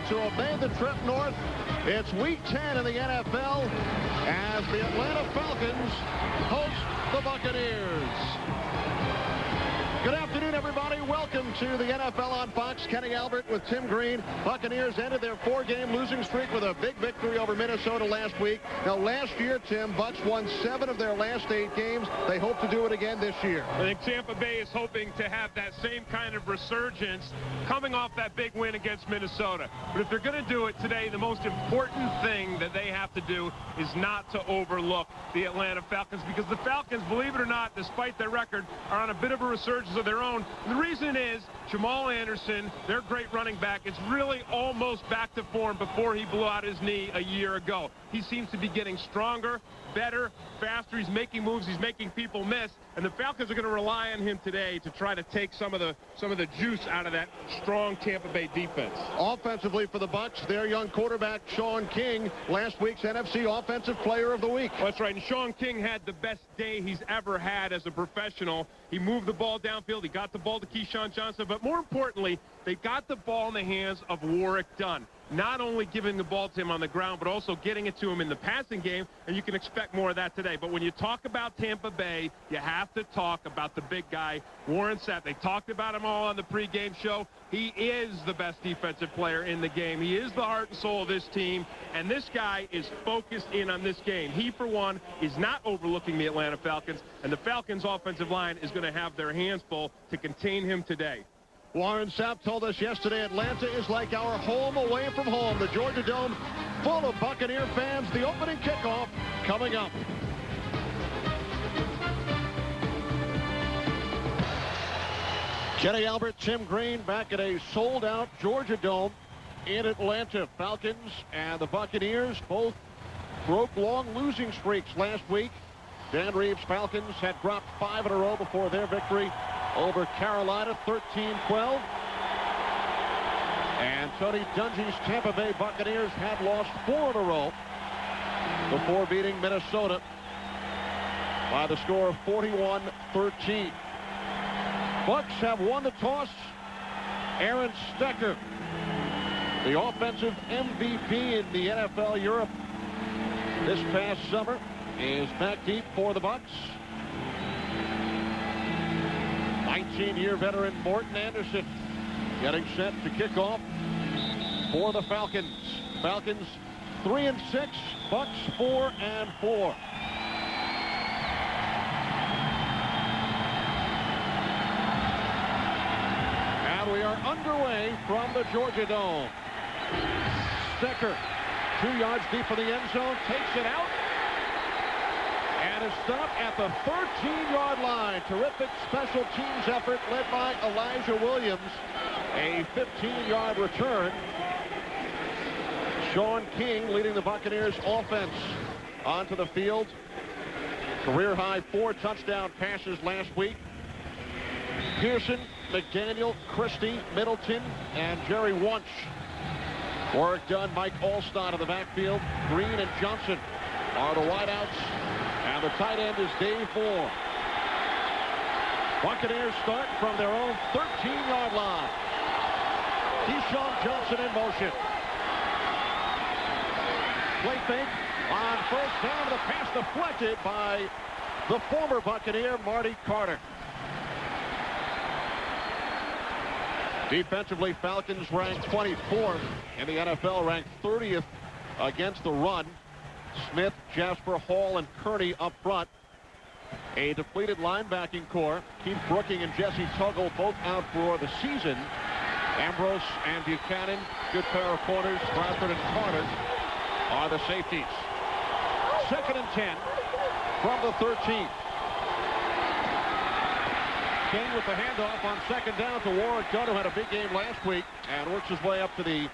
to have made the trip north. It's Week 10 in the NFL as the Atlanta Falcons host the Buccaneers. Good afternoon, everybody. Welcome to the NFL on Fox. Kenny Albert with Tim Green. Buccaneers ended their 4-game losing streak with a big victory over Minnesota last week. Now, last year, Tim, Bucs won 7 of their last 8 games. They hope to do it again this year. I think Tampa Bay is hoping to have that same kind of resurgence coming off that big win against Minnesota. But if they're going to do it today, the most important thing that they have to do is not to overlook the Atlanta Falcons, because the Falcons, believe it or not, despite their record, are on a bit of a resurgence of their own. And the reason is Jamal Anderson, their great running back, is really almost back to form before he blew out his knee a year ago. He seems to be getting stronger, better, faster. He's making moves. He's making people miss. And the Falcons are going to rely on him today to try to take some of the juice out of that strong Tampa Bay defense. Offensively for the Bucs, their young quarterback, Sean King, last week's NFC Offensive Player of the Week. Well, that's right. And Sean King had the best day he's ever had as a professional. He moved the ball downfield. He got the ball to Keyshawn Johnson. But more importantly, they got the ball in the hands of Warwick Dunn. Not only giving the ball to him on the ground, but also getting it to him in the passing game, and you can expect more of that today. But when you talk about Tampa Bay, you have to talk about the big guy, Warren Sapp. They talked about him all on the pregame show. He is the best defensive player in the game. He is the heart and soul of this team, and this guy is focused in on this game. He, for one, is not overlooking the Atlanta Falcons, and the Falcons' offensive line is going to have their hands full to contain him today. Warren Sapp told us yesterday Atlanta is like our home away from home. The Georgia Dome full of Buccaneer fans. The opening kickoff coming up. Kenny Albert, Tim Green back at a sold-out Georgia Dome in Atlanta. Falcons and the Buccaneers both broke long losing streaks last week. Dan Reeves' Falcons had dropped 5 in a row before their victory over Carolina, 13-12. And Tony Dungy's Tampa Bay Buccaneers had lost 4 in a row before beating Minnesota by the score of 41-13. Bucs have won the toss. Aaron Stecker, the offensive MVP in the NFL Europe this past summer, is back deep for the Bucs. 19-year veteran Morton Anderson getting set to kick off for the Falcons. Falcons 3-6, Bucs 4-4. And we are underway from the Georgia Dome. Stecker, 2 yards deep for the end zone, takes it out. And is stopped at the 13-yard line. Terrific special teams effort led by Elijah Williams. A 15-yard return. Sean King leading the Buccaneers offense onto the field. Career-high 4 touchdown passes last week. Pearson, McDaniel, Christie, Middleton, and Jerry Wunsch. Warwick Dunn, Mike Alstott in the backfield. Green and Johnson are the wideouts. And the tight end is Dave Moore. Buccaneers start from their own 13-yard line. Keyshawn Johnson in motion. Play fake on first down. The pass deflected by the former Buccaneer, Marty Carter. Defensively, Falcons ranked 24th in the NFL, ranked 30th against the run. Smith, Jasper, Hall, and Kearney up front. A depleted linebacking core. Keith Brooking and Jesse Tuggle both out for the season. Ambrose and Buchanan, good pair of corners. Bradford and Carter are the safeties. 2nd and 10 from the 13. King with the handoff on 2nd down to Warwick Dunn, who had a big game last week and works his way up to the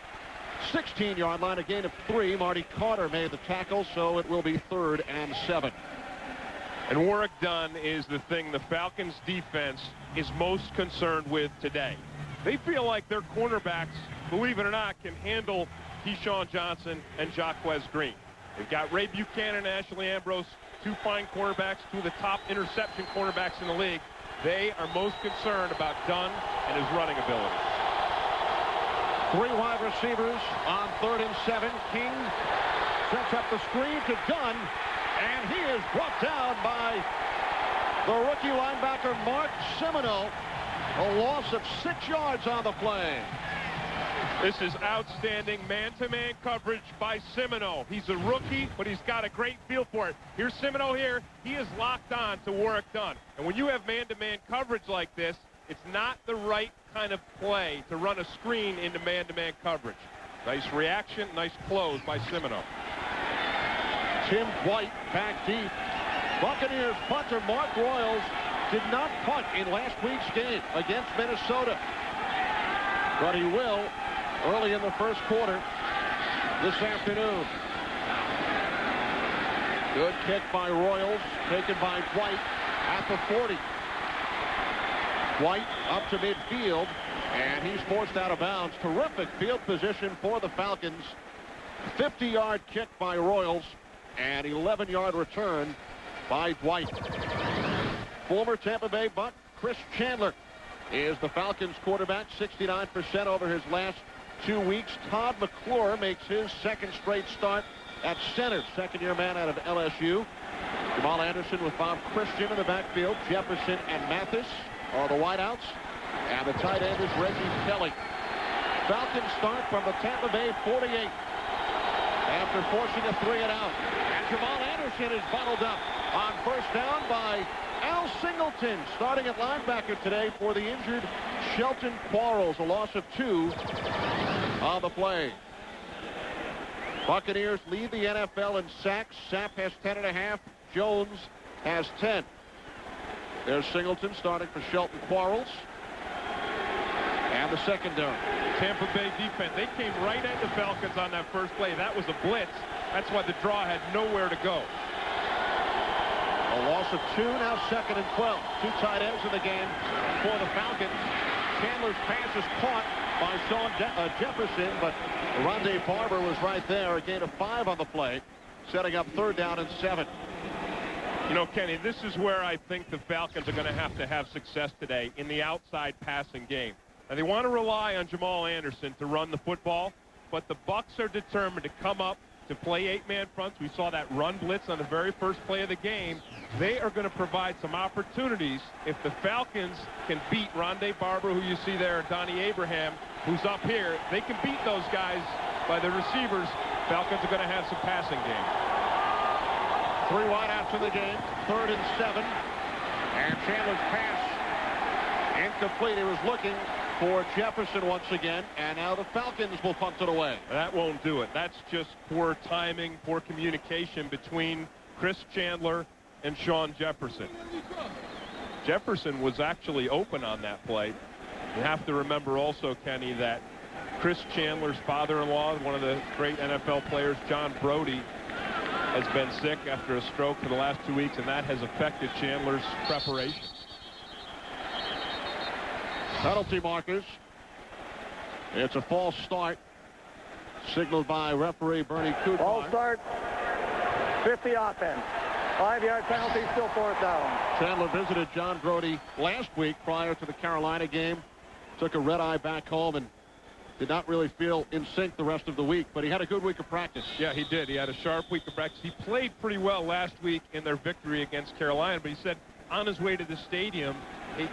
16-yard line, a gain of 3. Marty Carter made the tackle, so it will be 3rd and 7. And Warwick Dunn is the thing the Falcons defense is most concerned with today. They feel like their cornerbacks, believe it or not, can handle Keyshawn Johnson and Jaquez Green. They've got Ray Buchanan and Ashley Ambrose, 2 fine cornerbacks, 2 of the top interception cornerbacks in the league. They are most concerned about Dunn and his running ability. Three wide receivers on 3rd and 7. King sets up the screen to Dunn, and he is brought down by the rookie linebacker Mark Semino. A loss of 6 yards on the play. This is outstanding man-to-man coverage by Semino. He's a rookie, but he's got a great feel for it. Here's Semino here. He is locked on to Warrick Dunn. And when you have man-to-man coverage like this, it's not the right kind of play to run a screen into man-to-man coverage. Nice reaction, nice close by Semino. Tim White back deep. Buccaneers punter Mark Royals did not punt in last week's game against Minnesota, but he will early in the first quarter this afternoon. Good kick by Royals, taken by White at the 40. White up to midfield, and he's forced out of bounds. Terrific field position for the Falcons. 50-yard kick by Royals, and 11-yard return by Dwight. Former Tampa Bay Buck Chris Chandler is the Falcons quarterback, 69% over his last 2 weeks. Todd McClure makes his second straight start at center, second-year man out of LSU. Jamal Anderson with Bob Christian in the backfield. Jefferson and Mathis are the wideouts, and the tight end is Reggie Kelly. Falcons start from the Tampa Bay 48 after forcing a 3-and-out. And Jamal Anderson is bottled up on first down by Al Singleton, starting at linebacker today for the injured Shelton Quarles. A loss of 2 on the play. Buccaneers lead the NFL in sacks. Sapp has 10.5. Jones has 10. There's Singleton starting for Shelton Quarles. And the secondary. Tampa Bay defense, they came right at the Falcons on that first play. That was a blitz. That's why the draw had nowhere to go. A loss of 2, now 2nd and 12. 2 tight ends in the game for the Falcons. Chandler's pass is caught by Sean Jefferson, but Rondé Barber was right there. A gain of 5 on the play, setting up 3rd down and 7. You know, Kenny, this is where I think the Falcons are going to have success today in the outside passing game. Now, they want to rely on Jamal Anderson to run the football, but the Bucs are determined to come up to play 8-man fronts. We saw that run blitz on the very first play of the game. They are going to provide some opportunities if the Falcons can beat Rondé Barber, who you see there, Donnie Abraham, who's up here. They can beat those guys by the receivers. Falcons are going to have some passing game. 3 wideouts in the game, 3rd and 7. And Chandler's pass incomplete. He was looking for Jefferson once again, and now the Falcons will punt it away. That won't do it. That's just poor timing, poor communication between Chris Chandler and Sean Jefferson. Jefferson was actually open on that play. You have to remember also, Kenny, that Chris Chandler's father-in-law, one of the great NFL players, John Brody, has been sick after a stroke for the last 2 weeks, and that has affected Chandler's preparation. Penalty markers. It's a false start, signaled by referee Bernie Kutmar. False start, 50 offense. 5-yard penalty, still 4th down. Chandler visited John Brody last week prior to the Carolina game. Took a red eye back home and did not really feel in sync the rest of the week, but he had a good week of practice. Yeah, he did. He had a sharp week of practice. He played pretty well last week in their victory against Carolina, but he said on his way to the stadium,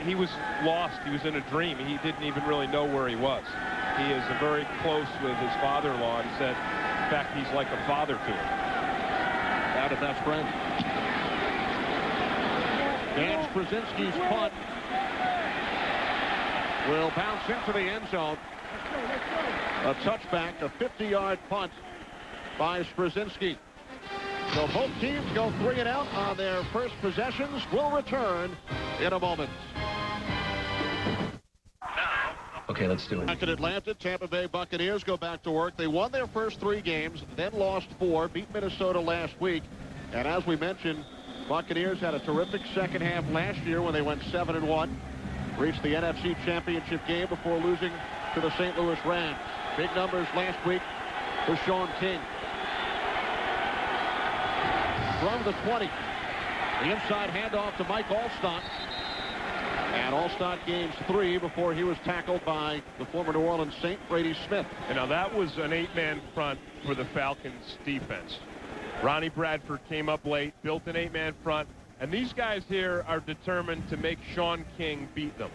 he was lost. He was in a dream. He didn't even really know where he was. He is very close with his father-in-law. He said, in fact, he's like a father to him. Not a best friend. Dan Straczynski's punt will bounce into the end zone. A touchback, a 50-yard punt by Straczynski. So both teams go 3 and out on their first possessions. We'll return in a moment. Okay, let's do it. Back in Atlanta, Tampa Bay Buccaneers go back to work. They won their first 3 games, then lost 4, beat Minnesota last week. And as we mentioned, Buccaneers had a terrific second half last year when they went 7-1. Reached the NFC Championship game before losing to the St. Louis Rams. Big numbers last week for Sean King. From the 20. The inside handoff to Mike Alstott. Had All-Star games 3 before he was tackled by the former New Orleans Saint, Brady Smith. And now that was an 8-man front for the Falcons defense. Ronnie Bradford came up late, built an 8-man front, and these guys here are determined to make Sean King beat them.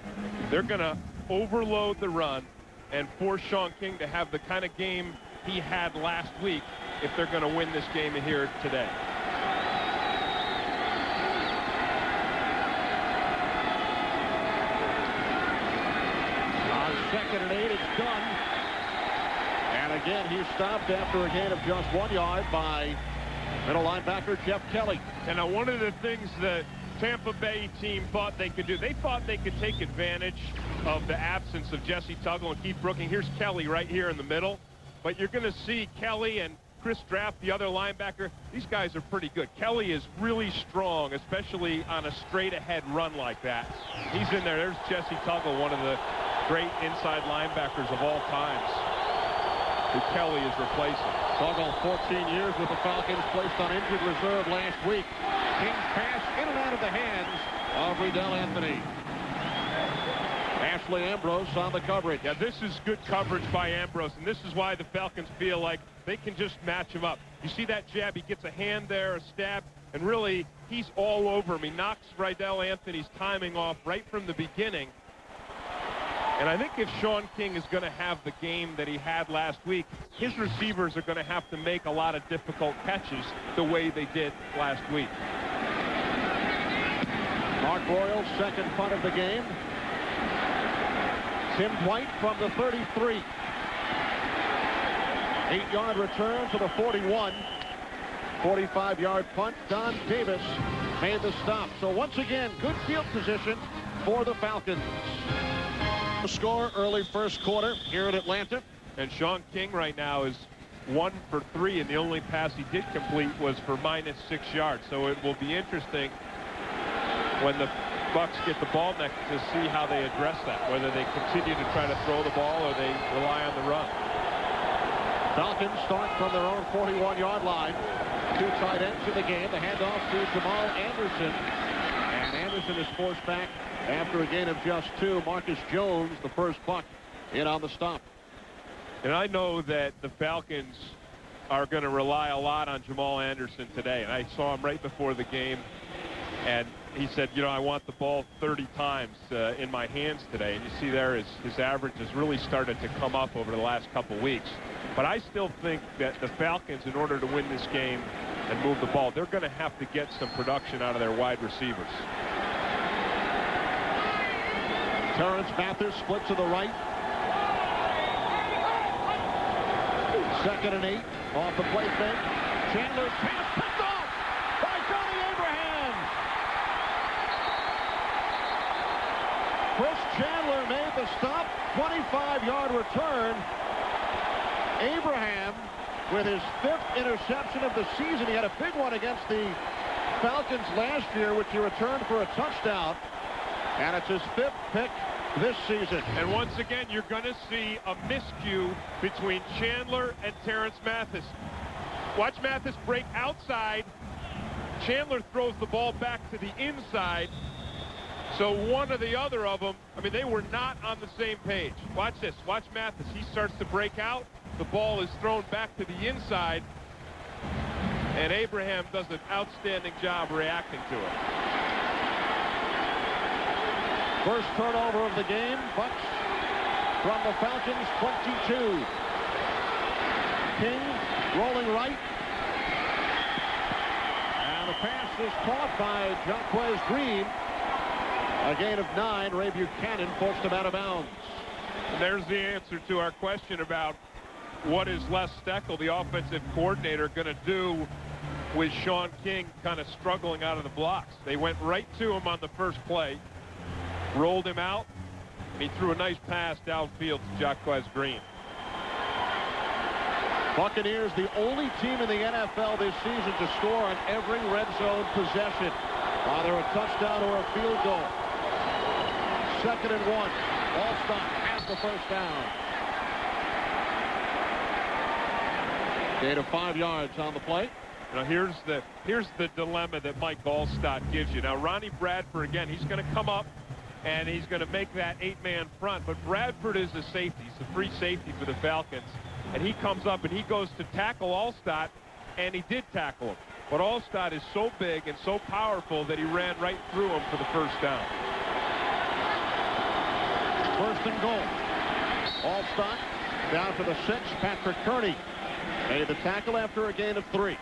They're going to overload the run and force Sean King to have the kind of game he had last week if they're going to win this game here today. On 2nd and 8, it's done. And again, he's stopped after a gain of just 1 yard by middle linebacker Jeff Kelly. And now one of the things the Tampa Bay team thought they could do, they thought they could take advantage of the absence of Jesse Tuggle and Keith Brooking. Here's Kelly right here in the middle. But you're going to see Kelly and Chris Draft, the other linebacker. These guys are pretty good. Kelly is really strong, especially on a straight-ahead run like that. He's in there. There's Jesse Tuggle, one of the great inside linebackers of all times, who Kelly is replacing. Tuggle, 14 years with the Falcons, placed on injured reserve last week. King's pass in and out of the hands of Riddell Anthony. Ashley Ambrose on the coverage. Yeah, this is good coverage by Ambrose, and this is why the Falcons feel like they can just match him up. You see that jab, he gets a hand there, a stab, and really, he's all over him. He knocks Riddell Anthony's timing off right from the beginning. And I think if Sean King is going to have the game that he had last week, his receivers are going to have to make a lot of difficult catches the way they did last week. Mark Royal, second punt of the game. Tim White from the 33. 8-yard return to the 41. 45-yard punt. Don Davis made the stop. So once again, good field position for the Falcons. The score early first quarter here in Atlanta. And Sean King right now is 1 for 3, and the only pass he did complete was for -6 yards. So it will be interesting when the Bucs get the ball next to see how they address that, whether they continue to try to throw the ball or they rely on the run. Falcons start from their own 41-yard line. 2 tight ends in the game. The handoff to Jamal Anderson. And Anderson is forced back after a gain of just 2. Marcus Jones, the first Buck, in on the stop. And I know that the Falcons are going to rely a lot on Jamal Anderson today. And I saw him right before the game, and he said, you know, I want the ball 30 times in my hands today. And you see there his average has really started to come up over the last couple weeks. But I still think that the Falcons, in order to win this game and move the ball, they're going to have to get some production out of their wide receivers. Terrence Mathis split to the right. 2nd and 8 off the play fake. Chandler's pass picked off by Johnny Abraham. Chris Chandler made the stop. 25-yard return. Abraham with his 5th interception of the season. He had a big one against the Falcons last year, which he returned for a touchdown. And it's his 5th pick this season. And once again, you're going to see a miscue between Chandler and Terrence Mathis. Watch Mathis break outside. Chandler throws the ball back to the inside. So one or the other of them, I mean, they were not on the same page. Watch this. Watch Mathis. He starts to break out. The ball is thrown back to the inside. And Abraham does an outstanding job reacting to it. First turnover of the game. Bucks from the Falcons, 22. King rolling right. And the pass is caught by Jaquez Green. A gain of 9. Ray Buchanan forced him out of bounds. And there's the answer to our question about what is Les Steckel, the offensive coordinator, going to do with Sean King kind of struggling out of the blocks. They went right to him on the first play, rolled him out, and he threw a nice pass downfield to Jaquez Green. Buccaneers, the only team in the NFL this season to score on every red zone possession, either a touchdown or a field goal. 2nd and 1. Allstott has the first down. Gain of 5 yards on the play. Now here's the dilemma that Mike Allstott gives you. Now Ronnie Bradford, again, he's going to come up. and he's going to make that 8-man front. But Bradford is a safety. He's a free safety for the Falcons. And he comes up and he goes to tackle Allstott, and he did tackle him. But Allstott is so big and so powerful that he ran right through him for the first down. First and goal. Allstott down to the 6. Patrick Kearney made the tackle after a gain of 3.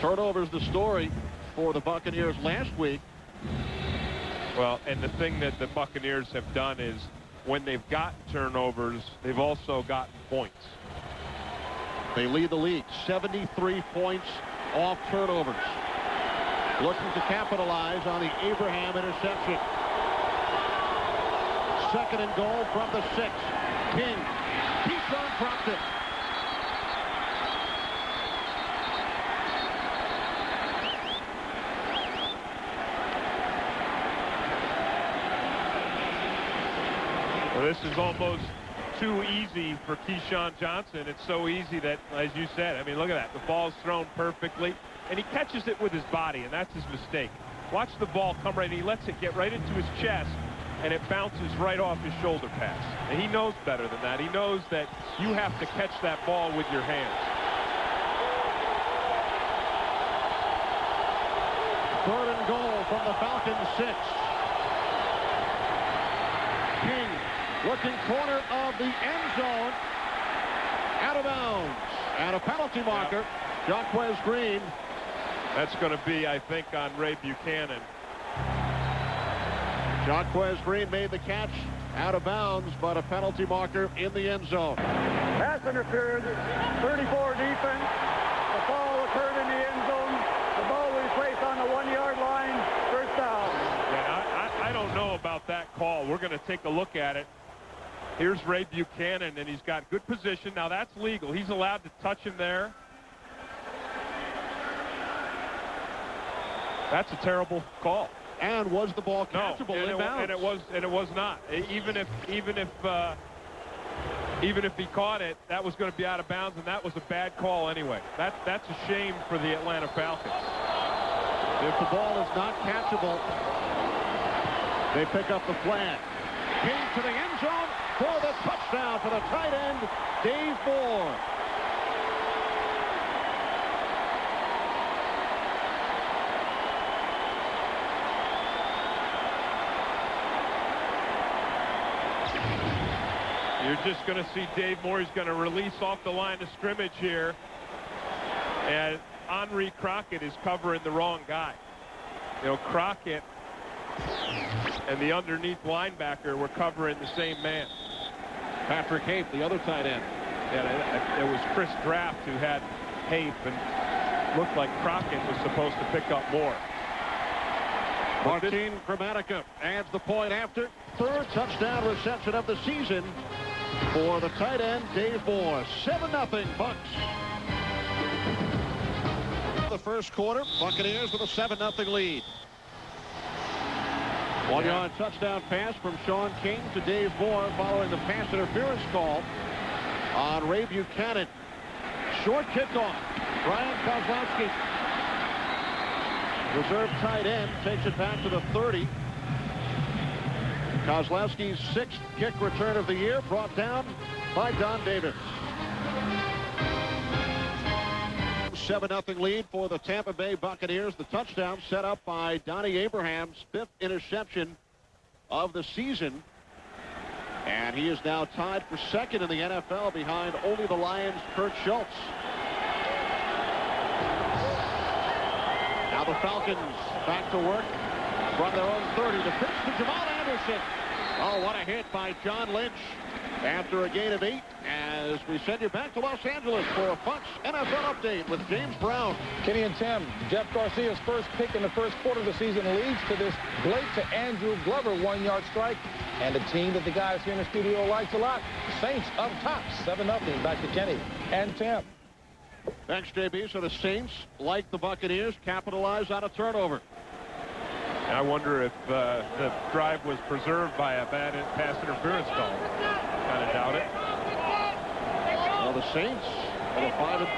Turnovers the story for the Buccaneers last week. Well, and the thing that the Buccaneers have done is when they've gotten turnovers, they've also gotten points. They lead the league, 73 points off turnovers. Looking to capitalize on the Abraham interception. Second and goal from the 6. King. Keyshawn dropped it. Well, this is almost too easy for Keyshawn Johnson. It's so easy that, as you said, I mean, look at that. The ball's thrown perfectly, and he catches it with his body, and that's his mistake. Watch the ball come right, and he lets it get right into his chest, and it bounces right off his shoulder pass. And he knows better than that. He knows that you have to catch that ball with your hands. Third and goal from the Falcons 6. King looking corner of the end zone. Out of bounds. And a penalty marker. Jaquez Green. That's going to be, I think, on Ray Buchanan. Jaquez Green made the catch out of bounds, but a penalty marker in the end zone. Pass interference, 34 defense. The fall occurred in the end zone. The ball was placed on the 1-yard line. First down. Yeah, I don't know about that call. We're going to take a look at it. Here's Ray Buchanan, and he's got good position. Now, that's legal. He's allowed to touch him there. That's a terrible call. And was the ball catchable no, in bounds? And it was not. Even if he caught it, that was going to be out of bounds, and that was a bad call anyway. That's a shame for the Atlanta Falcons. If the ball is not catchable, they pick up the flag. King to the end zone for the touchdown for the tight end, Dave Moore. You're just going to see Dave Moore. He's going to release off the line of scrimmage here. And Henry Crockett is covering the wrong guy. You know, Crockett and the underneath linebacker were covering the same man. Patrick Hape, the other tight end. Yeah, it was Chris Draft who had Hape, and looked like Crockett was supposed to pick up Moore. Martin Gramatica adds the point after. Third touchdown reception of the season for the tight end, Dave Moore. 7-0 Bucks. The first quarter, Buccaneers with a 7-0 lead. 1-yard touchdown pass from Sean King to Dave Moore following the pass interference call on Ray Buchanan. Short kickoff. Brian Kozlowski, reserve tight end, takes it back to the 30. Kozlowski's 6th kick return of the year, brought down by Don Davis. 7-0 lead for the Tampa Bay Buccaneers. The touchdown set up by Donnie Abraham's 5th interception of the season. And he is now tied for 2nd in the NFL behind only the Lions' Kurt Schultz. Now the Falcons back to work from their own 30. The pitch to Jamal Anderson. Oh, what a hit by John Lynch after a gain of 8 as we send you back to Los Angeles for a Fox NFL update with James Brown. Kenny and Tim, Jeff Garcia's first pick in the first quarter of the season leads to this Blake to Andrew Glover 1-yard strike, and a team that the guys here in the studio likes a lot. Saints up top, 7-0. Back to Kenny and Tim. Thanks, JB. So the Saints, like the Buccaneers, capitalize on a turnover. I wonder if the drive was preserved by a bad pass interference call. Kind of doubt it. Well, the Saints have a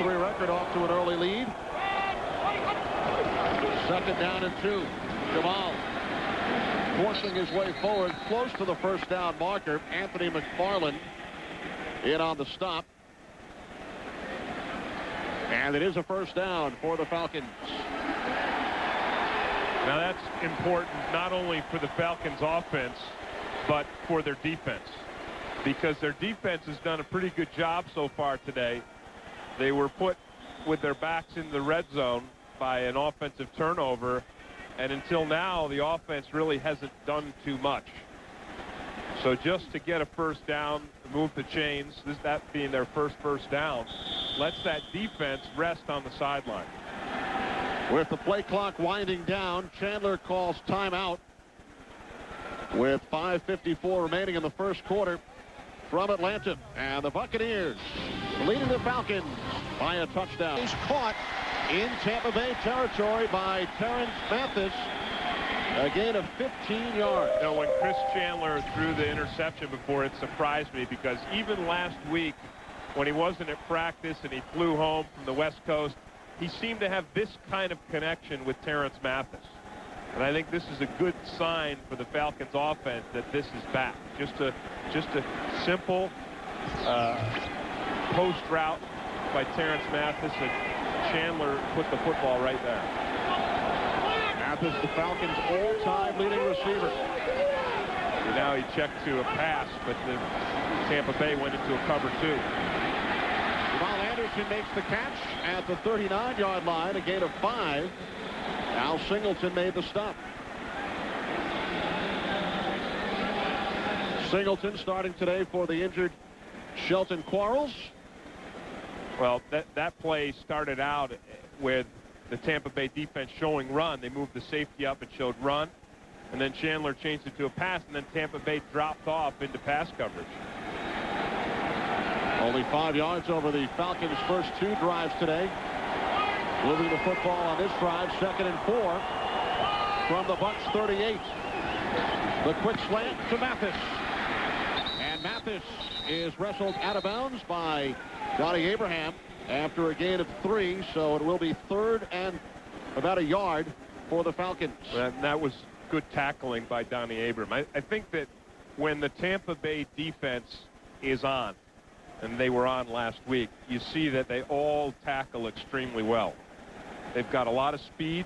5-3 record off to an early lead. Second down and 2. Jamal forcing his way forward close to the first down marker. Anthony McFarland in on the stop. And it is a first down for the Falcons. Now that's important not only for the Falcons offense, but for their defense. Because their defense has done a pretty good job so far today. They were put with their backs in the red zone by an offensive turnover. And until now, the offense really hasn't done too much. So just to get a first down, move the chains, that being their first down, lets that defense rest on the sideline. With the play clock winding down, Chandler calls timeout with 5:54 remaining in the first quarter from Atlanta. And the Buccaneers leading the Falcons by a touchdown. He's caught in Tampa Bay territory by Terrence Mathis. A gain of 15 yards. You know, when Chris Chandler threw the interception before, it surprised me because even last week when he wasn't at practice and he flew home from the West Coast, he seemed to have this kind of connection with Terrence Mathis. And I think this is a good sign for the Falcons offense that this is back. Just a simple post route by Terrence Mathis, and Chandler put the football right there. Mathis, the Falcons' all-time leading receiver. And now he checked to a pass, but the Tampa Bay went into a cover 2. Jamal Anderson makes the catch at the 39-yard line, a gain of 5. Al Singleton made the stop. Singleton starting today for the injured Shelton Quarles. Well, that play started out with the Tampa Bay defense showing run. They moved the safety up and showed run. And then Chandler changed it to a pass, and then Tampa Bay dropped off into pass coverage. Only 5 yards over the Falcons' first 2 drives today. Moving the football on this drive, 2nd and 4 from the Bucs 38. The quick slant to Mathis. And Mathis is wrestled out of bounds by Donnie Abraham after a gain of 3, so it will be 3rd and about a yard for the Falcons. And that was good tackling by Donnie Abraham. I think that when the Tampa Bay defense is on, and they were on last week, you see that they all tackle extremely well. They've got a lot of speed,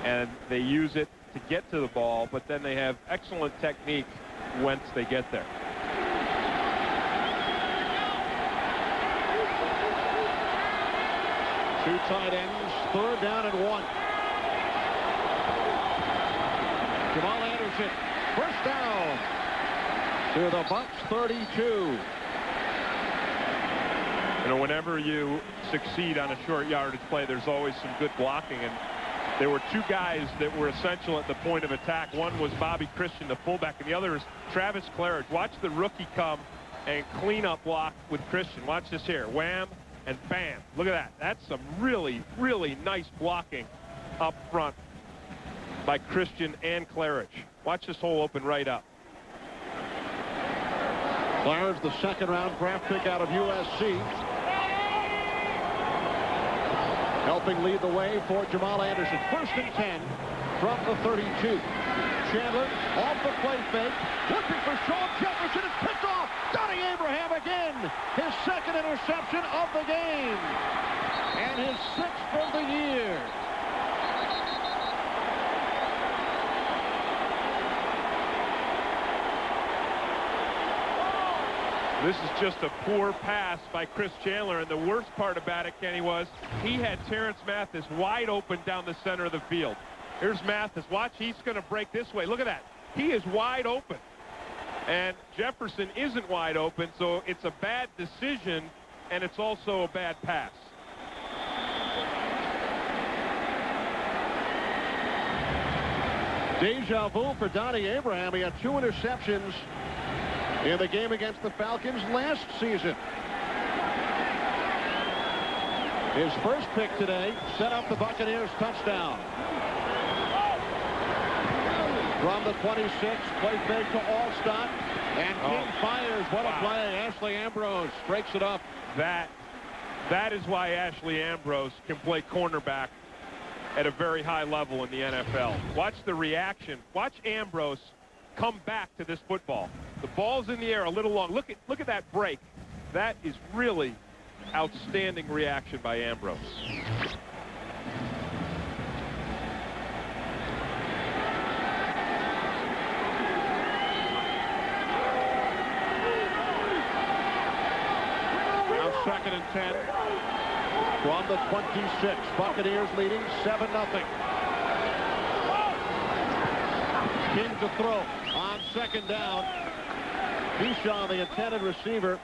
and they use it to get to the ball, but then they have excellent technique once they get there. Two tight ends, 3rd down and 1. Jamal Anderson, first down to the Bucs 32. You know, whenever you succeed on a short yardage play, there's always some good blocking, and there were 2 guys that were essential at the point of attack. One was Bobby Christian, the fullback, and the other is Travis Claridge. Watch the rookie come and clean up block with Christian. Watch this here. Wham and bam. Look at that. That's some really, really nice blocking up front by Christian and Claridge. Watch this hole open right up. Claridge, the 2nd-round draft pick out of USC. Helping lead the way for Jamal Anderson. 1st and 10 from the 32. Chandler off the play fake. Looking for Sean Jefferson. It's picked off. Donnie Abraham again. His 2nd interception of the game. And his 6th of the year. This is just a poor pass by Chris Chandler, and the worst part about it, Kenny, was he had Terrence Mathis wide open down the center of the field. Here's Mathis. Watch, he's going to break this way. Look at that. He is wide open. And Jefferson isn't wide open, so it's a bad decision, and it's also a bad pass. Deja vu for Donnie Abraham. He had 2 interceptions in the game against the Falcons last season. His first pick today set up the Buccaneers touchdown. From the 26, play fake to Allstott, and King fires. What a play. Ashley Ambrose breaks it up. That is why Ashley Ambrose can play cornerback at a very high level in the NFL. Watch the reaction. Watch Ambrose come back to this football. The ball's in the air a little long. Look at that break. That is really outstanding reaction by Ambrose. Now 2nd and 10 from the 26. Buccaneers leading 7-0. King to throw on 2nd down. Keyshawn, the intended receiver,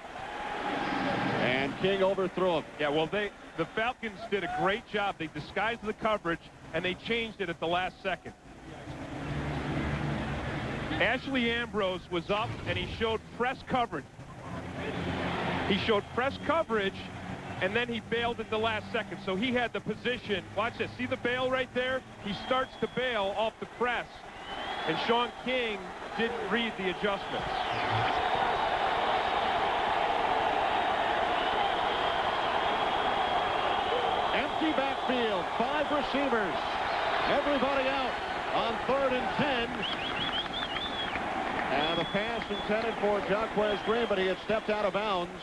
and King overthrew him. Yeah, well, the Falcons did a great job. They disguised the coverage, and they changed it at the last second. Ashley Ambrose was up, and he showed press coverage. He showed press coverage, and then he bailed at the last second. So he had the position. Watch this. See the bail right there? He starts to bail off the press, and Sean King didn't read the adjustments. Empty backfield, 5 receivers. Everybody out on 3rd and 10. And the pass intended for Jaquez Green, but he had stepped out of bounds.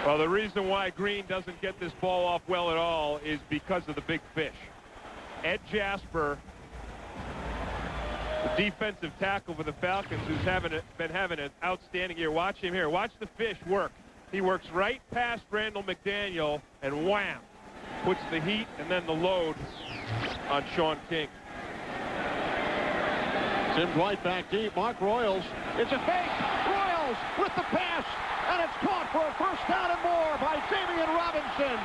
Well, the reason why Green doesn't get this ball off well at all is because of the big fish. Ed Jasper, the defensive tackle for the Falcons, who's been having an outstanding year. Watch him here. Watch the fish work. He works right past Randall McDaniel, and wham, puts the heat and then the load on Sean King. Tim Dwight back deep. Mark Royals. It's a fake. Royals with the pass, and it's caught for a 1st down and more by Damian Robinson.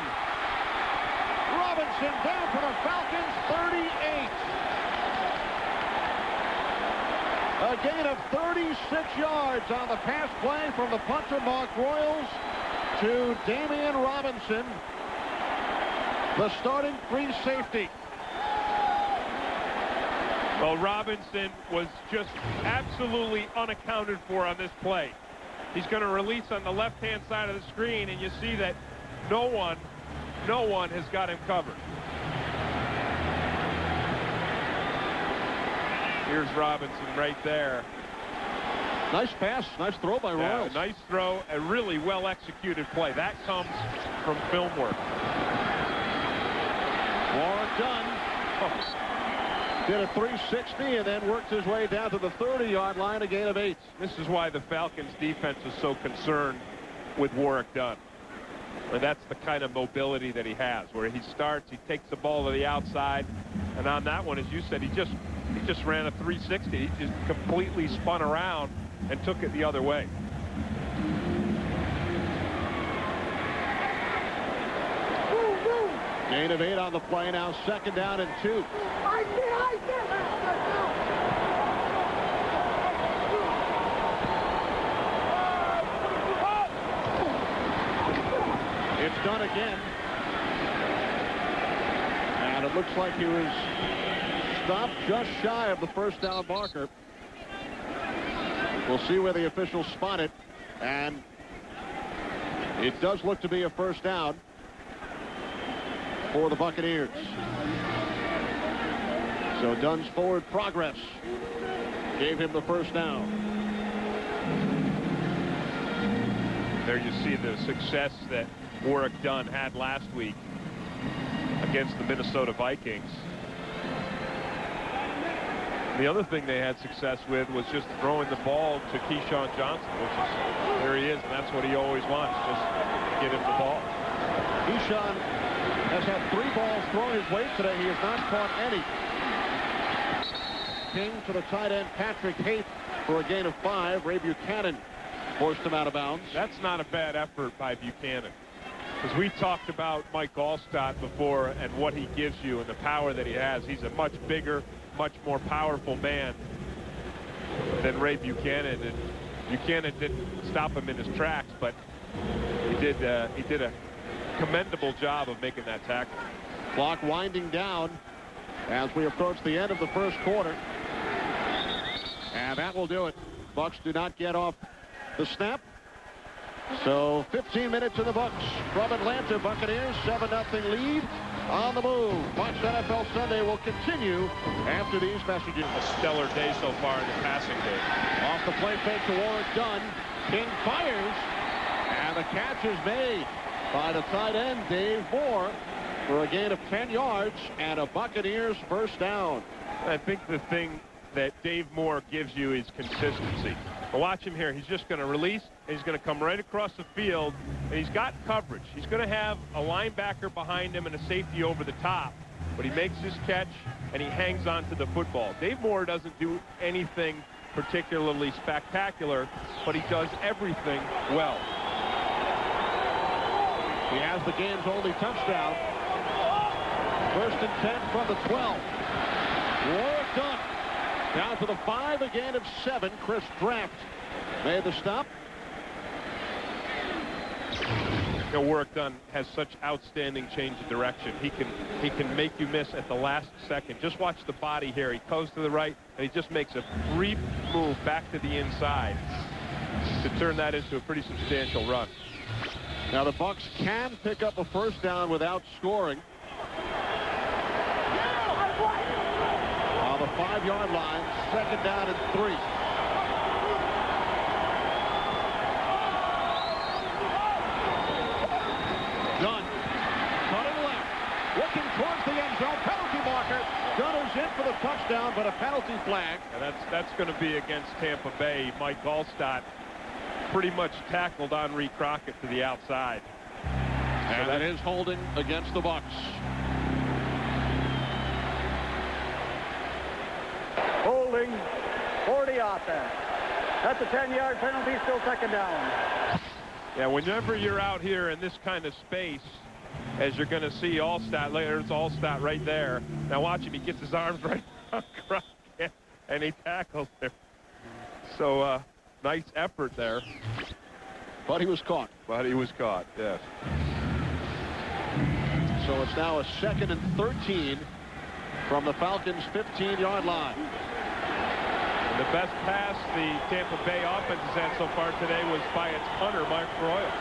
Robinson down for the Falcons, 38. A gain of 36 yards on the pass play from the punter Mark Royals to Damian Robinson, the starting free safety. Well, Robinson was just absolutely unaccounted for on this play. He's going to release on the left-hand side of the screen, and you see that no one has got him covered. Here's Robinson right there. Nice pass, nice throw by Royals. Yeah, nice throw, a really well-executed play. That comes from film work. Warren done. Did a 360 and then worked his way down to the 30-yard line, a gain of 8. This is why the Falcons defense is so concerned with Warwick Dunn. And that's the kind of mobility that he has, where he starts, he takes the ball to the outside, and on that one, as you said, he just ran a 360. He just completely spun around and took it the other way. Gain of 8 on the play, now 2nd down and 2. It's done again. And it looks like he was stopped just shy of the 1st down marker. We'll see where the officials spot it. And it does look to be a 1st down for the Buccaneers. So Dunn's forward progress gave him the 1st down. There you see the success that Warwick Dunn had last week against the Minnesota Vikings. The other thing they had success with was just throwing the ball to Keyshawn Johnson, which is, there he is, and that's what he always wants, just get him the ball. Keyshawn has had 3 balls thrown his way today. He has not caught any. King to the tight end, Patrick Haight, for a gain of 5. Ray Buchanan forced him out of bounds. That's not a bad effort by Buchanan. Because we talked about Mike Allstott before and what he gives you and the power that he has. He's a much bigger, much more powerful man than Ray Buchanan. And Buchanan didn't stop him in his tracks, but he did a commendable job of making that tackle. Clock winding down as we approach the end of the 1st quarter. And that will do it. Bucks do not get off the snap. So 15 minutes in the books from Atlanta. Buccaneers 7-0 lead on the move. Fox NFL Sunday will continue after these messages. A stellar day so far in the passing game. Off the play fake to Warren Dunn. King fires, and the catch is made by the tight end, Dave Moore, for a gain of 10 yards and a Buccaneers first down. I think the thing that Dave Moore gives you is consistency. But watch him here. He's just going to release, and he's going to come right across the field, and he's got coverage. He's going to have a linebacker behind him and a safety over the top, but he makes his catch, and he hangs on to the football. Dave Moore doesn't do anything particularly spectacular, but he does everything well. He has the game's only touchdown. First and 10 from the 12. Warwick Dunn down to the 5, a gain of 7. Chris Draft made the stop. You know, Warwick Dunn has such outstanding change of direction. He can make you miss at the last second. Just watch the body here. He goes to the right, and he just makes a brief move back to the inside to turn that into a pretty substantial run. Now the Bucs can pick up a first down without scoring. On the 5-yard line, second down and 3. Dunn, cutting left, looking towards the end zone, penalty marker. Dunn is in for the touchdown, but a penalty flag. And that's going to be against Tampa Bay. Mike Gallstadt pretty much tackled Henri Crockett to the outside. And that is holding against the Bucs. Holding, 40 offense. That's a 10-yard penalty, still second down. Yeah, whenever you're out here in this kind of space, as you're going to see Allstat later, it's Allstat right there. Now watch him, he gets his arms right on Crockett, and he tackles him. So, nice effort there. But he was caught. Yes. So it's now a 2nd and 13 from the Falcons' 15-yard line. And the best pass the Tampa Bay offense has had so far today was by its punter, Mark Broyles.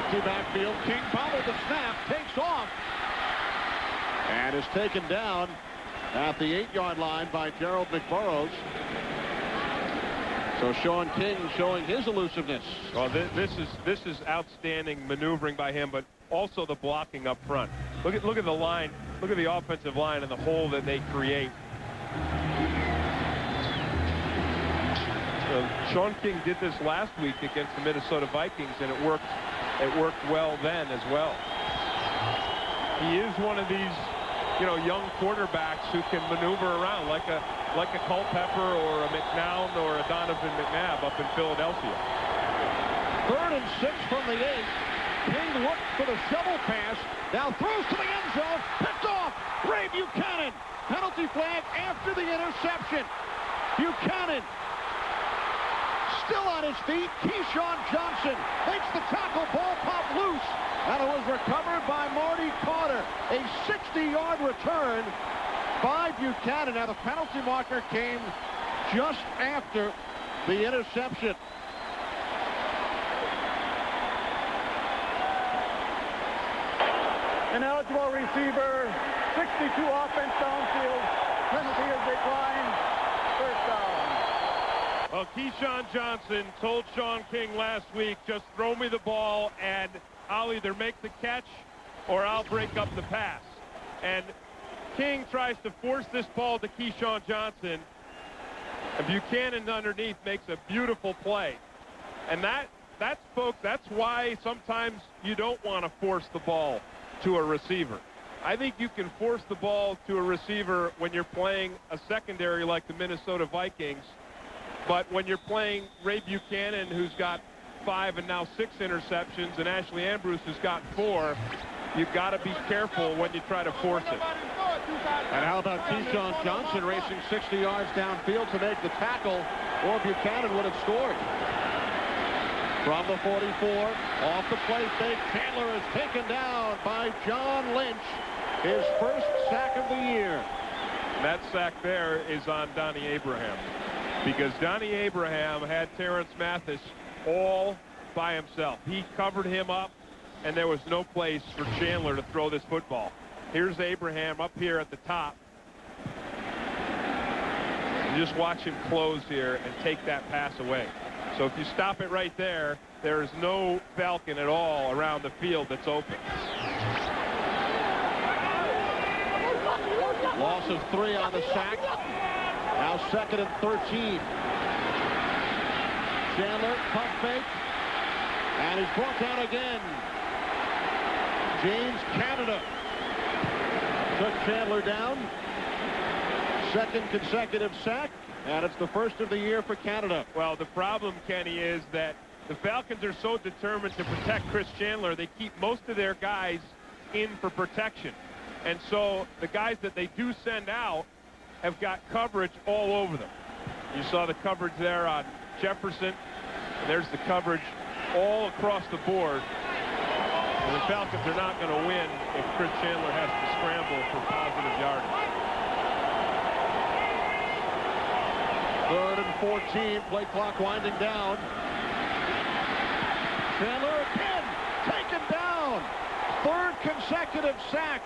Empty backfield. King followed the snap, takes off, and is taken down at the 8-yard line by Gerald McBurrows. So Sean King showing his elusiveness. Well, this is outstanding maneuvering by him, but also the blocking up front. Look at the line. Look at the offensive line and the hole that they create. So Sean King did this last week against the Minnesota Vikings, and it worked well then as well. He is one of these, young quarterbacks who can maneuver around like a Culpepper or a McNown or a Donovan McNabb up in Philadelphia. 3rd and 6 from the 8. King looked for the shovel pass. Now throws to the end zone. Picked off. Ray Buchanan. Penalty flag after the interception. Buchanan still on his feet. Keyshawn Johnson makes the tackle. Ball popped loose. And it was recovered by Marty Carter. A 60-yard return by Buchanan. Now the penalty marker came just after the interception. Ineligible receiver, 62 offense downfield. Penalty is declined. First down. Well, Keyshawn Johnson told Sean King last week, just throw me the ball and I'll either make the catch or I'll break up the pass. And King tries to force this ball to Keyshawn Johnson. And Buchanan underneath makes a beautiful play. And that's folks, that's why sometimes you don't want to force the ball to a receiver. I think you can force the ball to a receiver when you're playing a secondary like the Minnesota Vikings, but when you're playing Ray Buchanan, who's got 5 and now 6 interceptions, and Ashley Ambrose has got 4, you've got to be careful when you try to force it. And how about Keyshawn Johnson racing 60 yards downfield to make the tackle, or Buchanan would have scored. From the 44, off the play fake, Chandler is taken down by John Lynch, his first sack of the year. That sack there is on Donnie Abraham, because Donnie Abraham had Terrence Mathis all by himself. He covered him up, and there was no place for Chandler to throw this football. Here's Abraham up here at the top. And just watch him close here and take that pass away. So if you stop it right there, there is no Falcon at all around the field that's open. Loss of 3 on the sack. Now 2nd and 13. Chandler, pump fake. And he's brought down again. James Canada took Chandler down. 2nd consecutive sack. And it's the first of the year for Canada. Well, the problem, Kenny, is that the Falcons are so determined to protect Chris Chandler, they keep most of their guys in for protection. And so the guys that they do send out have got coverage all over them. You saw the coverage there on Jefferson. And there's the coverage all across the board. And the Falcons are not going to win if Chris Chandler has to scramble for positive yardage. 3rd and 14. Play clock winding down. Chandler again taken down. 3rd consecutive sack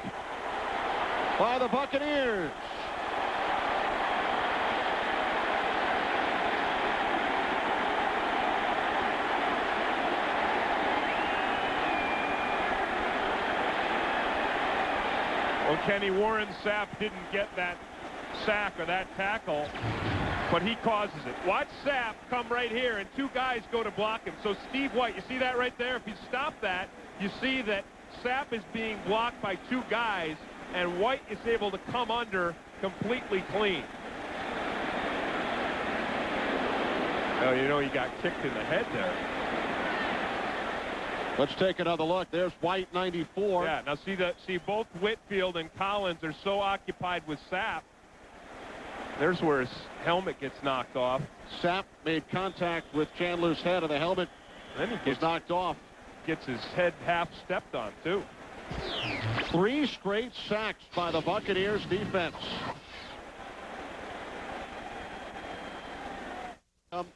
by the Buccaneers. Well, Kenny, Warren Sapp didn't get that sack or that tackle, but he causes it. Watch Sapp come right here, and 2 guys go to block him. So Steve White, you see that right there? If you stop that, you see that Sapp is being blocked by 2 guys, and White is able to come under completely clean. Oh, you know, he got kicked in the head there. Let's take another look. There's White, 94. Yeah, now see both Whitfield and Collins are so occupied with Sapp. There's where his helmet gets knocked off. Sapp made contact with Chandler's head, and the helmet was knocked off. Gets his head half stepped on, too. 3 straight sacks by the Buccaneers defense.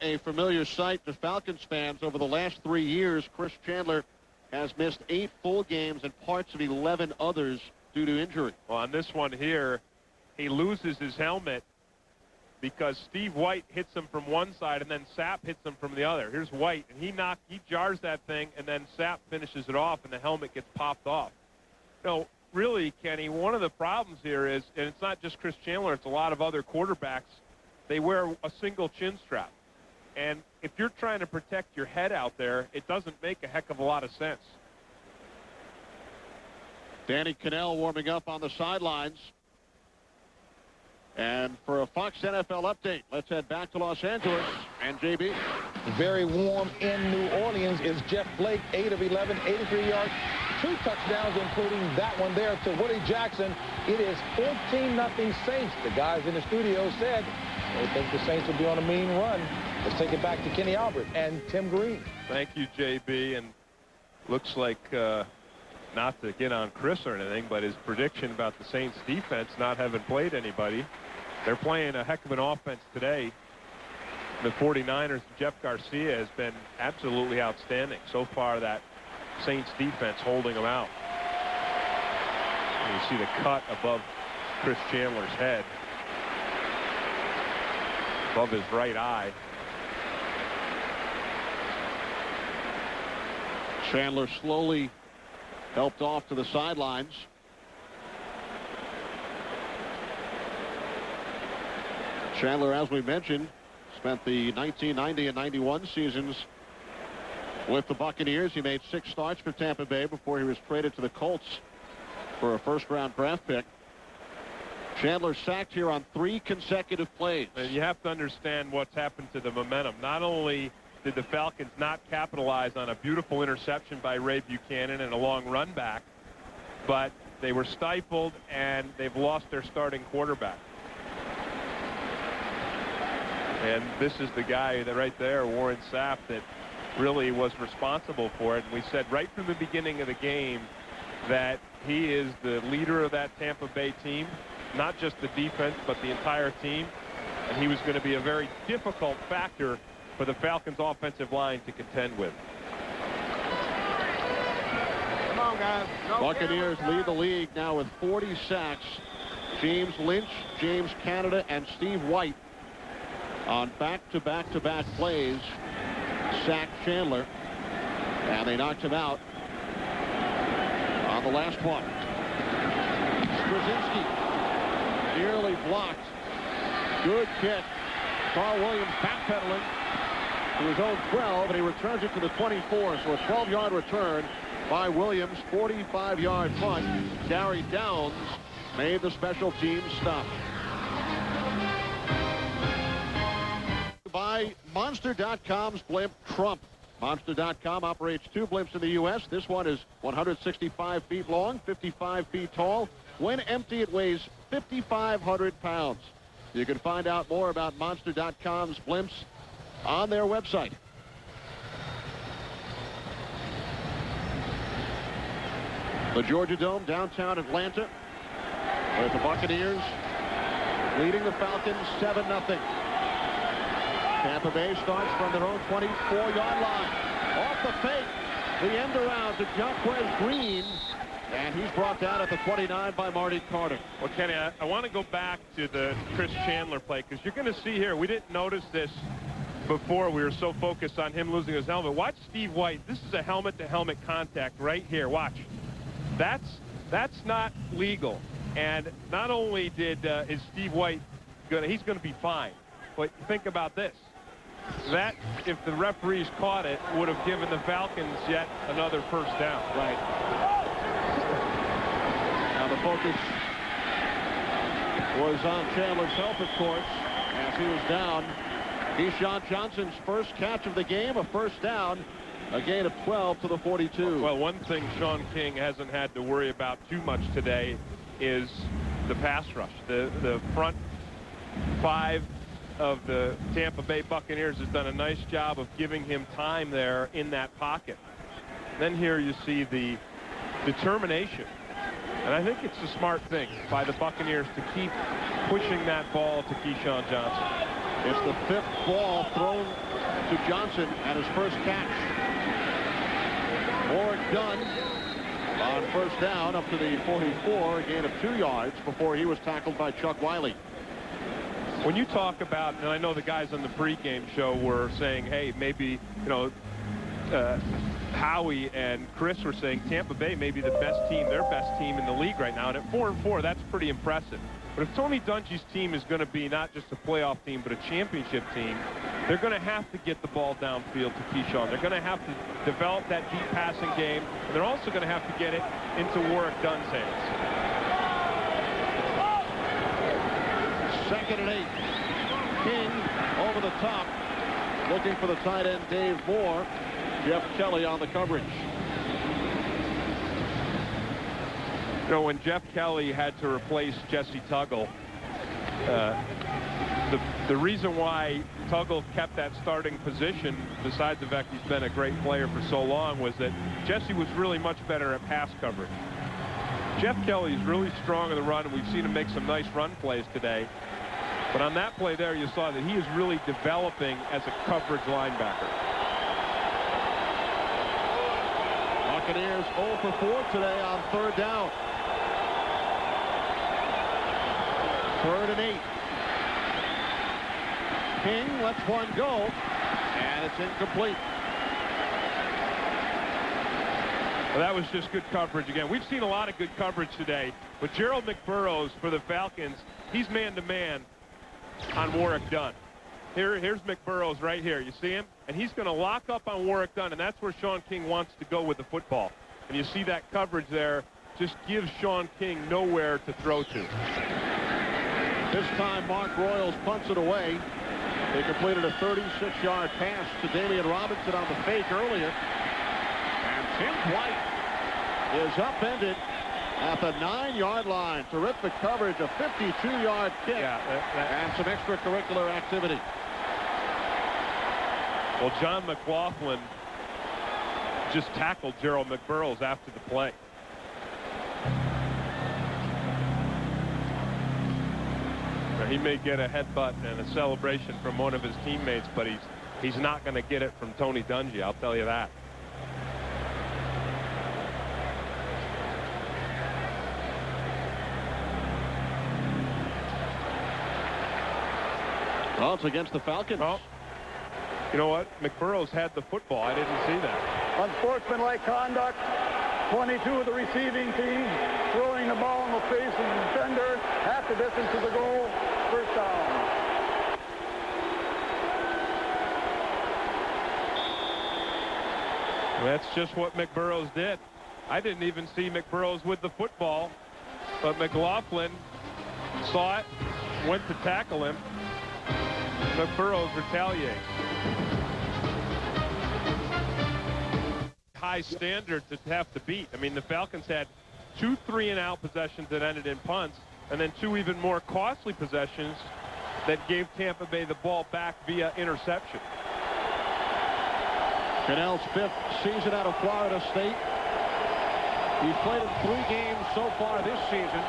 A familiar sight to Falcons fans over the last 3 years. Chris Chandler has missed 8 full games and parts of 11 others due to injury. Well, on this one here, he loses his helmet because Steve White hits him from one side and then Sapp hits him from the other. Here's White, and he jars that thing, and then Sapp finishes it off, and the helmet gets popped off. You know, really, Kenny, one of the problems here is, and it's not just Chris Chandler, it's a lot of other quarterbacks, they wear a single chin strap. And if you're trying to protect your head out there, it doesn't make a heck of a lot of sense. Danny Cannell warming up on the sidelines. And for a Fox NFL update, let's head back to Los Angeles and JB. Very warm in New Orleans is Jeff Blake, 8 of 11, 83 yards, 2 touchdowns, including that one there to Woody Jackson. It is 14-0 Saints. The guys in the studio said they think the Saints will be on a mean run. Let's take it back to Kenny Albert and Tim Green. Thank you, JB. And looks like, not to get on Chris or anything, but his prediction about the Saints defense not having played anybody. They're playing a heck of an offense today. The 49ers, Jeff Garcia, has been absolutely outstanding. So far, that Saints defense holding them out. And you see the cut above Chris Chandler's head, above his right eye. Chandler slowly helped off to the sidelines. Chandler, as we mentioned, spent the 1990 and 91 seasons with the Buccaneers. He made 6 starts for Tampa Bay before he was traded to the Colts for a first-round draft pick. Chandler sacked here on 3 consecutive plays. And you have to understand what's happened to the momentum. Not only did the Falcons not capitalize on a beautiful interception by Ray Buchanan and a long run back, but they were stifled and they've lost their starting quarterback. And this is the guy that right there, Warren Sapp, that really was responsible for it. And we said right from the beginning of the game that he is the leader of that Tampa Bay team, not just the defense, but the entire team. And he was going to be a very difficult factor for the Falcons offensive line to contend with. down, guys. Buccaneers lead the league now with 40 sacks. James Lynch, James Canada, and Steve White on back-to-back-to-back plays sacked Chandler, and they knocked him out on the last one. Straczynski nearly blocked. Good kick. Carl Williams backpedaling to his own 12, and he returns it to the 24. So a 12-yard return by Williams. 45-yard punt. Gary Downs made the special teams stop. By Monster.com's blimp Trump. Monster.com operates 2 blimps in the U.S. This one is 165 feet long, 55 feet tall. When empty, it weighs 5,500 pounds. You can find out more about Monster.com's blimps on their website. The Georgia Dome, downtown Atlanta, with the Buccaneers leading the Falcons 7-0. Tampa Bay starts from their own 24-yard line. Off the fake, the end around to Jaquez Green, and he's brought down at the 29 by Marty Carter. Well, Kenny, I want to go back to the Chris Chandler play, because you're going to see here, we didn't notice this before. We were so focused on him losing his helmet. Watch Steve White. This is a helmet-to-helmet contact right here. Watch. That's not legal. And not only is Steve White he's going to be fine, but think about this. That, if the referees caught it, would have given the Falcons yet another first down. Right. Now the focus was on Chandler's health, of course, as he was down. Keyshawn Johnson's first catch of the game, a first down, a gain of 12 to the 42. Well, one thing Sean King hasn't had to worry about too much today is the pass rush. The front 5 of the Tampa Bay Buccaneers has done a nice job of giving him time there in that pocket. Then here you see the determination. And I think it's a smart thing by the Buccaneers to keep pushing that ball to Keyshawn Johnson. It's the 5th ball thrown to Johnson at his first catch. Warwick Dunn on first down up to the 44, a gain of 2 yards before he was tackled by Chuck Wiley. When you talk about, and I know the guys on the pregame show were saying, hey, maybe, Howie and Chris were saying Tampa Bay may be the best team, their best team in the league right now. And at 4-4, that's pretty impressive. But if Tony Dungy's team is going to be not just a playoff team, but a championship team, they're going to have to get the ball downfield to Keyshawn. They're going to have to develop that deep passing game. And they're also going to have to get it into Warwick Dunn's hands. 2nd and 8. King over the top, looking for the tight end Dave Moore. Jeff Kelly on the coverage. When Jeff Kelly had to replace Jesse Tuggle, the reason why Tuggle kept that starting position, besides the fact he's been a great player for so long, was that Jesse was really much better at pass coverage. Jeff Kelly is really strong in the run, and we've seen him make some nice run plays today. But on that play there, you saw that he is really developing as a coverage linebacker. Buccaneers 0 for 4 today on 3rd down. 3rd and 8. King lets one go, and it's incomplete. Well, that was just good coverage again. We've seen a lot of good coverage today, but Gerald McBurrows for the Falcons, he's man-to-man on Warwick Dunn. Here's McBurrows right here. You see him? And he's going to lock up on Warwick Dunn, and that's where Sean King wants to go with the football. And you see that coverage there just gives Sean King nowhere to throw to. This time, Mark Royals punts it away. They completed a 36-yard pass to Damian Robinson on the fake earlier. And Tim White is upended at the 9-yard line. Terrific coverage, a 52-yard kick, and some extracurricular activity. Well, John McLaughlin just tackled Gerald McBurrows after the play. Now, he may get a headbutt and a celebration from one of his teammates, but he's not going to get it from Tony Dungy, I'll tell you that. Well, it's against the Falcons. Well, you know what? McBurroughs had the football. I didn't see that. Unsportsmanlike conduct. 22 of the receiving team throwing the ball in the face of the defender, half the distance to the goal, first down. That's just what McBurroughs did. I didn't even see McBurroughs with the football, but McLaughlin saw it, went to tackle him. McBurroughs retaliates. High standard to have to beat. I mean, the Falcons had 2 3-and-out possessions that ended in punts, and then 2 even more costly possessions that gave Tampa Bay the ball back via interception. Cannell's 5th season out of Florida State. He's played in 3 games so far this season.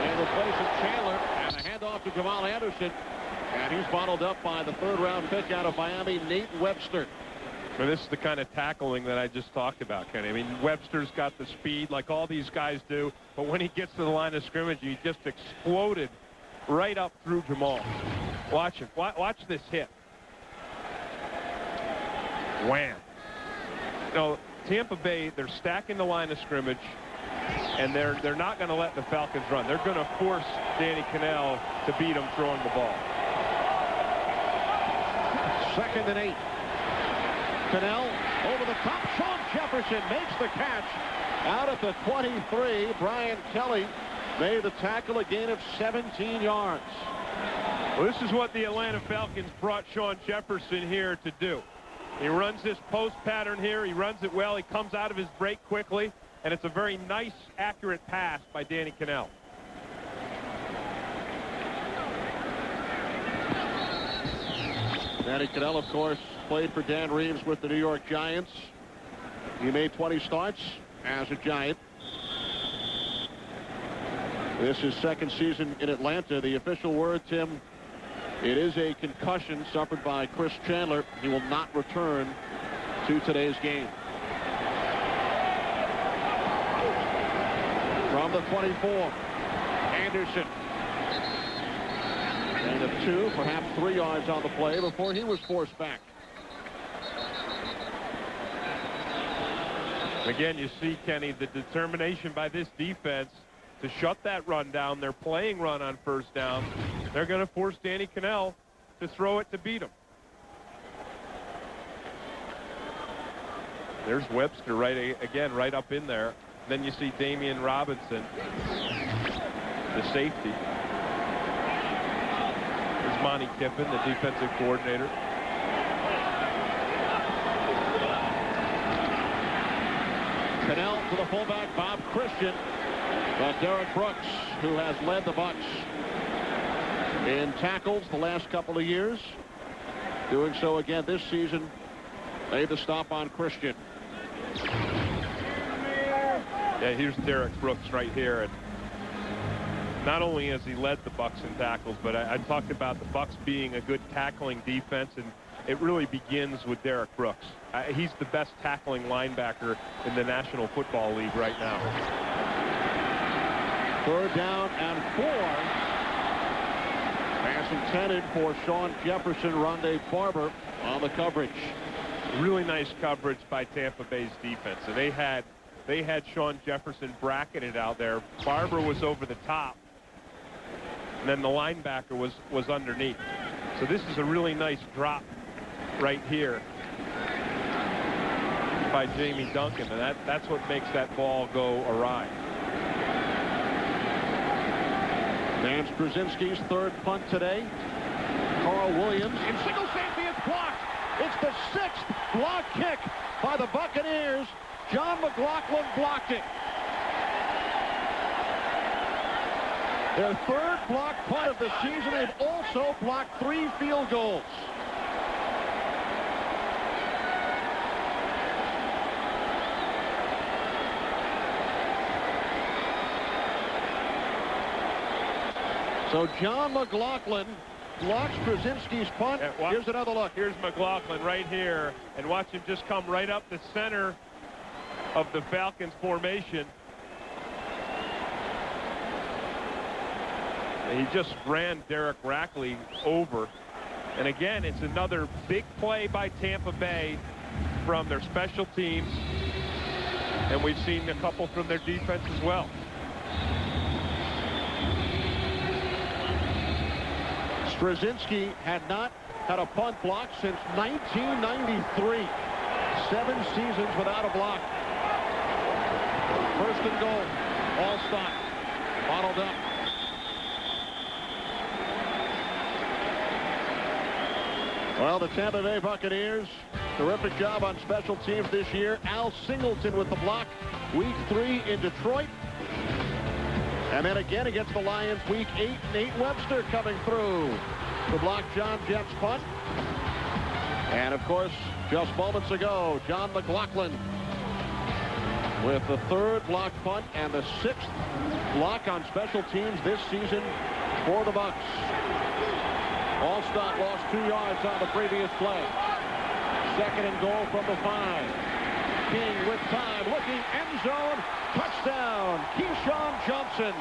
In the place of Chandler, and a handoff to Jamal Anderson. And he's bottled up by the 3rd-round pick out of Miami, Nate Webster. Well, this is the kind of tackling that I just talked about, Kenny. I mean, Webster's got the speed like all these guys do, but when he gets to the line of scrimmage, he just exploded right up through Jamal. Watch him. Watch this hit. Wham. You know, Tampa Bay, they're stacking the line of scrimmage, and they're not going to let the Falcons run. They're going to force Danny Cannell to beat him throwing the ball. 2nd and 8. Cannell over the top. Sean Jefferson makes the catch out at the 23. Brian Kelly made the tackle, a gain of 17 yards. Well, this is what the Atlanta Falcons brought Sean Jefferson here to do. He runs this post pattern here. He runs it well. He comes out of his break quickly, and it's a very nice, accurate pass by Danny Cannell. Danny Cannell, of course, played for Dan Reeves with the New York Giants. He made 20 starts as a Giant. This is 2nd season in Atlanta. The official word, Tim, it is a concussion suffered by Chris Chandler. He will not return to today's game. From the 24, Anderson. And of 2, perhaps 3 yards on the play before he was forced back. Again, you see, Kenny, the determination by this defense to shut that run down. They're playing run on 1st down. They're going to force Danny Cannell to throw it to beat him. There's Webster right up in there. Then you see Damian Robinson, the safety. There's Monty Kiffin, the defensive coordinator. Cannell to the fullback, Bob Christian. But Derrick Brooks, who has led the Bucs in tackles the last couple of years, doing so again this season, made the stop on Christian. Yeah, here's Derrick Brooks right here. And not only has he led the Bucs in tackles, but I talked about the Bucs being a good tackling defense, and it really begins with Derrick Brooks. He's the best tackling linebacker in the National Football League right now. 3rd down and 4. Pass intended for Sean Jefferson. Rondé Barber on the coverage. Really nice coverage by Tampa Bay's defense. And they had Sean Jefferson bracketed out there. Barber was over the top, and then the linebacker was underneath. So this is a really nice drop right here by Jamie Duncan, and that's what makes that ball go awry. Vance Brzezinski's 3rd punt today. Carl Williams in single safety. It's blocked. It's the 6th block kick by the Buccaneers. John McLaughlin blocked it. Their 3rd block punt of the season. They've also blocked 3 field goals. So John McLaughlin blocks Brzezinski's punt. Yeah, here's another look. Here's McLaughlin right here, and watch him just come right up the center of the Falcons formation. He just ran Derrick Brooks over. And again, it's another big play by Tampa Bay from their special teams. And we've seen a couple from their defense as well. Straczynski had not had a punt block since 1993. 7 seasons without a block. First and goal. All stop. Bottled up. Well, the Tampa Bay Buccaneers, terrific job on special teams this year. Al Singleton with the block, week 3 in Detroit. And then again against the Lions, week 8, Nate Webster coming through to block John Jett's punt. And of course, just moments ago, John McLaughlin with the 3rd block punt and the 6th block on special teams this season for the Bucs. Allstott lost 2 yards on the previous play. 2nd and goal from the 5. King with time, looking end zone, touchdown, Keyshawn Johnson.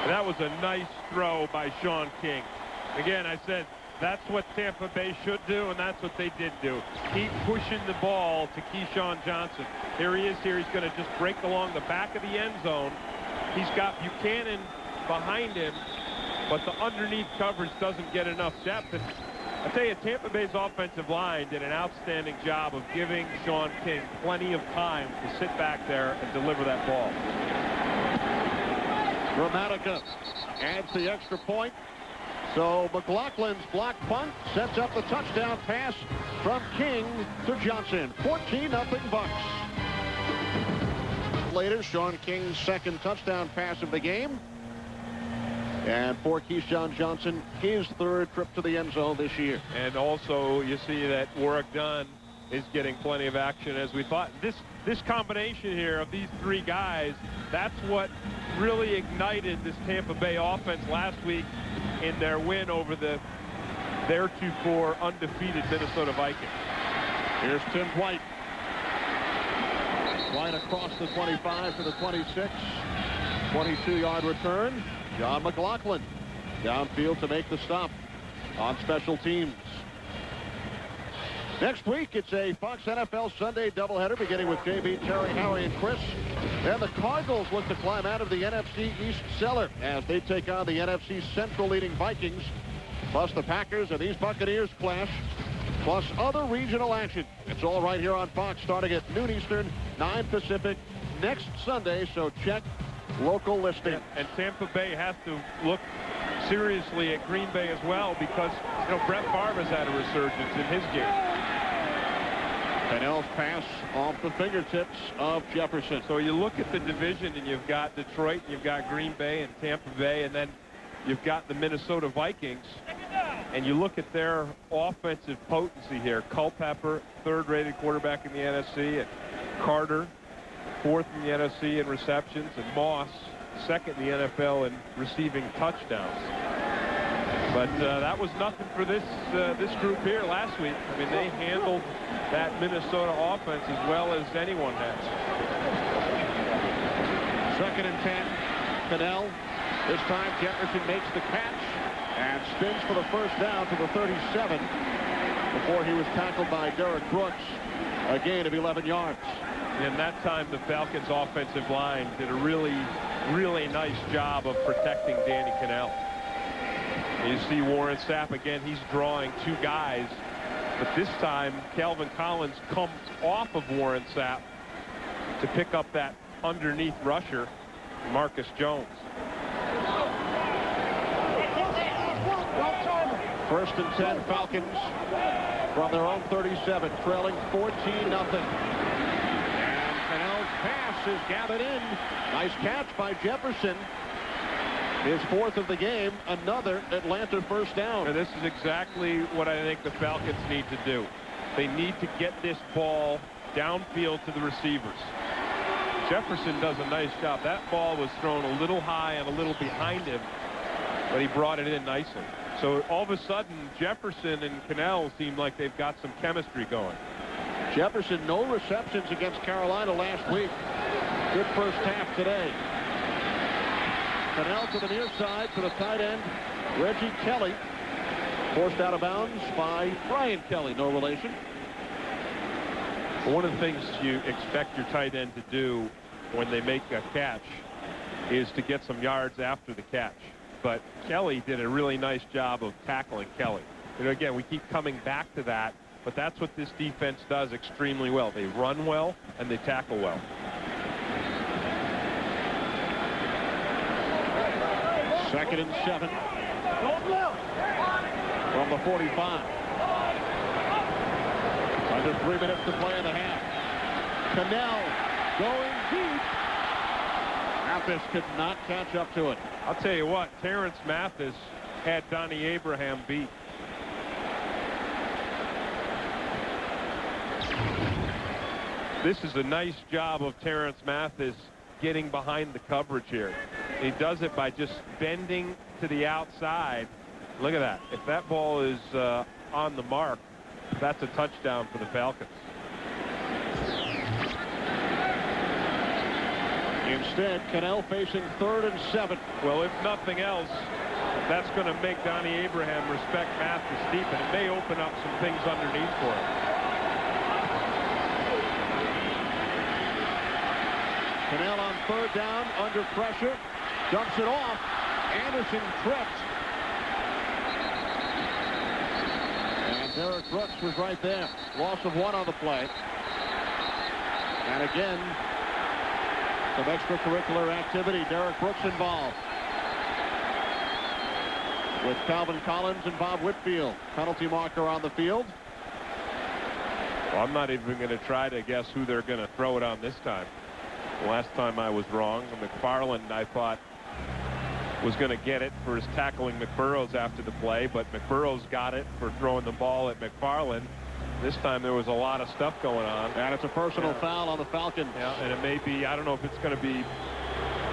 That was a nice throw by Sean King. Again, I said that's what Tampa Bay should do, and that's what they did do. Keep pushing the ball to Keyshawn Johnson. Here he is here. He's going to just break along the back of the end zone. He's got Buchanan behind him, but the underneath coverage doesn't get enough depth. And I tell you, Tampa Bay's offensive line did an outstanding job of giving Sean King plenty of time to sit back there and deliver that ball. Gramatica adds the extra point. So McLaughlin's block punt sets up the touchdown pass from King to Johnson. 14-0 Bucs. Later, Sean King's 2nd touchdown pass of the game. And for Keyshawn Johnson, his 3rd trip to the end zone this year. And also, you see that Warrick Dunn is getting plenty of action as we thought. This combination here of these 3 guys, that's what really ignited this Tampa Bay offense last week in their win over the theretofore undefeated Minnesota Vikings. Here's Tim White. White across the 25 to the 26. 22-yard return. John McLaughlin downfield to make the stop on special teams. Next week, it's a Fox NFL Sunday doubleheader beginning with JB, Terry, Howie, and Chris. Then the Cardinals look to climb out of the NFC East cellar as they take on the NFC Central leading Vikings. Plus the Packers and these Buccaneers clash. Plus other regional action. It's all right here on Fox starting at noon Eastern, 9 Pacific next Sunday. So check local listing. And Tampa Bay has to look seriously at Green Bay as well because, you know, Brett Favre has had a resurgence in his game. Pennell's pass off the fingertips of Jefferson. So you look at the division and you've got Detroit, you've got Green Bay and Tampa Bay, and then you've got the Minnesota Vikings. And you look at their offensive potency here. Culpepper, 3rd-rated quarterback in the NFC, and Carter, 4th in the NFC in receptions, and Moss, 2nd in the NFL in receiving touchdowns. But that was nothing for this group here last week. I mean, they handled that Minnesota offense as well as anyone has. 2nd and 10. Pennell. This time Jefferson makes the catch and spins for the first down to the 37 before he was tackled by Derrick Brooks. A gain of 11 yards. And that time the Falcons offensive line did a really, really nice job of protecting Danny Cannell. You see Warren Sapp again. He's drawing 2 guys. But this time, Calvin Collins comes off of Warren Sapp to pick up that underneath rusher, Marcus Jones. 1st and 10 Falcons from their own 37, trailing 14-0. And Pennell's pass is gathered in. Nice catch by Jefferson. His 4th of the game, another Atlanta first down. And this is exactly what I think the Falcons need to do. They need to get this ball downfield to the receivers. Jefferson does a nice job. That ball was thrown a little high and a little behind him, but he brought it in nicely. So all of a sudden, Jefferson and Cannell seem like they've got some chemistry going. Jefferson, no receptions against Carolina last week. Good first half today. Cannell to the near side to the tight end, Reggie Kelly. Forced out of bounds by Brian Kelly, no relation. One of the things you expect your tight end to do when they make a catch is to get some yards after the catch. But Kelly did a really nice job of tackling Kelly. And again, we keep coming back to that, but that's what this defense does extremely well. They run well and they tackle well. Second and 7. From the 45. Under 3 minutes to play in the half. Cannell going deep. Mathis could not catch up to it. I'll tell you what, Terrence Mathis had Donnie Abraham beat. This is a nice job of Terrence Mathis getting behind the coverage here. He does it by just bending to the outside. Look at that. If that ball is on the mark, that's a touchdown for the Falcons. Instead, Cannell facing 3rd and 7. Well, if nothing else, that's going to make Donnie Abraham respect Mathis deep, and it may open up some things underneath for him. Cannell on 3rd down, under pressure, dumps it off. Anderson tripped. And Derrick Brooks was right there. Loss of 1 on the play. And again, some extracurricular activity. Derrick Brooks involved. With Calvin Collins and Bob Whitfield. Penalty marker on the field. Well, I'm not even going to try to guess who they're going to throw it on this time. Last time I was wrong. McFarland, I thought, was going to get it for his tackling McBurrows after the play, but McBurrows got it for throwing the ball at McFarland. This time there was a lot of stuff going on. And it's a personal foul on the Falcons. Yeah, and it may be, I don't know if it's going to be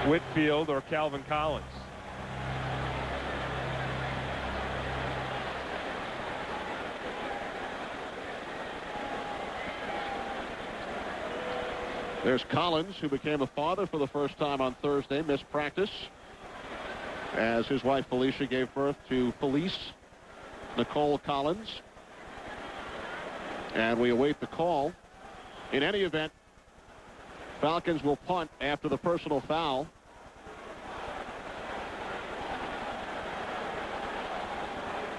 Whitfield or Calvin Collins. There's Collins, who became a father for the first time on Thursday, missed practice, as his wife Felicia gave birth to Felice Nicole Collins. And we await the call. In any event, Falcons will punt after the personal foul.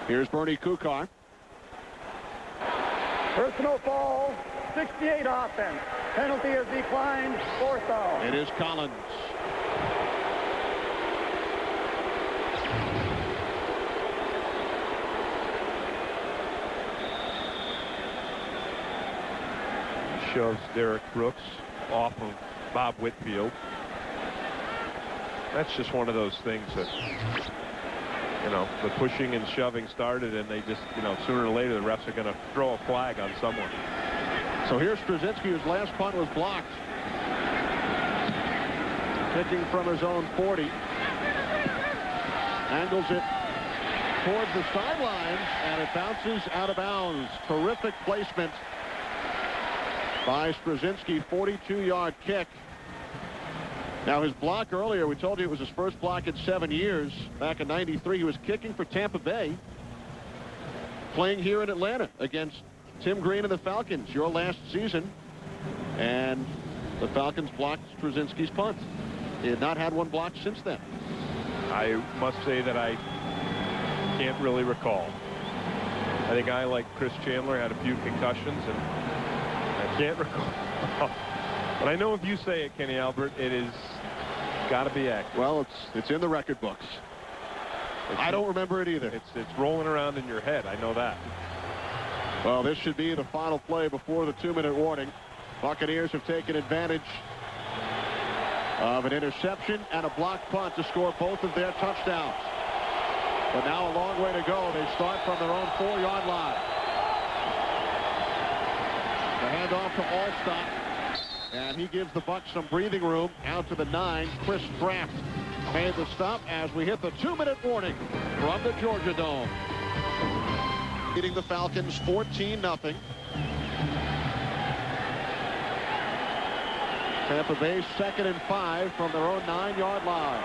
Here's Bernie Kukar. Personal foul, 68 offense. Penalty is declined, 4th down. It is Collins. Shoves Derrick Brooks off of Bob Whitfield. That's just one of those things that, you know, the pushing and shoving started, and they just, you know, sooner or later the refs are going to throw a flag on someone. So here's Straczynski, whose last punt was blocked. Kicking from his own 40. Angles it towards the sidelines, and it bounces out of bounds. Terrific placement by Straczynski, 42-yard kick. Now, his block earlier, we told you it was his first block in 7 years. Back in '93, he was kicking for Tampa Bay, playing here in Atlanta against Tim Green and the Falcons, your last season. And the Falcons blocked Straczynski's punt. He had not had one blocked since then. I must say that I can't really recall. I think I, like Chris Chandler, had a few concussions, and I can't recall. But I know if you say it, Kenny Albert, it is got to be accurate. Well, it's in the record books. I don't remember it either. It's rolling around in your head. I know that. Well, this should be the final play before the 2-minute warning. Buccaneers have taken advantage of an interception and a blocked punt to score both of their touchdowns. But now a long way to go. They start from their own 4-yard line. The handoff to Allstott. And he gives the Bucs some breathing room out to the 9. Chris Draft made the stop as we hit the 2-minute warning from the Georgia Dome. Beating the Falcons 14-0. Tampa Bay 2nd and 5 from their own 9-yard line.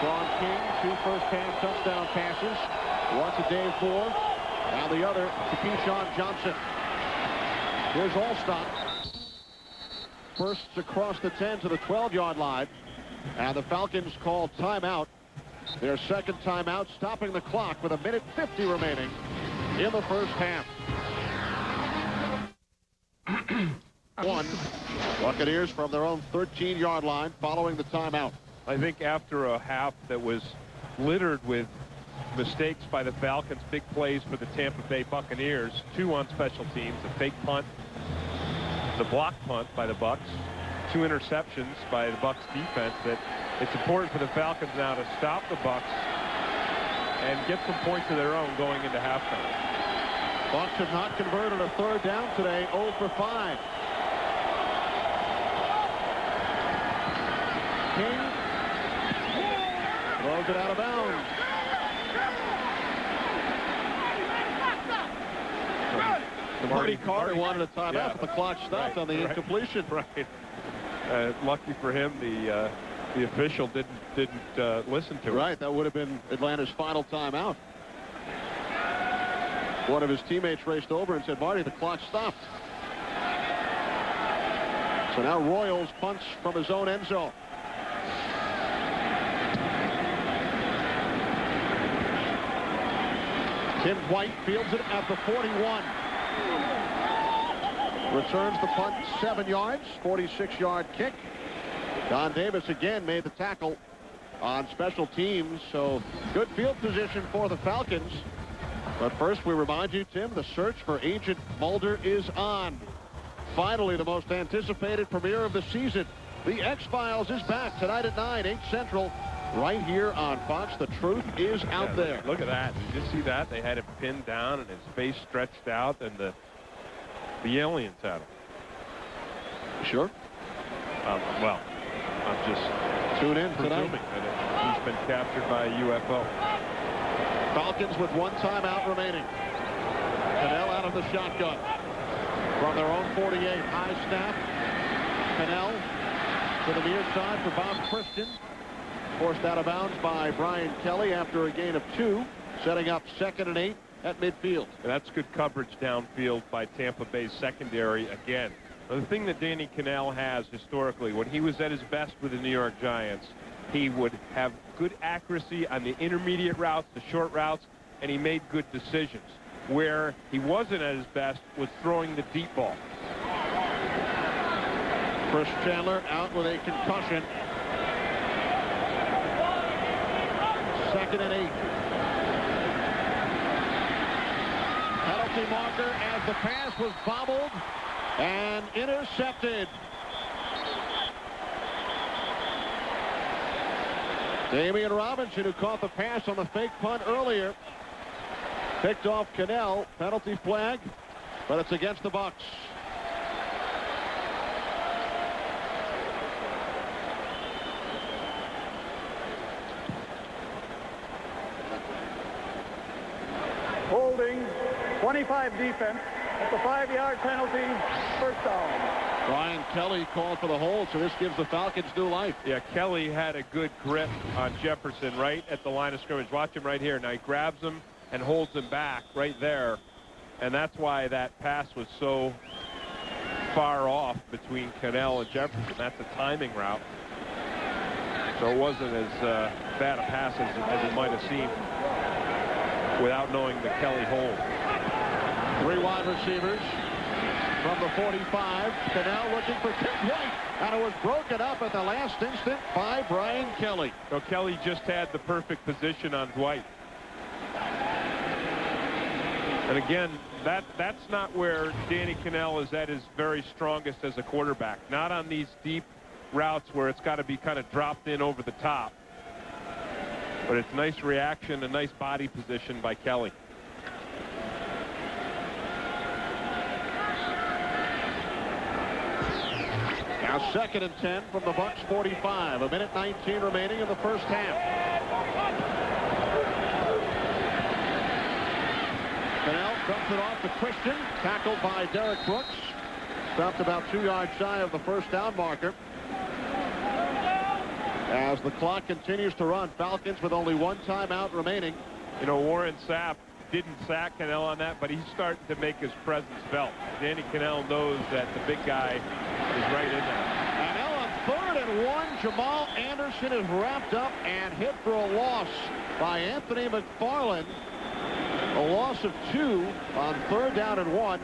Sean King, 2 first-half touchdown passes. One to Dave Moore, and the other to Keyshawn Johnson. Here's Allstott. Bursts across the 10 to the 12-yard line, and the Falcons call timeout. Their second timeout, stopping the clock with 1:50 remaining in the first half. Buccaneers from their own 13-yard line following the timeout. I think after a half that was littered with mistakes by the Falcons, big plays for the Tampa Bay Buccaneers, 2 on special teams, a fake punt, the block punt by the Bucs, 2 interceptions by the Bucs defense, that it's important for the Falcons now to stop the Bucs and get some points of their own going into halftime. Bucs have not converted a third down today, 0 for 5. King throws it out of bounds. Marty Carter wanted a timeout, but the clock stopped on the incompletion. Right. Lucky for him, the official didn't listen to it. Right, that would have been Atlanta's final timeout. One of his teammates raced over and said, "Marty, the clock stopped." So now Royals punts from his own end zone. Tim White fields it at the 41. Returns the punt 7 yards, 46-yard kick. Don Davis again made the tackle on special teams, so good field position for the Falcons. But first, we remind you, Tim, the search for Agent Mulder is on. Finally, the most anticipated premiere of the season. The X-Files is back tonight at 9, 8 Central, right here on Fox. The truth is out there. Look at that. Did you see that? They had him pinned down and his face stretched out, and the aliens had him. Sure? Well, I'm just tune in presuming tonight that he's been captured by a UFO. Falcons with 1 timeout remaining. Cannell out of the shotgun. From their own 48, high snap. Cannell to the near side for Bob Christian. Forced out of bounds by Brian Kelly after a gain of 2, setting up 2nd and 8 at midfield. And that's good coverage downfield by Tampa Bay's secondary again. The thing that Danny Cannell has historically, when he was at his best with the New York Giants, he would have good accuracy on the intermediate routes, the short routes, and he made good decisions. Where he wasn't at his best was throwing the deep ball. Chris Chandler out with a concussion. 2nd and 8. Penalty marker as the pass was bobbled and intercepted. Damian Robinson, who caught the pass on the fake punt earlier, picked off Cannell. Penalty flag, but it's against the Bucs. Holding, 25 defense at the 5-yard penalty, first down. Brian Kelly called for the hold, so this gives the Falcons new life. Yeah, Kelly had a good grip on Jefferson right at the line of scrimmage. Watch him right here. Now he grabs him and holds him back right there. And that's why that pass was so far off between Cannell and Jefferson. That's a timing route. So it wasn't as bad a pass as it might have seemed without knowing the Kelly hold. 3 wide receivers. From the 45, Cannell looking for Tim White, and it was broken up at the last instant by Brian Kelly. So Kelly just had the perfect position on Dwight. And again, that's not where Danny Cannell is at his very strongest as a quarterback. Not on these deep routes where it's got to be kind of dropped in over the top. But it's nice reaction, a nice body position by Kelly. Now 2nd and 10 from the Bucs 45. 1:19 remaining in the first half. Cannell dumps it off to Christian. Tackled by Derrick Brooks. Stopped about 2 yards shy of the first down marker. As the clock continues to run, Falcons with only one timeout remaining. You know, Warren Sapp didn't sack Cannell on that, but he's starting to make his presence felt. Danny Cannell knows that the big guy is right in there. And now on 3rd and 1, Jamal Anderson is wrapped up and hit for a loss by Anthony McFarland. A loss of 2 on 3rd down and 1.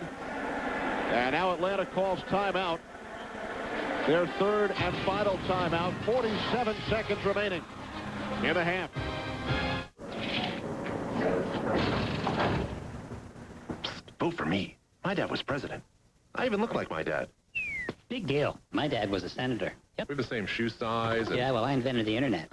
And now Atlanta calls timeout. Their 3rd and final timeout. 47 seconds remaining in the half. Psst, vote for me. My dad was president. I even look like my dad. Big deal. My dad was a senator. Yep. We have the same shoe size. And Yeah, well, I invented the internet.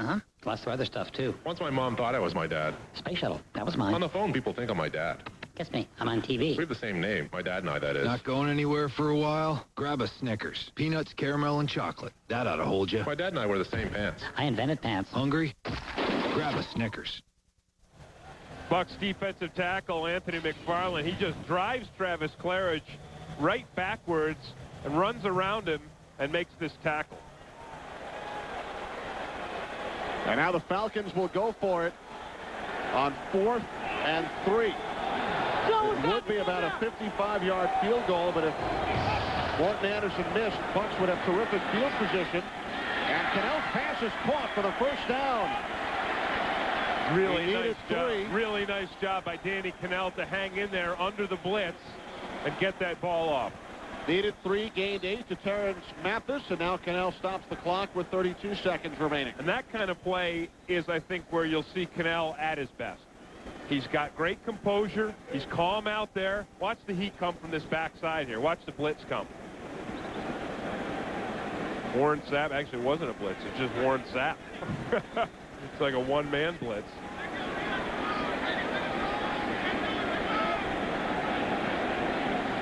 Lots of other stuff, too. once my mom thought I was my dad. Space shuttle. That was mine. On the phone, people think I'm my dad. Guess me. I'm on TV. We have the same name. My dad and I, that is. Not going anywhere for a while? Grab a Snickers. Peanuts, caramel, and chocolate. That ought to hold you. My dad and I wear the same pants. I invented pants. Hungry? Grab a Snickers. Bucs defensive tackle Anthony McFarland. He just drives Travis Claridge right backwards and runs around him and makes this tackle. And now the Falcons will go for it on 4th and 3. It would be about a 55-yard field goal, but if Morton Anderson missed, Bucs would have terrific field position. And Cannell's pass is caught for the first down. Really nice job. Really nice job by Danny Cannell to hang in there under the blitz and get that ball off. Needed 3, gained 8 to Terrence Mathis, and now Cannell stops the clock with 32 seconds remaining. And that kind of play is, I think, where you'll see Cannell at his best. He's got great composure. He's calm out there. Watch the heat come from this backside here. Watch the blitz come. Warren Sapp, actually it wasn't a blitz. It's just Warren Sapp. It's like a one-man blitz.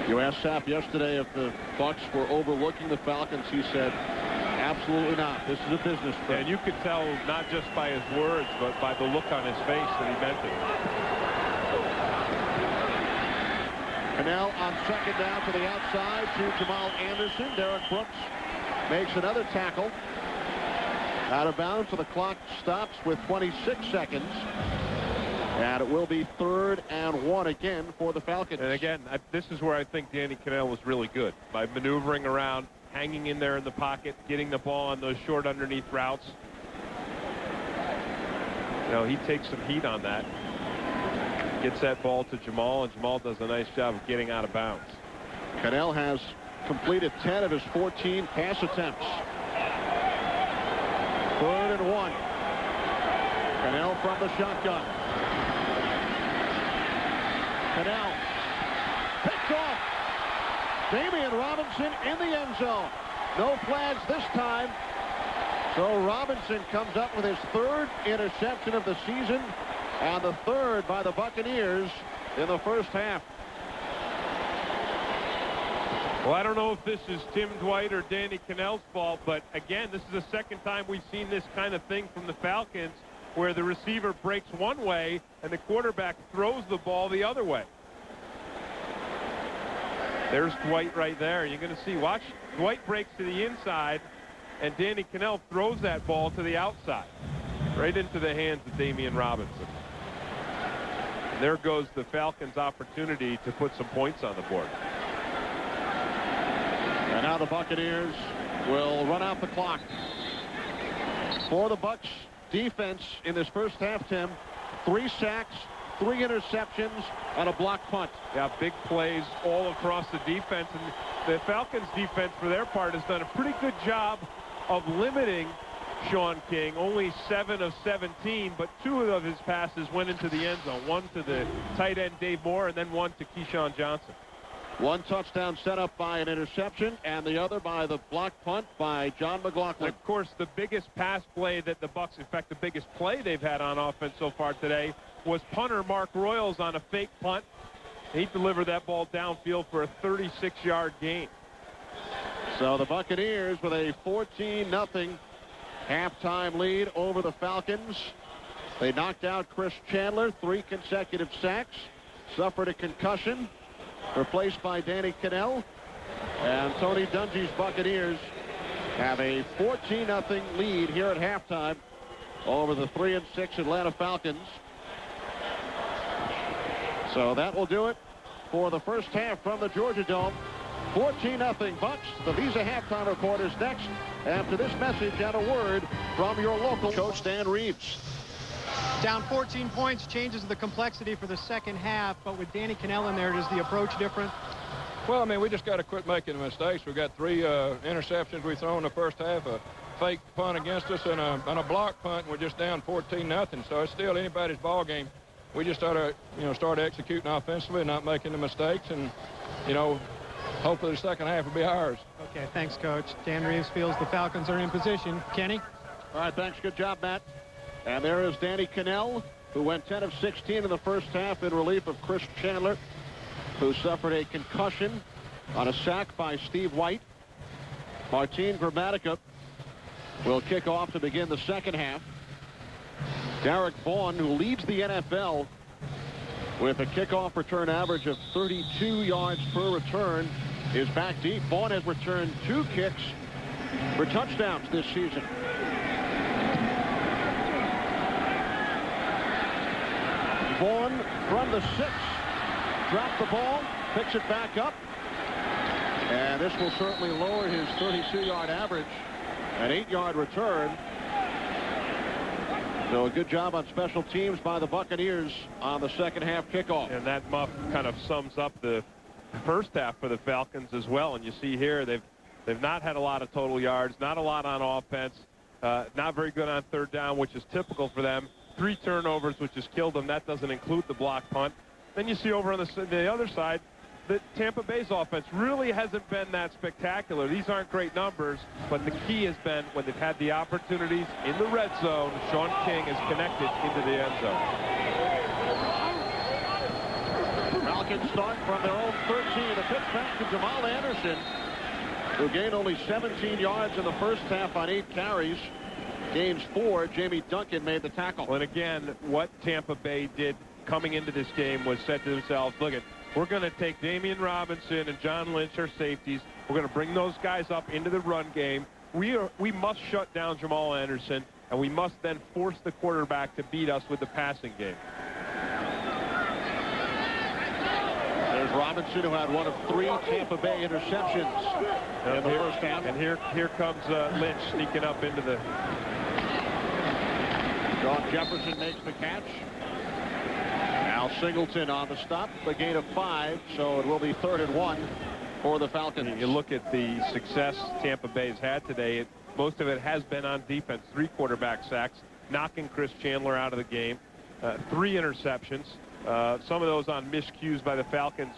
You asked Sapp yesterday if the Bucs were overlooking the Falcons. He said, absolutely not. This is a business trip. And you could tell not just by his words, but by the look on his face that he meant it. Cannell on 2nd down to the outside to Jamal Anderson. Derrick Brooks makes another tackle. Out of bounds, so the clock stops with 26 seconds. And it will be 3rd and 1 again for the Falcons. And again, this is where I think Danny Cannell was really good, by maneuvering around, hanging in there in the pocket, getting the ball on those short underneath routes. You know, he takes some heat on that. Gets that ball to Jamal, and Jamal does a nice job of getting out of bounds. Cannell has completed 10 of his 14 pass attempts. 3rd and 1. Cannell from the shotgun. Cannell picked off. Damian Robinson in the end zone. No flags this time. So Robinson comes up with his 3rd interception of the season and the 3rd by the Buccaneers in the first half. Well, I don't know if this is Tim Dwight or Danny Cannell's fault, but again, this is the second time we've seen this kind of thing from the Falcons, where the receiver breaks one way and the quarterback throws the ball the other way. There's Dwight right there. You're going to see, watch, Dwight breaks to the inside, and Danny Cannell throws that ball to the outside, right into the hands of Damian Robinson. And there goes the Falcons' opportunity to put some points on the board. And now the Buccaneers will run out the clock. For the Bucs defense in this first half, Tim, 3 sacks, 3 interceptions, and a block punt. Yeah, big plays all across the defense. And the Falcons defense, for their part, has done a pretty good job of limiting Sean King. Only 7 of 17, but 2 of his passes went into the end zone. 1 to the tight end Dave Moore, and then 1 to Keyshawn Johnson. 1 touchdown set up by an interception, and the other by the block punt by John McLaughlin. And of course, the biggest pass play that the Bucs, in fact, the biggest play they've had on offense so far today, was punter Mark Royals on a fake punt. He delivered that ball downfield for a 36-yard gain. So the Buccaneers with a 14-0 halftime lead over the Falcons. They knocked out Chris Chandler, 3 consecutive sacks, suffered a concussion, replaced by Danny Cannell. And Tony Dungy's Buccaneers have a 14-0 lead here at halftime over the 3-6 Atlanta Falcons. So that will do it for the first half from the Georgia Dome. 14-0 Bucks. The Visa halftime report is next after this message and a word from your local coach, Dan Reeves. Down 14 points changes the complexity for the second half, but with Danny Cannell in there, is the approach different? Well, I mean, we just got to quit making mistakes. We got 3 interceptions we throw in the first half, a fake punt against us, and a block punt, and we're just down 14-0. So it's still anybody's ball game. We just start executing offensively, not making the mistakes, and hopefully the second half will be ours. Okay, thanks, Coach. Dan Reeves feels the Falcons are in position. Kenny? All right, thanks. Good job, Matt. And there is Danny Cannell, who went 10 of 16 in the first half in relief of Chris Chandler, who suffered a concussion on a sack by Steve White. Martin Gramatica will kick off to begin the second half. Derrick Vaughn, who leads the NFL with a kickoff return average of 32 yards per return, is back deep. Vaughn has returned 2 kicks for touchdowns this season. Vaughn from the 6, dropped the ball, picks it back up, and this will certainly lower his 32-yard average. An 8-yard return. So a good job on special teams by the Buccaneers on the second half kickoff. And that muff kind of sums up the first half for the Falcons as well. And you see here they've not had a lot of total yards, not a lot on offense, not very good on third down, which is typical for them. 3 turnovers, which has killed them. That doesn't include the block punt. Then you see over on the other side that Tampa Bay's offense really hasn't been that spectacular. These aren't great numbers, but the key has been when they've had the opportunities in the red zone, Sean King has connected into the end zone. Falcons start from their own 13. The pitch back to Jamal Anderson, who gained only 17 yards in the first half on 8 carries. Gains 4. Jamie Duncan made the tackle. And again, what Tampa Bay did coming into this game was said to themselves, look, we're going to take Damian Robinson and John Lynch, our safeties. We're going to bring those guys up into the run game. We must shut down Jamal Anderson, and we must then force the quarterback to beat us with the passing game. There's Robinson, who had one of 3 Tampa Bay interceptions in the first half. And here comes Lynch sneaking up into the... John Jefferson makes the catch. Al Singleton on the stop, the gain of 5, so it will be 3rd and 1 for the Falcons. You look at the success Tampa Bay's had today. Most of it has been on defense. 3 quarterback sacks, knocking Chris Chandler out of the game. 3 interceptions. Some of those on miscues by the Falcons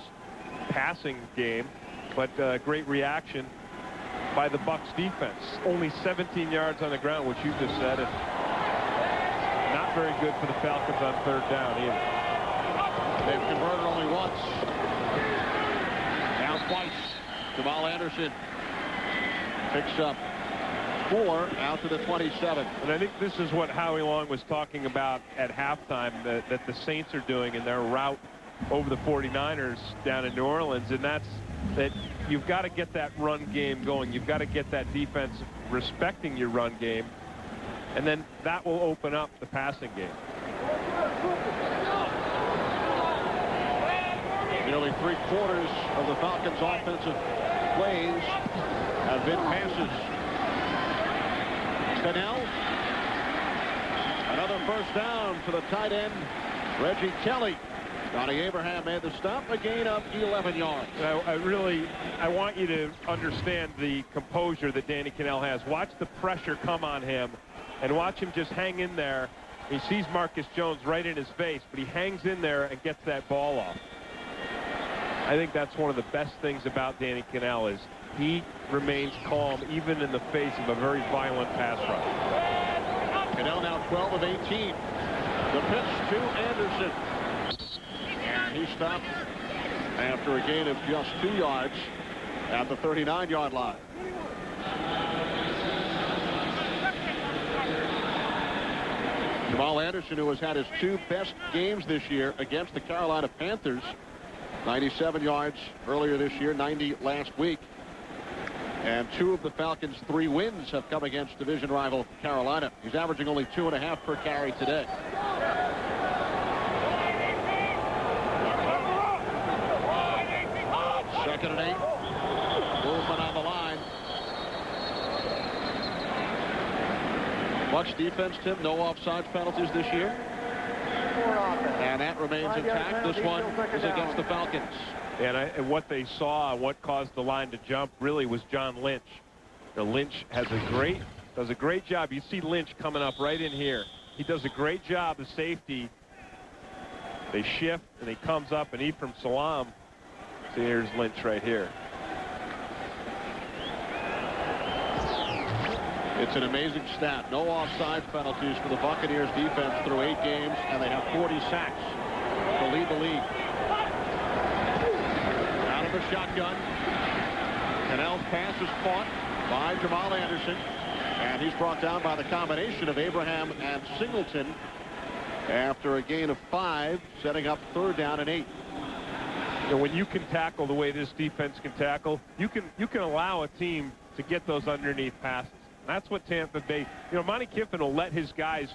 passing game, but great reaction by the Bucs defense. Only 17 yards on the ground, which you just said, and not very good for the Falcons on 3rd down either. They've converted only once. Now twice. Jamal Anderson picks up 4 out to the 27. And I think this is what Howie Long was talking about at halftime that the Saints are doing in their route over the 49ers down in New Orleans, and that's that you've got to get that run game going. You've got to get that defense respecting your run game, and then that will open up the passing game. Nearly 3/4 of the Falcons' offensive plays have been passes. Cannell. Another first down for the tight end, Reggie Kelly. Donnie Abraham made the stop, a gain of 11 yards. I want you to understand the composure that Danny Cannell has. Watch the pressure come on him and watch him just hang in there. He sees Marcus Jones right in his face, but he hangs in there and gets that ball off. I think that's one of the best things about Danny Cannell is he remains calm even in the face of a very violent pass rush. Cannell now 12 of 18. The pitch to Anderson. And he stopped after a gain of just 2 yards at the 39-yard line. Jamal Anderson, who has had his 2 best games this year against the Carolina Panthers, 97 yards earlier this year, 90 last week. And 2 of the Falcons' 3 wins have come against division rival Carolina. He's averaging only 2.5 per carry today. Second and 8. Movement on the line. Bucs defense, Tim, no offsides penalties this year. And that remains intact. This one is against the Falcons. And what they saw, what caused the line to jump, really was John Lynch. Lynch does a great job. You see Lynch coming up right in here. He does a great job of safety. They shift, and he comes up, and Ephraim Salam. See, here's Lynch right here. It's an amazing stat. No offside penalties for the Buccaneers defense through 8 games, and they have 40 sacks to lead the league. Out of the shotgun. Cannell's pass is caught by Jamal Anderson, and he's brought down by the combination of Abraham and Singleton after a gain of 5, setting up 3rd down and 8. And when you can tackle the way this defense can tackle, you can allow a team to get those underneath passes. That's what Tampa Bay, Monty Kiffin will let his guys,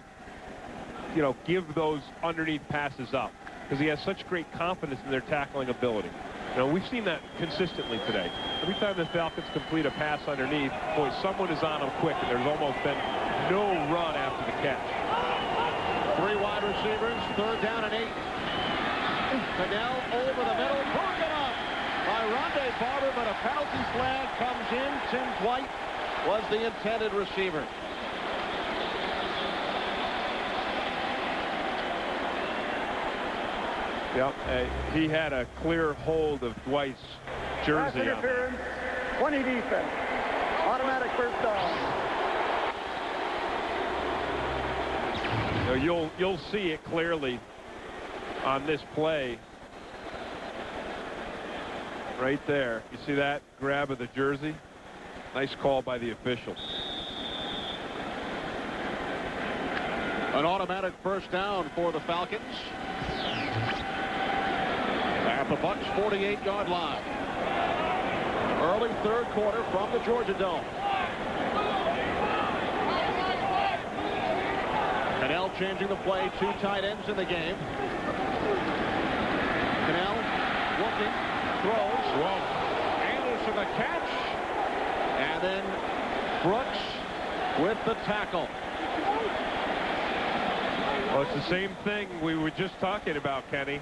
give those underneath passes up because he has such great confidence in their tackling ability. We've seen that consistently today. Every time the Falcons complete a pass underneath, boy, someone is on them quick, and there's almost been no run after the catch. 3 wide receivers, 3rd down and 8. Cannell over the middle, broken up by Rondé Barber, but a penalty flag comes in. Tim Dwight was the intended receiver. Yep, he had a clear hold of Dwight's jersey. Pass interference, 20 defense, automatic first down. You'll see it clearly on this play. Right there. You see that grab of the jersey? Nice call by the official. An automatic first down for the Falcons at the Bucs 48-yard line. Early 3rd quarter from the Georgia Dome. Cannell changing the play. 2 tight ends in the game. Cannell looking, throws. Anderson the catch. And then Brooks with the tackle. Well, it's the same thing we were just talking about, Kenny.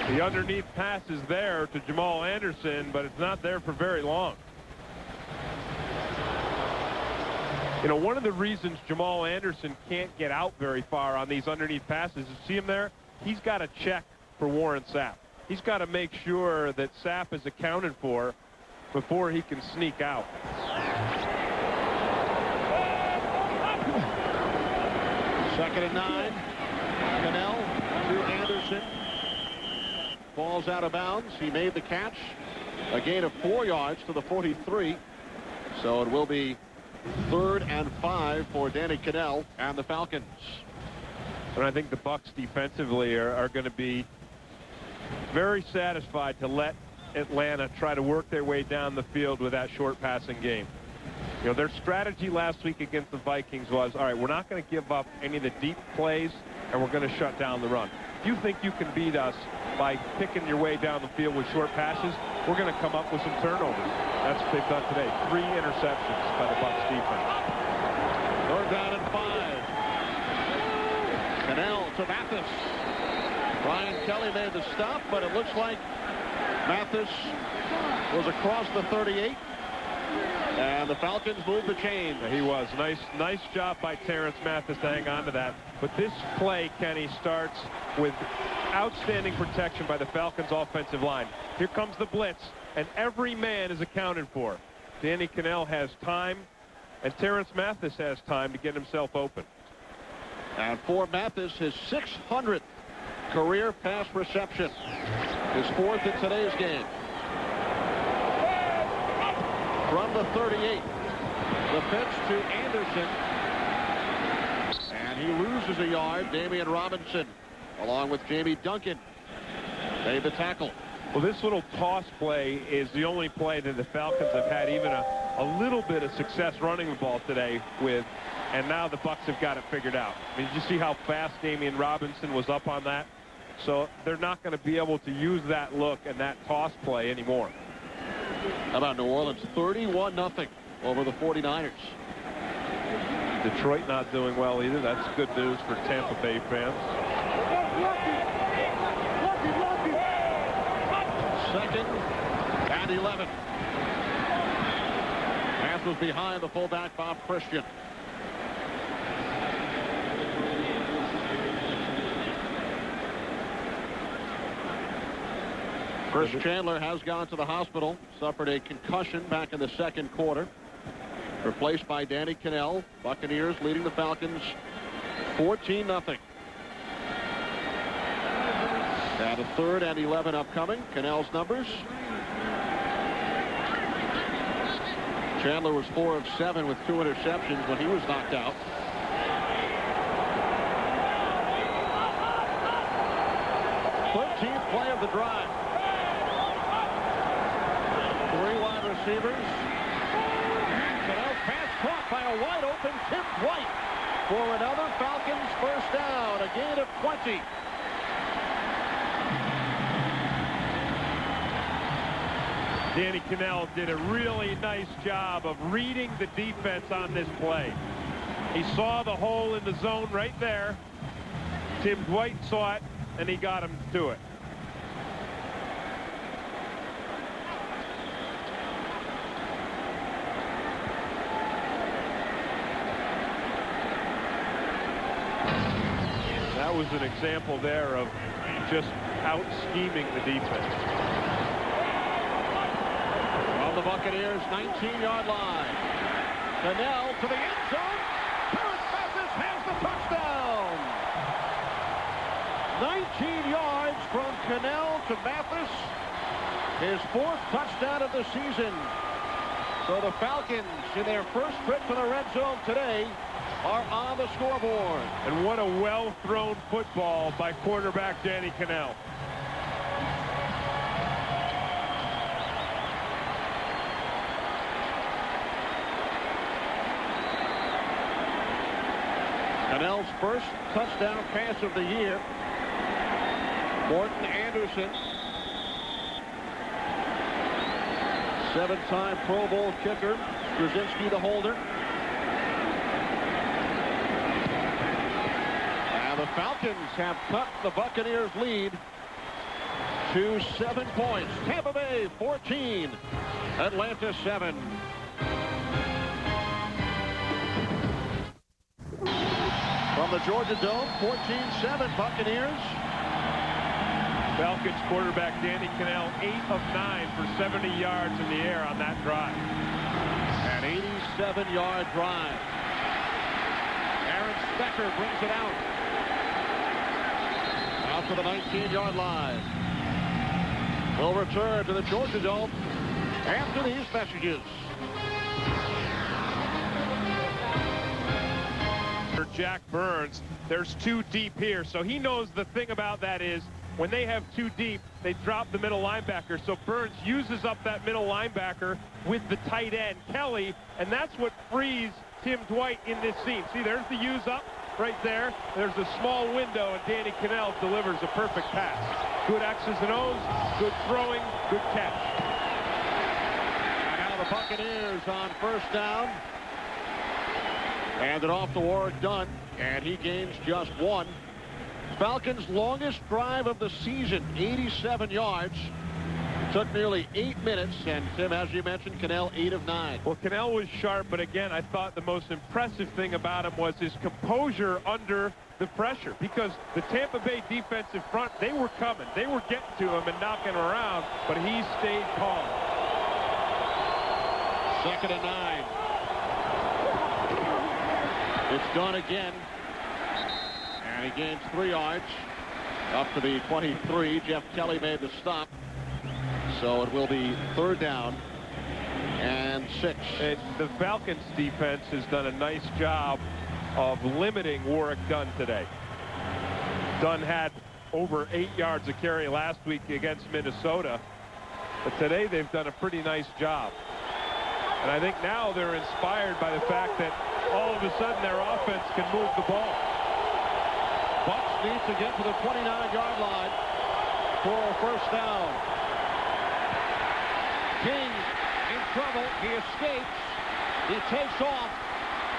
The underneath pass is there to Jamal Anderson, but it's not there for very long. One of the reasons Jamal Anderson can't get out very far on these underneath passes is, see him there? He's got to check for Warren Sapp. He's got to make sure that Sapp is accounted for before he can sneak out. Second and 9. Cannell to Anderson. Ball's out of bounds. He made the catch. A gain of 4 yards to the 43. So it will be 3rd and 5 for Danny Cannell and the Falcons. And I think the Bucs defensively are going to be very satisfied to let Atlanta try to work their way down the field with that short passing game. Their strategy last week against the Vikings was, all right, we're not going to give up any of the deep plays, and we're going to shut down the run. If you think you can beat us by picking your way down the field with short passes, we're going to come up with some turnovers. That's what they've done today. 3 interceptions by the Bucs defense. 3rd down and 5. Cannell to Mathis. Brian Kelly made the stop, but it looks like Mathis was across the 38. And the Falcons moved the chain. He was. Nice job by Terrence Mathis to hang on to that. But this play, Kenny, starts with outstanding protection by the Falcons offensive line. Here comes the blitz, and every man is accounted for. Danny Cannell has time, and Terrence Mathis has time to get himself open. And for Mathis, his 600th career pass reception. His 4th in today's game. From the 38, the pitch to Anderson, and he loses a yard. Damian Robinson, along with Jamie Duncan, made the tackle. Well, this little toss play is the only play that the Falcons have had even a little bit of success running the ball today with, and now the Bucs have got it figured out. I mean, did you see how fast Damian Robinson was up on that? So they're not going to be able to use that look and that toss play anymore. How about New Orleans? 31-0 over the 49ers. Detroit not doing well either. That's good news for Tampa Bay fans. Second and 11. Pass was behind the fullback, Bob Christian. Chris Chandler has gone to the hospital, suffered a concussion back in the second quarter. Replaced by Danny Cannell. Buccaneers leading the Falcons 14-0. And a 3rd and 11 upcoming. Cannell's numbers. Chandler was 4 of 7 with 2 interceptions when he was knocked out. th play of the drive. 3 wide receivers. Cannell's pass caught by a wide open Tim White for another Falcons first down. A gain of 20. Danny Cannell did a really nice job of reading the defense on this play. He saw the hole in the zone right there. Tim White saw it, and he got him to it. That was an example there of just out-scheming the defense. The Buccaneers 19-yard line. Cannell to the end zone. Terrence Mathis has the touchdown. 19 yards from Cannell to Mathis. His 4th touchdown of the season. So the Falcons, in their first trip to the red zone today, are on the scoreboard. And what a well-thrown football by quarterback Danny Cannell. Cannell's first touchdown pass of the year. Morton Anderson, 7-time Pro Bowl kicker. Krasinski the holder. And the Falcons have cut the Buccaneers' lead to 7 points. Tampa Bay 14, Atlanta 7. From the Georgia Dome, 14-7 Buccaneers. Falcons quarterback Danny Cannell, 8 of 9 for 70 yards in the air on that drive. An 87-yard drive. Aaron Specker brings it out. Out to the 19-yard line. We'll return to the Georgia Dome after these messages. Jack Burns, there's 2 deep here, so he knows the thing about that is when they have 2 deep, they drop the middle linebacker. So Burns uses up that middle linebacker with the tight end Kelly, and that's what frees Tim Dwight in this scene. See, there's the use up right there. There's a small window, and Danny Cannell delivers a perfect pass. Good X's and O's, good throwing, good catch. And now the Buccaneers on first down. Handed off to Warren Dunn, and he gains just 1. Falcons' longest drive of the season, 87 yards. Took nearly 8 minutes, and Tim, as you mentioned, Cannell 8 of 9. Well, Cannell was sharp, but again, I thought the most impressive thing about him was his composure under the pressure, because the Tampa Bay defensive front, they were coming. They were getting to him and knocking him around, but he stayed calm. 2nd and 9. It's done again. And he gains 3 yards up to the 23. Jeff Kelly made the stop. So it will be 3rd down and 6. The Falcons defense has done a nice job of limiting Warrick Dunn today. Dunn had over 8 yards a carry last week against Minnesota. But today they've done a pretty nice job. And I think now they're inspired by the fact that all of a sudden their offense can move the ball. Bucks needs to get to the 29-yard line for a first down. King in trouble. He escapes. He takes off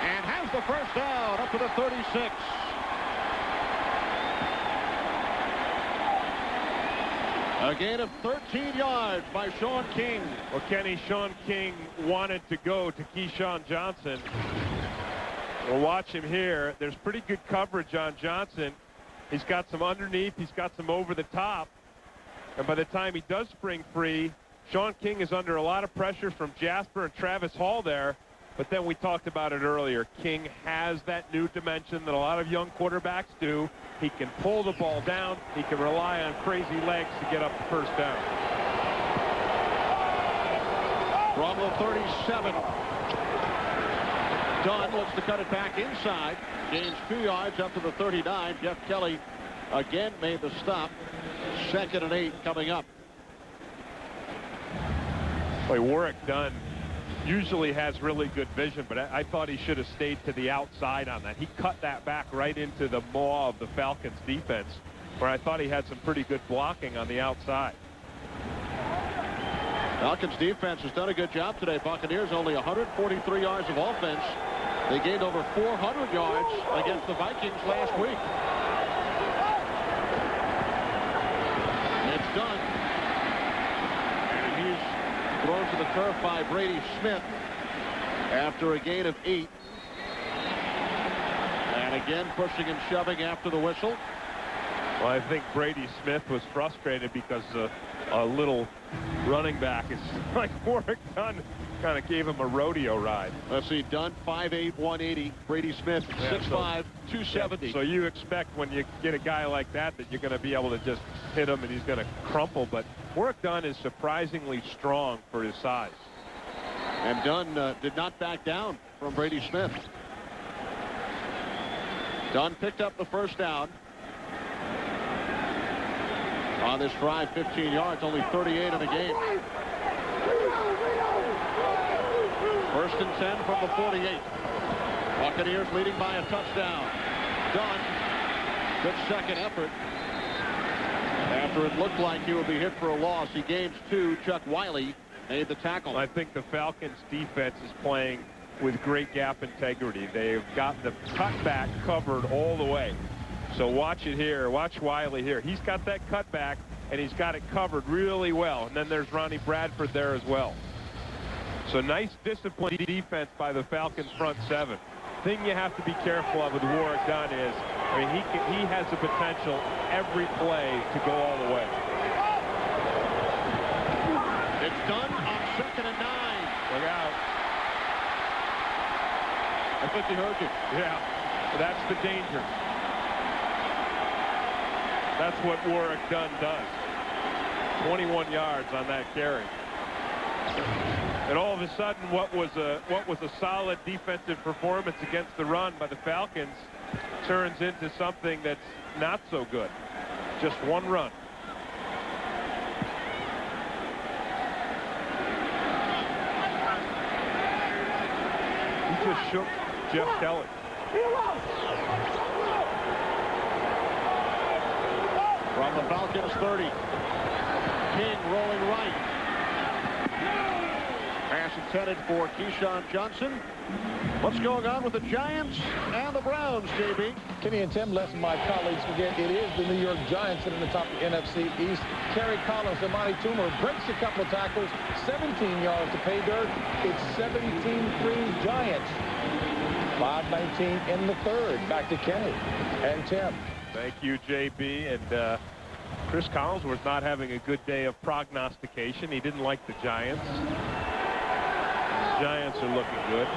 and has the first down up to the 36. A gain of 13 yards by Sean King. Well, Kenny, Sean King wanted to go to Keyshawn Johnson. We'll watch him here. There's pretty good coverage on Johnson. He's got some underneath. He's got some over the top. And by the time he does spring free, Sean King is under a lot of pressure from Jasper and Travis Hall there. But then we talked about it earlier. King has that new dimension that a lot of young quarterbacks do. He can pull the ball down. He can rely on crazy legs to get up the first down. From the 37. Dunn looks to cut it back inside. Gains 2 yards up to the 39. Jeff Kelly again made the stop. 2nd and 8 coming up. Boy, Warwick Dunn usually has really good vision, but I thought he should have stayed to the outside on that. He cut that back right into the maw of the Falcons defense, where I thought he had some pretty good blocking on the outside. Falcons defense has done a good job today. Buccaneers only 143 yards of offense. They gained over 400 yards against the Vikings last week. It's done. And he's thrown to the turf by Brady Smith after a gain of 8. And again pushing and shoving after the whistle. Well, I think Brady Smith was frustrated because a little running back is like Warwick Dunn kind of gave him a rodeo ride. Let's see, Dunn 5'8", 180. Brady Smith 6'5", 270. So you expect when you get a guy like that you're going to be able to just hit him and he's going to crumple. But Warwick Dunn is surprisingly strong for his size. And Dunn did not back down from Brady Smith. Dunn picked up the first down. On this drive, 15 yards, only 38 in the game. 1st and 10 from the 48. Buccaneers leading by a touchdown. Dunn, good second effort. After it looked like he would be hit for a loss, he gains 2. Chuck Wiley made the tackle. I think the Falcons defense is playing with great gap integrity. They've got the cutback covered all the way. So watch it here. Watch Wiley here. He's got that cutback, and he's got it covered really well. And then there's Ronnie Bradford there as well. So nice disciplined defense by the Falcons front 7. Thing you have to be careful of with Warwick Dunn is, I mean, he has the potential every play to go all the way. It's done on 2nd and 9. Look out. I think he heard you. Yeah, that's the danger. That's what Warwick Dunn does. 21 yards on that carry. And all of a sudden, what was a solid defensive performance against the run by the Falcons turns into something that's not so good. Just one run. He just shook Jeff Kelly. From the Falcons 30. King rolling right. Pass intended for Keyshawn Johnson. What's going on with the Giants and the Browns, JB? Kenny and Tim, lest my colleagues forget, it is the New York Giants sitting at the top of the NFC East. Kerry Collins, Amani Toomer breaks a couple of tackles, 17 yards to pay dirt. It's 17-3 Giants. 5:19 in the third. Back to Kenny and Tim. Thank you, JB. And Chris Collinsworth not having a good day of prognostication. He didn't like the Giants. The Giants are looking good.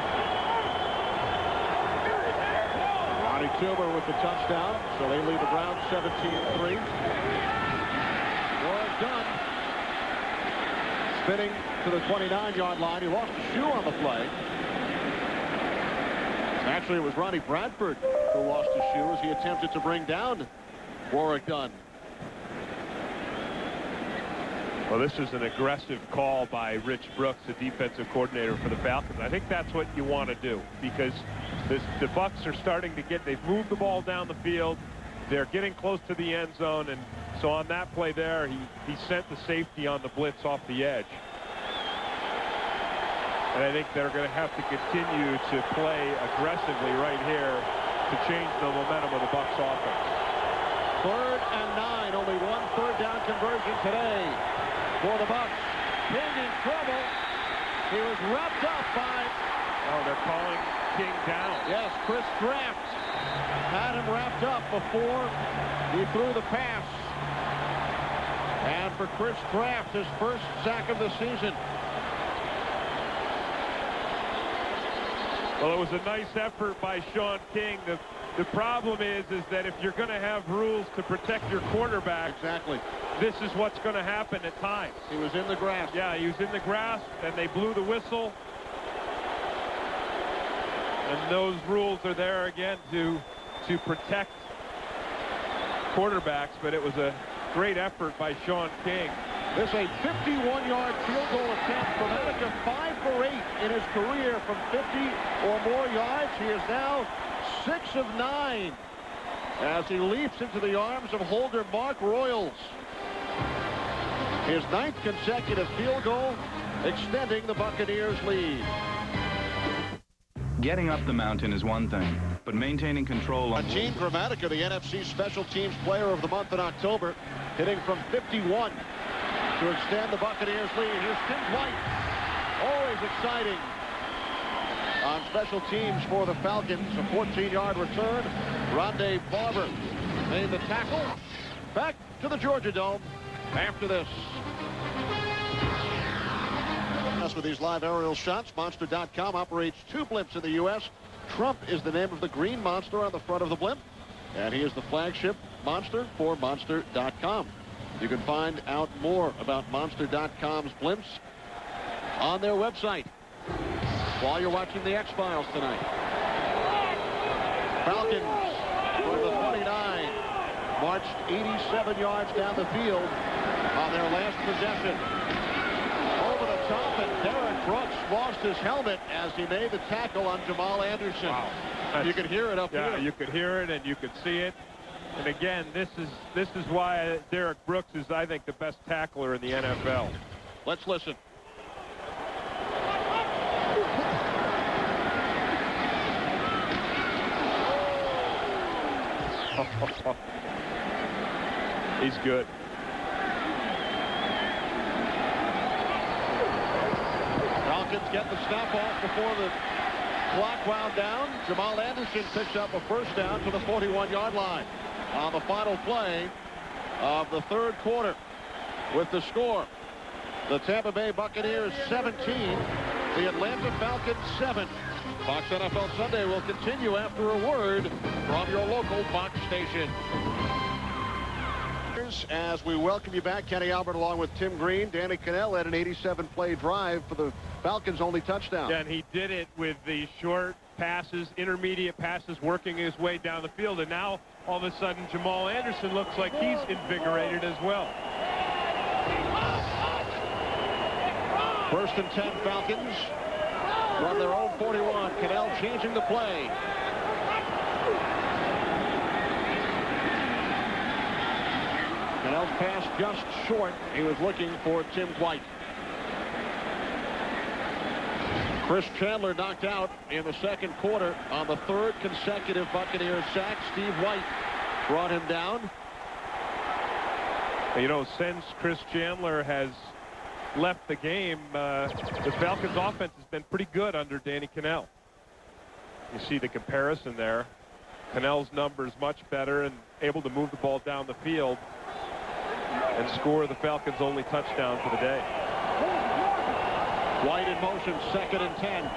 Ronnie Toomer with the touchdown, so they lead the Browns 17-3. Warwick Dunn spinning to the 29-yard line. He lost a shoe on the play. Actually, it was Ronnie Bradford who lost his shoe as he attempted to bring down Warwick Dunn. Well, this is an aggressive call by Rich Brooks, the defensive coordinator for the Falcons. I think that's what you want to do, because the Bucs are starting to they've moved the ball down the field. They're getting close to the end zone, and so on that play there, he sent the safety on the blitz off the edge. And I think they're going to have to continue to play aggressively right here to change the momentum of the Bucs offense. 3rd and 9, only one third down conversion today for the Bucs. King in trouble. He was wrapped up by... Oh, they're calling King down. Yes, Chris Draft had him wrapped up before he threw the pass. And for Chris Draft, his first sack of the season. Well, it was a nice effort by Sean King. The problem is that if you're going to have rules to protect your quarterback, exactly, this is what's going to happen at times. He was in the grass. Yeah, he was in the grass, and they blew the whistle. And those rules are there again to protect quarterbacks, but it was a great effort by Sean King. This a 51-yard field goal attempt. Bramatica 5 for 8 in his career from 50 or more yards. He is now 6 of 9 as he leaps into the arms of holder Mark Royals. His 9th consecutive field goal, extending the Buccaneers' lead. Getting up the mountain is one thing, but maintaining control on... Gene Bramatica, the NFC Special Teams Player of the Month in October, hitting from 51 to extend the Buccaneers' lead. Here's Tim White. Always exciting on special teams for the Falcons. A 14-yard return. Rondé Barber made the tackle. Back to the Georgia Dome after this. With these live aerial shots, Monster.com operates 2 blimps in the U.S. Trump is the name of the green monster on the front of the blimp, and he is the flagship monster for Monster.com. You can find out more about Monster.com's blimps on their website while you're watching the X-Files tonight. Falcons for the 29 marched 87 yards down the field on their last possession. Over the top, and Derrick Brooks lost his helmet as he made the tackle on Jamal Anderson. Wow. You could hear it up here. Yeah, you could hear it and you could see it. And again, this is why Derrick Brooks is, I think, the best tackler in the NFL. Let's listen. He's good. Falcons get the snap off before the clock wound down. Jamal Anderson picks up a first down to the 41-yard line on the final play of the 3rd quarter. With the score, the Tampa Bay Buccaneers 17, the Atlanta Falcons 7. Fox NFL Sunday will continue after a word from your local Fox station. As we welcome you back, Kenny Albert along with Tim Green. Danny Cannell had an 87-play drive for the Falcons' only touchdown. Yeah, and he did it with the short passes, intermediate passes, working his way down the field. And now, all of a sudden, Jamal Anderson looks like he's invigorated as well. 1st and 10 Falcons from their own 41. Cannell changing the play. Cannell's pass just short. He was looking for Tim White. Chris Chandler knocked out in the 2nd quarter on the 3rd consecutive Buccaneers sack. Steve White brought him down. You know, since Chris Chandler has left the game, the Falcons offense has been pretty good under Danny Cannell. You see the comparison there. Cannell's numbers much better and able to move the ball down the field and score the Falcons' only touchdown for the day. White in motion, 2nd and 10.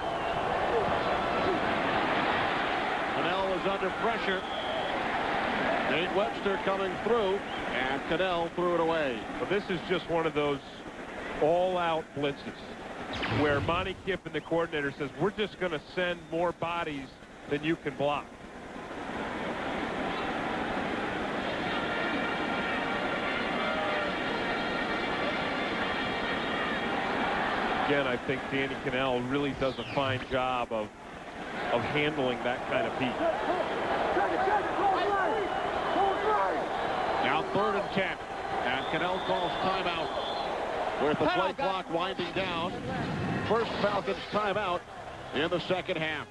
Cannell is under pressure. Nate Webster coming through, and Cannell threw it away. Well, this is just one of those all-out blitzes where Monty Kiffin, the coordinator, says, we're just going to send more bodies than you can block. Again, I think Danny Cannell really does a fine job of handling that kind of heat. Now 3rd and 10. And Cannell calls timeout with the play clock winding down. First Falcons timeout in the second half.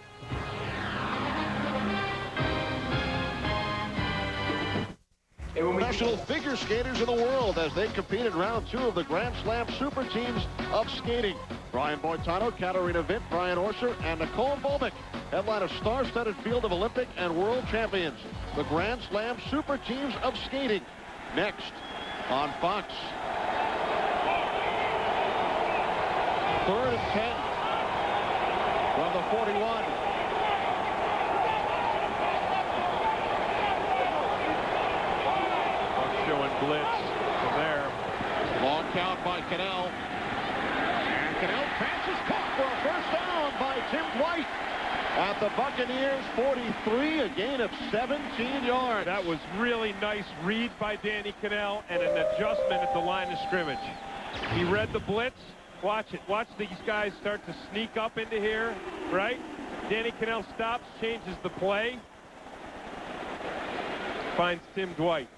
Professional figure skaters in the world as they compete in round 2 of the Grand Slam Super Teams of Skating. Brian Boitano, Katarina Witt, Brian Orser, and Nicole Volvic headline a star-studded field of Olympic and world champions. The Grand Slam Super Teams of Skating. Next on Fox. 3rd and 10 from the 41. Showing blitz from there. Long count by Cannell. And Cannell passes caught for a first down by Tim Dwight at the Buccaneers 43, a gain of 17 yards. That was really nice read by Danny Cannell and an adjustment at the line of scrimmage. He read the blitz. Watch it. Watch these guys start to sneak up into here, right? Danny Cannell stops, changes the play. Finds Tim Dwight.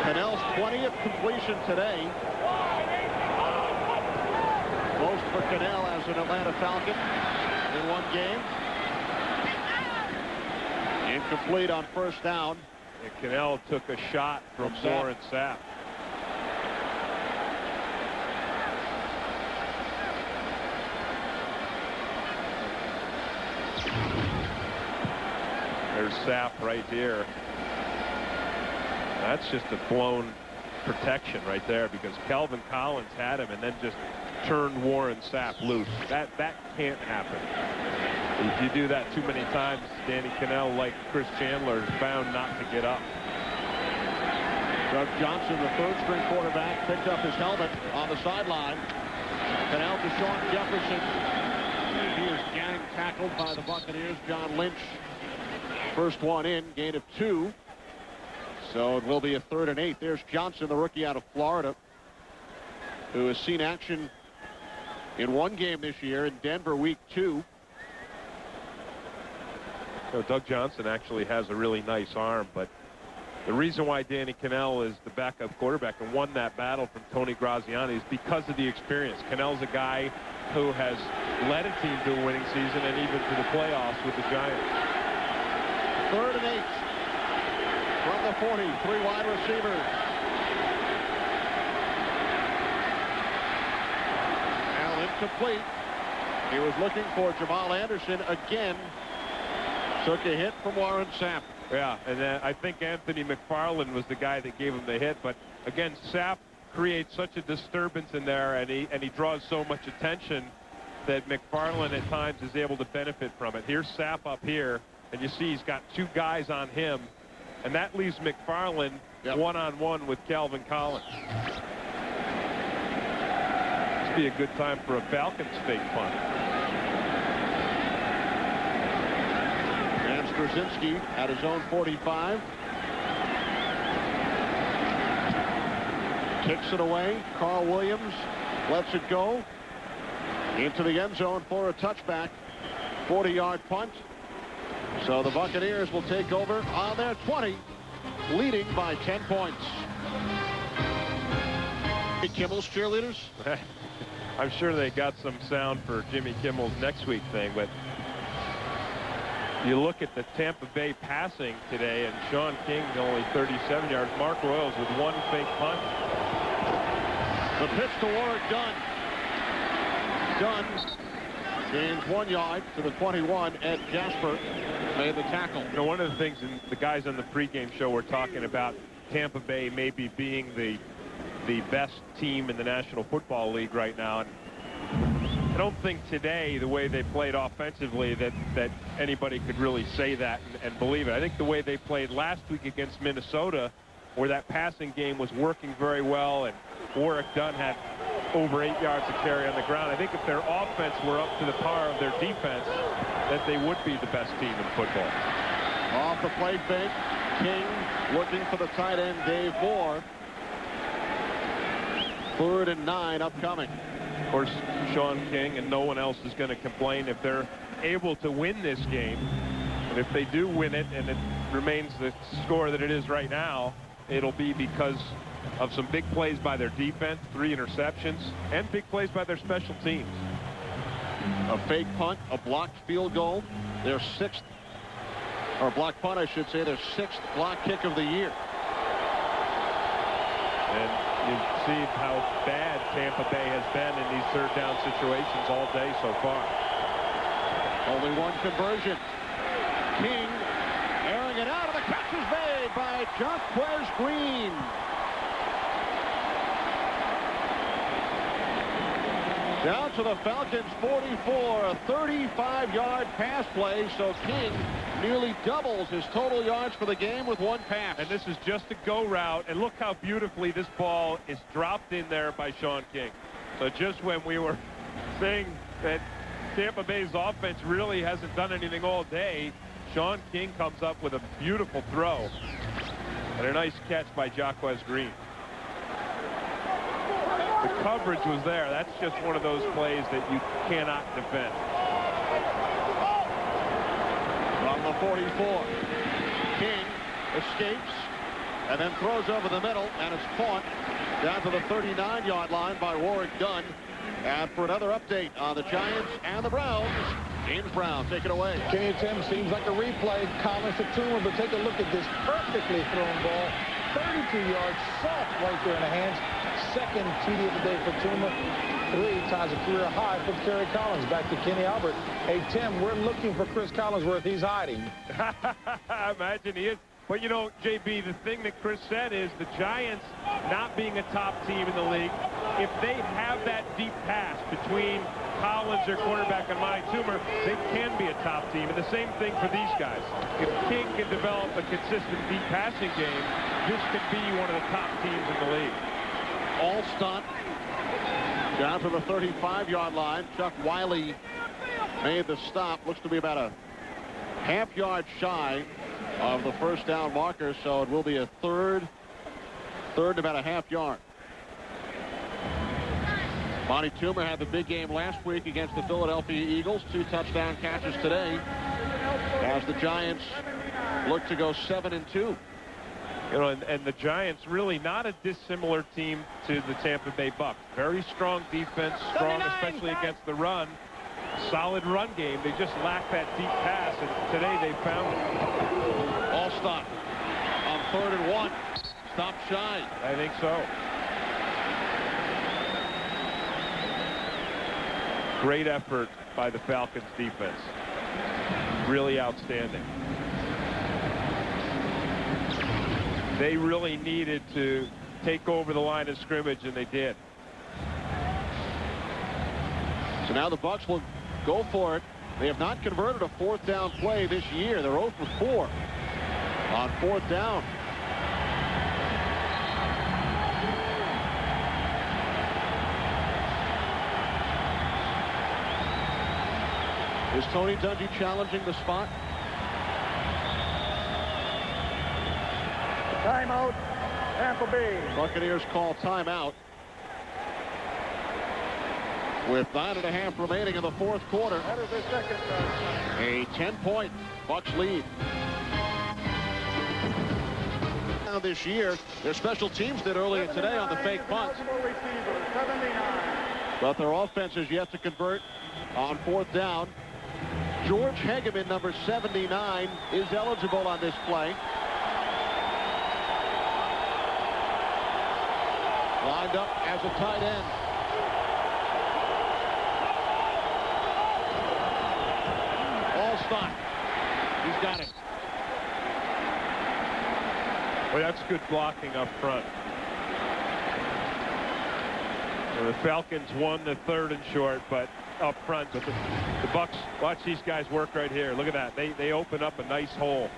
Cannell's 20th completion today. Most for Cannell as an Atlanta Falcon in one game. Incomplete on first down. And Cannell took a shot from Warren Sapp. There's Sapp right here. That's just a blown protection right there because Calvin Collins had him and then just turned Warren Sapp loose. That can't happen. If you do that too many times, Danny Cannell, like Chris Chandler, is bound not to get up. Doug Johnson, the 3rd-string quarterback, picked up his helmet on the sideline. Cannell to Sean Jefferson. He is gang tackled by the Buccaneers. John Lynch, first one in, gain of 2. So it will be a 3rd and 8. There's Johnson, the rookie out of Florida, who has seen action in one game this year in Denver week 2. So Doug Johnson actually has a really nice arm, but the reason why Danny Cannell is the backup quarterback and won that battle from Tony Graziani is because of the experience. Cannell's a guy who has led a team to a winning season and even to the playoffs with the Giants. 3rd and 8 from the 40. 3 wide receivers. Now incomplete. He was looking for Jamal Anderson again. Took a hit from Warren Sapp. Yeah, and I think Anthony McFarland was the guy that gave him the hit. But again, Sapp creates such a disturbance in there, and he draws so much attention that McFarland at times is able to benefit from it. Here's Sapp up here, and you see he's got 2 guys on him, and that leaves McFarland one-on-one with Calvin Collins. This would be a good time for a Falcons fake punt. Straczynski at his own 45. Kicks it away. Carl Williams lets it go into the end zone for a touchback. 40-yard punt. So the Buccaneers will take over on their 20, leading by 10 points. Kimmel's cheerleaders? I'm sure they got some sound for Jimmy Kimmel's next week thing, but you look at the Tampa Bay passing today, and Sean King only 37 yards. Mark Royals with 1 fake punt. The pitch to Warwick Dunn. Dunn gains 1 yard to the 21. Ed Jasper made the tackle. You know, one of the things the guys on the pregame show were talking about Tampa Bay maybe being the best team in the National Football League right now. And I don't think today, the way they played offensively, that anybody could really say that and believe it. I think the way they played last week against Minnesota, where that passing game was working very well, and Warwick Dunn had over 8 yards to carry on the ground. I think if their offense were up to the par of their defense, that they would be the best team in football. Off the play fake, King looking for the tight end, Dave Moore. 3rd and 9 upcoming. Of course, Sean King and no one else is going to complain if they're able to win this game. And if they do win it and it remains the score that it is right now, it'll be because of some big plays by their defense, 3 interceptions, and big plays by their special teams. A fake punt, a blocked field goal, their 6th, or blocked punt, I should say, their 6th block kick of the year. And you've seen how bad Tampa Bay has been in these 3rd down situations all day so far. Only one conversion. King airing it out, and the catch is made by Jaquez Green. Down to the Falcons 44, a 35-yard pass play, so King nearly doubles his total yards for the game with 1 pass. And this is just a go route, and look how beautifully this ball is dropped in there by Sean King. So just when we were saying that Tampa Bay's offense really hasn't done anything all day, Sean King comes up with a beautiful throw and a nice catch by Jaquez Green. The coverage was there. That's just one of those plays that you cannot defend. From the 44, King escapes and then throws over the middle, and it's caught down to the 39-yard line by Warwick Dunn. And for another update on the Giants and the Browns, James Brown, take it away. Kenny Tim seems like a replay. Collins to Toomer, but take a look at this perfectly thrown ball. 32 yards, soft right there in the hands. 2nd TD of the day for Toomer. 3 ties a career high for Kerry Collins. Back to Kenny Albert. Hey, Tim, we're looking for Chris Collinsworth. He's hiding. I imagine he is. But, you know, JB, the thing that Chris said is the Giants not being a top team in the league, if they have that deep pass between Collins, their quarterback, and Monty Toomer, they can be a top team. And the same thing for these guys. If King can develop a consistent deep passing game, this could be one of the top teams in the league. All stunt down to the 35-yard line. Chuck Wiley made the stop. Looks to be about a half-yard shy of the 1st down marker, so it will be a third and about a half-yard. Monty Toomer had the big game last week against the Philadelphia Eagles. 2 touchdown catches today as the Giants look to go 7-2. You know, and the Giants really not a dissimilar team to the Tampa Bay Bucs. Very strong defense, strong especially against the run. Solid run game. They just lack that deep pass, and today they found it. All stop on 3rd and 1. Stop shy. I think so. Great effort by the Falcons defense. Really outstanding. They really needed to take over the line of scrimmage, and they did. So now the Bucs will go for it. They have not converted a 4th down play this year. They're 0 for 4 on 4th down. Is Tony Dungy challenging the spot? Timeout, Tampa Bay. Buccaneers call timeout with 9.5 remaining in the 4th quarter. That is their 2nd time. A 10-point Bucs lead. Now this year, their special teams did earlier today on the fake punt. Receiver, 79. But their offense is yet to convert on 4th down. George Hageman, number 79, is eligible on this play. Lined up as a tight end. All stop. He's got it. Well, that's good blocking up front. Well, the Falcons won the 3rd and short, but up front, but the Bucs, watch these guys work right here. Look at that. They open up a nice hole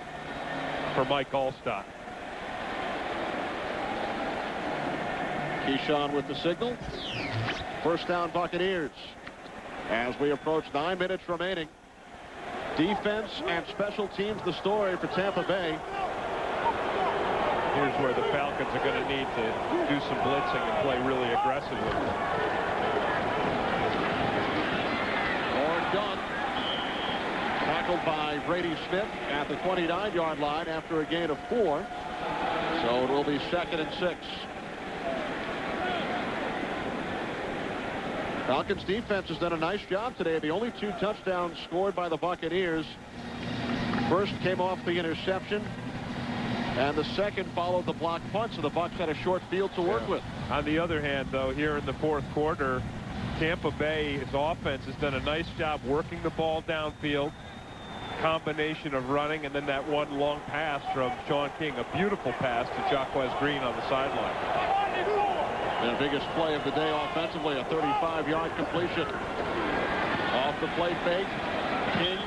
for Mike Allstott. Keyshawn with the signal. 1st down Buccaneers. As we approach 9 minutes remaining. Defense and special teams the story for Tampa Bay. Here's where the Falcons are going to need to do some blitzing and play really aggressively. Done. Tackled by Brady Smith at the 29-yard line after a gain of 4. So it will be 2nd and 6. Falcons defense has done a nice job today. The only 2 touchdowns scored by the Buccaneers. First came off the interception, and the second followed the block punt, so the Bucs had a short field to work with. On the other hand, though, here in the 4th quarter, Tampa Bay's offense has done a nice job working the ball downfield. Combination of running and then that one long pass from Sean King. A beautiful pass to Jaquez Green on the sideline. Their biggest play of the day offensively, a 35-yard completion. Off the play fake. King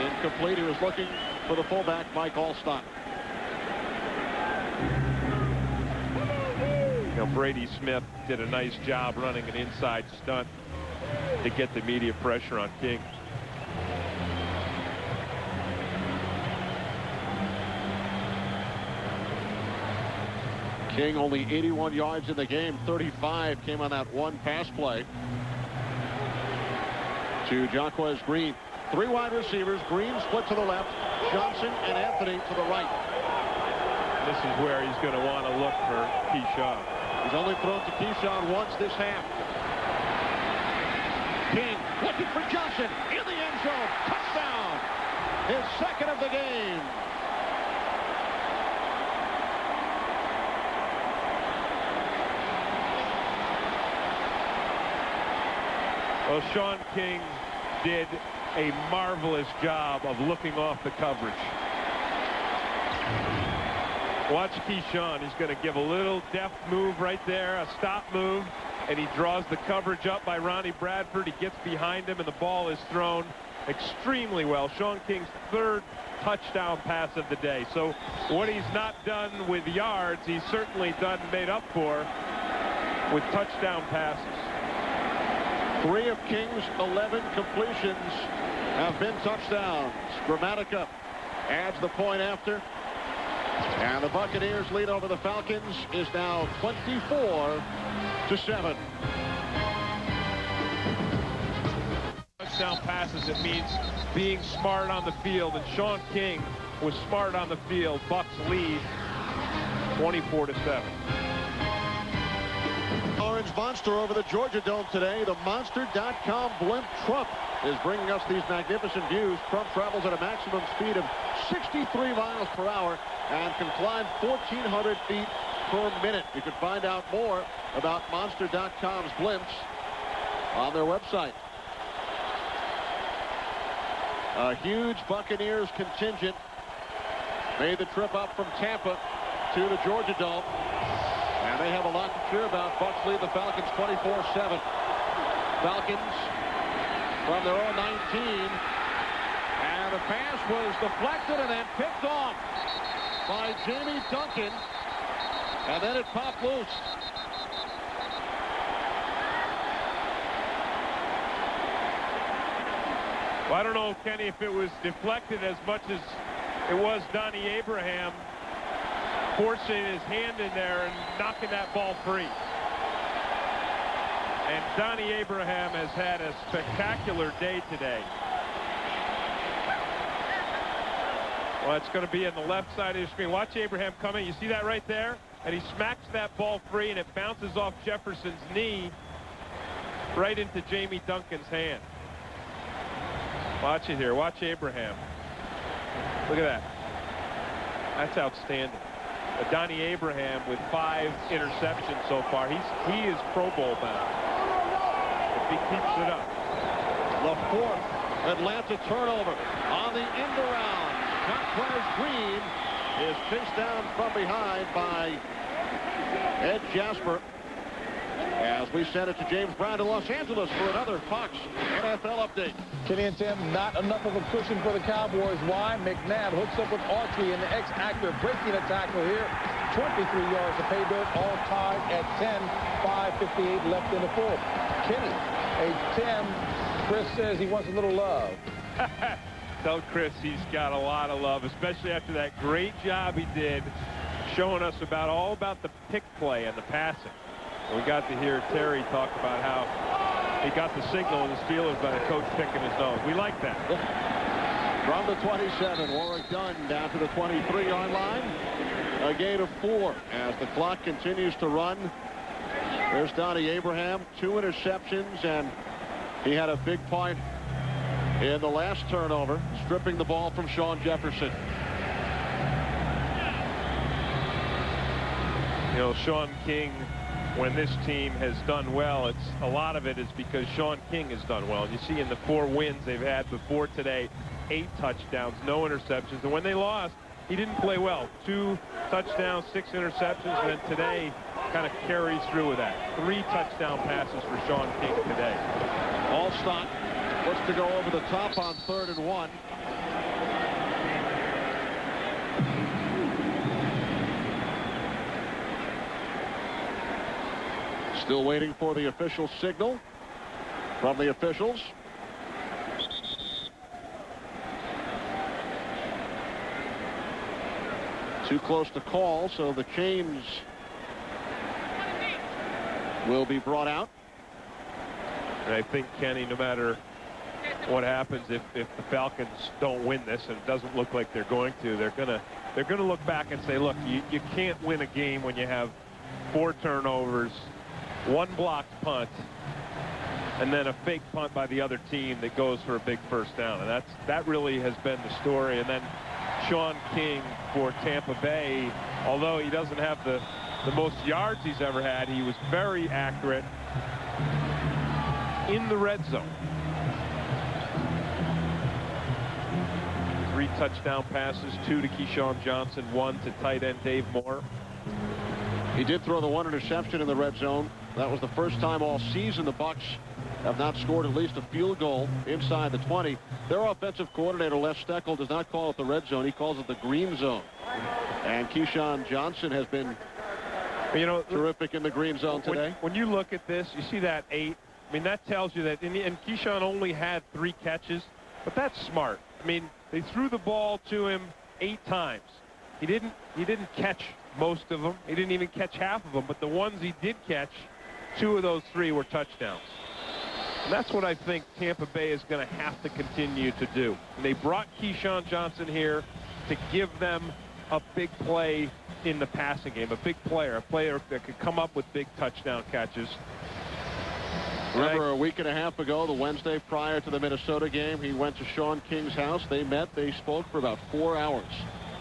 incomplete. He was looking for the fullback, Mike Allstott. You know, Brady Smith did a nice job running an inside stunt to get the immediate pressure on King. King only 81 yards in the game. 35 came on that one pass play to Jaquez Green. 3 wide receivers. Green split to the left. Johnson and Anthony to the right. This is where he's going to want to look for Keyshawn. He's only thrown to Keyshawn once this half. King looking for Johnson in the end zone. Touchdown. His 2nd of the game. Well, Sean King did a marvelous job of looking off the coverage. Watch Keyshawn. He's going to give a little deft move right there, a stop move, and he draws the coverage up by Ronnie Bradford. He gets behind him, and the ball is thrown extremely well. Sean King's 3rd touchdown pass of the day. So what he's not done with yards, he's certainly done made up for with touchdown passes. 3 of King's 11 completions have been touchdowns. Gramatica adds the point after. And the Buccaneers lead over the Falcons is now 24-7. Touchdown passes, it means being smart on the field, and Sean King was smart on the field. Bucs lead 24-7. Orange Monster over the Georgia Dome today. The Monster.com blimp Trump is bringing us these magnificent views. Trump travels at a maximum speed of 63 miles per hour and can climb 1,400 feet per minute. You can find out more about Monster.com's blimps on their website. A huge Buccaneers contingent made the trip up from Tampa to the Georgia Dome. And they have a lot to cheer about. Bucs lead the Falcons 24-7. Falcons from their own 19. And the pass was deflected and then picked off by Jamie Duncan. And then it popped loose. Well, I don't know, Kenny, if it was deflected as much as it was Donnie Abraham forcing his hand in there and knocking that ball free. And Donnie Abraham has had a spectacular day today. Well, it's going to be on the left side of the screen. Watch Abraham coming. You see that right there? And he smacks that ball free, and it bounces off Jefferson's knee right into Jamie Duncan's hand. Watch it here. Watch Abraham. Look at that. That's outstanding. Donnie Abraham with 5 interceptions so far. He is Pro Bowl bound if he keeps it up. The 4th Atlanta turnover on the end around. Jaquez Green is chased down from behind by Ed Jasper. As we send it to James Brown to Los Angeles for another Fox NFL update. Kenny and Tim, not enough of a cushion for the Cowboys. Why? McNabb hooks up with Autry and the X-Actor breaking a tackle here. 23 yards to pay dirt, all tied at 10. 5:58 left in the 4th. Kenny, a Tim, Chris says he wants a little love. Tell Chris he's got a lot of love, especially after that great job he did showing us all about the pick play and the passing. We got to hear Terry talk about how he got the signal in the Steelers by the coach picking his nose. We like that. From the 27, Warwick Dunn down to the 23-yard line. A gain of 4 as the clock continues to run. There's Donnie Abraham, 2 interceptions, and he had a big part in the last turnover, stripping the ball from Sean Jefferson. You know, Sean King, when this team has done well, a lot of it is because Sean King has done well. And you see in the 4 wins they've had before today, 8 touchdowns, no interceptions. And when they lost, he didn't play well. 2 touchdowns, 6 interceptions, and then today kind of carries through with that. 3 touchdown passes for Sean King today. Allstott looks to go over the top on 3rd and 1. Still waiting for the official signal from the officials. Too close to call, so the chains will be brought out. And I think, Kenny, no matter what happens, if the Falcons don't win this, and it doesn't look like they're going to, they're gonna look back and say, look, you can't win a game when you have 4 turnovers, 1 blocked punt, and then a fake punt by the other team that goes for a big first down. And that really has been the story. And then Sean King for Tampa Bay, although he doesn't have the most yards he's ever had, he was very accurate in the red zone. 3 touchdown passes, 2 to Keyshawn Johnson, 1 to tight end Dave Moore. He did throw the 1 interception in the red zone. That was the first time all season the Bucs have not scored at least a field goal inside the 20. Their offensive coordinator, Les Steckel, does not call it the red zone. He calls it the green zone. And Keyshawn Johnson has been terrific in the green zone today. When you look at this, you see that 8. I mean, that tells you that, and Keyshawn only had 3 catches, but that's smart. I mean, they threw the ball to him 8 times. He didn't catch most of them. He didn't even catch half of them, but the ones he did catch, 2 of those 3 were touchdowns. And that's what I think Tampa Bay is going to have to continue to do. And they brought Keyshawn Johnson here to give them a big play in the passing game, a big player, a player that could come up with big touchdown catches. Remember a week and a half ago, the Wednesday prior to the Minnesota game, he went to Sean King's house. They met. They spoke for about 4 hours.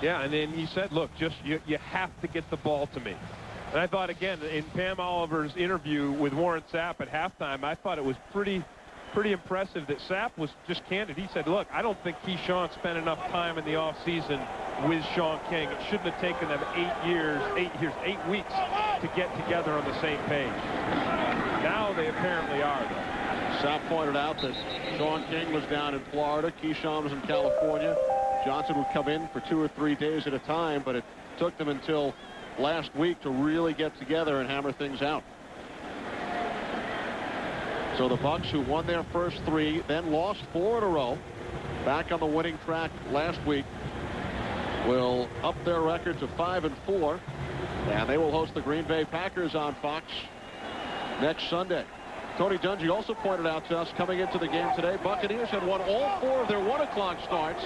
Yeah, and then he said, look, just you have to get the ball to me. And I thought, again, in Pam Oliver's interview with Warren Sapp at halftime, I thought it was pretty impressive that Sapp was just candid. He said, look, I don't think Keyshawn spent enough time in the offseason with Sean King. It shouldn't have taken them 8 weeks to get together on the same page. Now they apparently are, though. Sapp pointed out that Sean King was down in Florida. Keyshawn was in California. Johnson would come in for 2 or 3 days at a time, but it took them until last week to really get together and hammer things out. So the Bucs, who won their first 3, then lost 4 in a row, back on the winning track last week, will up their record to 5-4, and they will host the Green Bay Packers on Fox next Sunday. Tony Dungy also pointed out to us coming into the game today, Buccaneers had won all 4 of their 1 o'clock starts.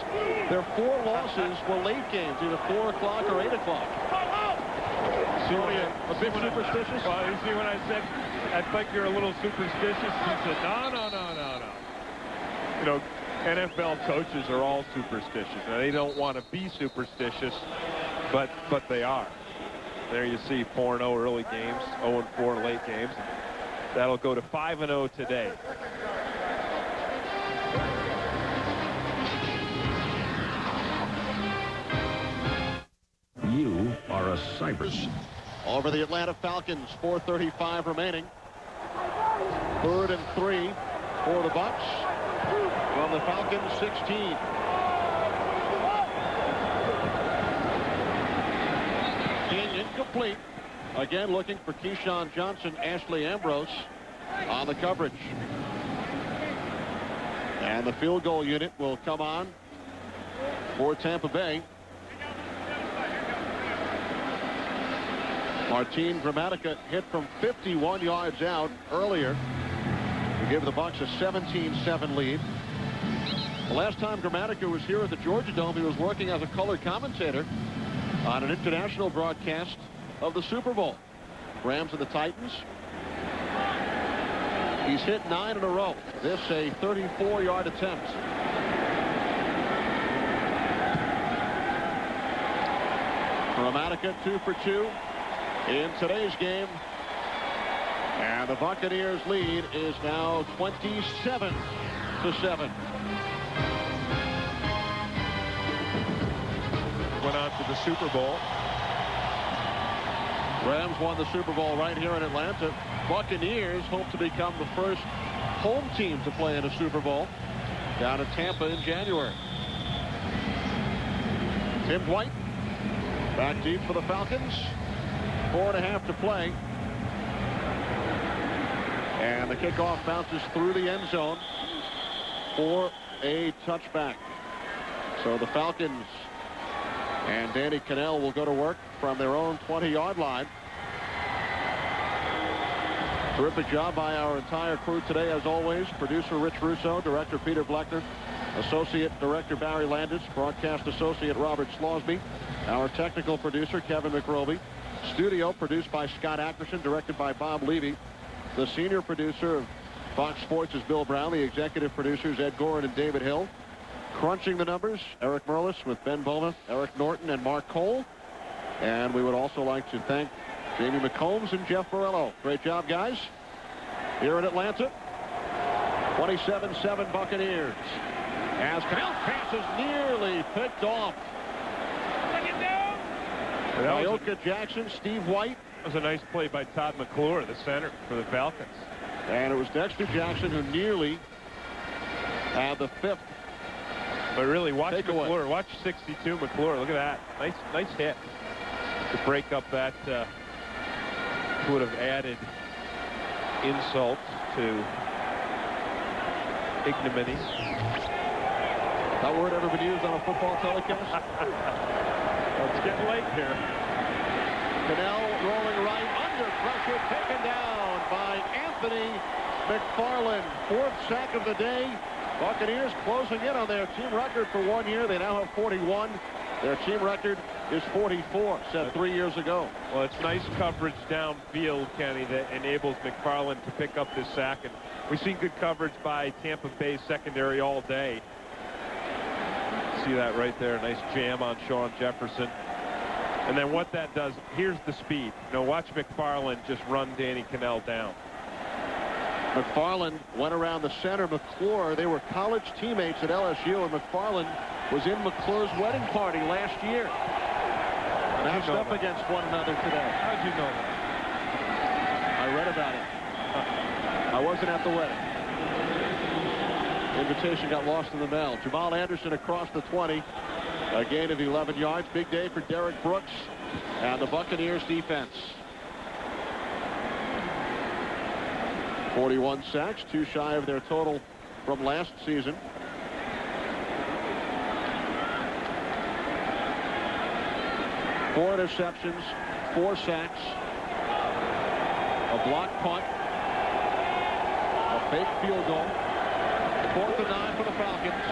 Their 4 losses were late games, either 4 o'clock or 8 o'clock. Tony, a bit superstitious? Well, you see when I said, I think you're a little superstitious, he said, no. You know, NFL coaches are all superstitious. Now, they don't want to be superstitious, but they are. There you see 4-0 early games, 0-4 late games. That'll go to 5-0 today. You are a cypress. Over the Atlanta Falcons, 4:35 remaining. 3rd and 3 for the Bucs from the Falcons 16. King incomplete. Again, looking for Keyshawn Johnson, Ashley Ambrose on the coverage. And the field goal unit will come on for Tampa Bay. Martin Gramatica hit from 51 yards out earlier to give the Bucs a 17-7 lead. The last time Gramatica was here at the Georgia Dome, he was working as a color commentator on an international broadcast of the Super Bowl. Rams and the Titans. He's hit 9 in a row. This a 34-yard attempt. Gramatica 2 for 2 in today's game. And the Buccaneers lead is now 27-7. Went on to the Super Bowl. Rams won the Super Bowl right here in Atlanta. Buccaneers hope to become the first home team to play in a Super Bowl down in Tampa in January. Tim White back deep for the Falcons. 4.5 to play. And the kickoff bounces through the end zone for a touchback. So the Falcons and Danny Cannell will go to work from their own 20-yard line. Terrific job by our entire crew today, as always. Producer Rich Russo, Director Peter Bleckner, Associate Director Barry Landis, Broadcast Associate Robert Slosby, our technical producer Kevin McRoby, studio produced by Scott Ackerson, directed by Bob Levy. The senior producer of Fox Sports is Bill Brown. The executive producers Ed Gorin and David Hill. Crunching the numbers, Eric Merlis with Ben Boma, Eric Norton, and Mark Cole. And we would also like to thank Jamie McCombs and Jeff Morello. Great job, guys. Here in Atlanta, 27-7 Buccaneers. As Cannell's pass is nearly picked off. Ioka Jackson, Steve White. That was a nice play by Todd McClure, the center for the Falcons. And it was Dexter Jackson who nearly had the 5th. But really, watch McClure. Watch 62 McClure. Look at that. Nice hit to break up that. Would have added insult to ignominy. That word ever been used on a football telecast? It's getting late here. Cannell rolling right, under pressure, taken down by Anthony McFarland. 4th sack of the day. Buccaneers closing in on their team record for 1 year. They now have 41. Their team record is 44, set 3 years ago. Well, it's nice coverage downfield, Kenny, that enables McFarland to pick up this sack. And we've seen good coverage by Tampa Bay secondary all day. See that right there. Nice jam on Sean Jefferson. And then what that does, here's the speed. Watch McFarland just run Danny Cannell down. McFarland went around the center. McClure, they were college teammates at LSU, and McFarland was in McClure's wedding party last year. Matched up against one another today. How'd you know that? I read about it. I wasn't at the wedding. Invitation got lost in the mail. Jamal Anderson across the 20. A gain of 11 yards. Big day for Derrick Brooks and the Buccaneers defense. 41 sacks, 2 shy of their total from last season. Four interceptions, 4 sacks, a block punt, a fake field goal. 4th and 9 for the Falcons.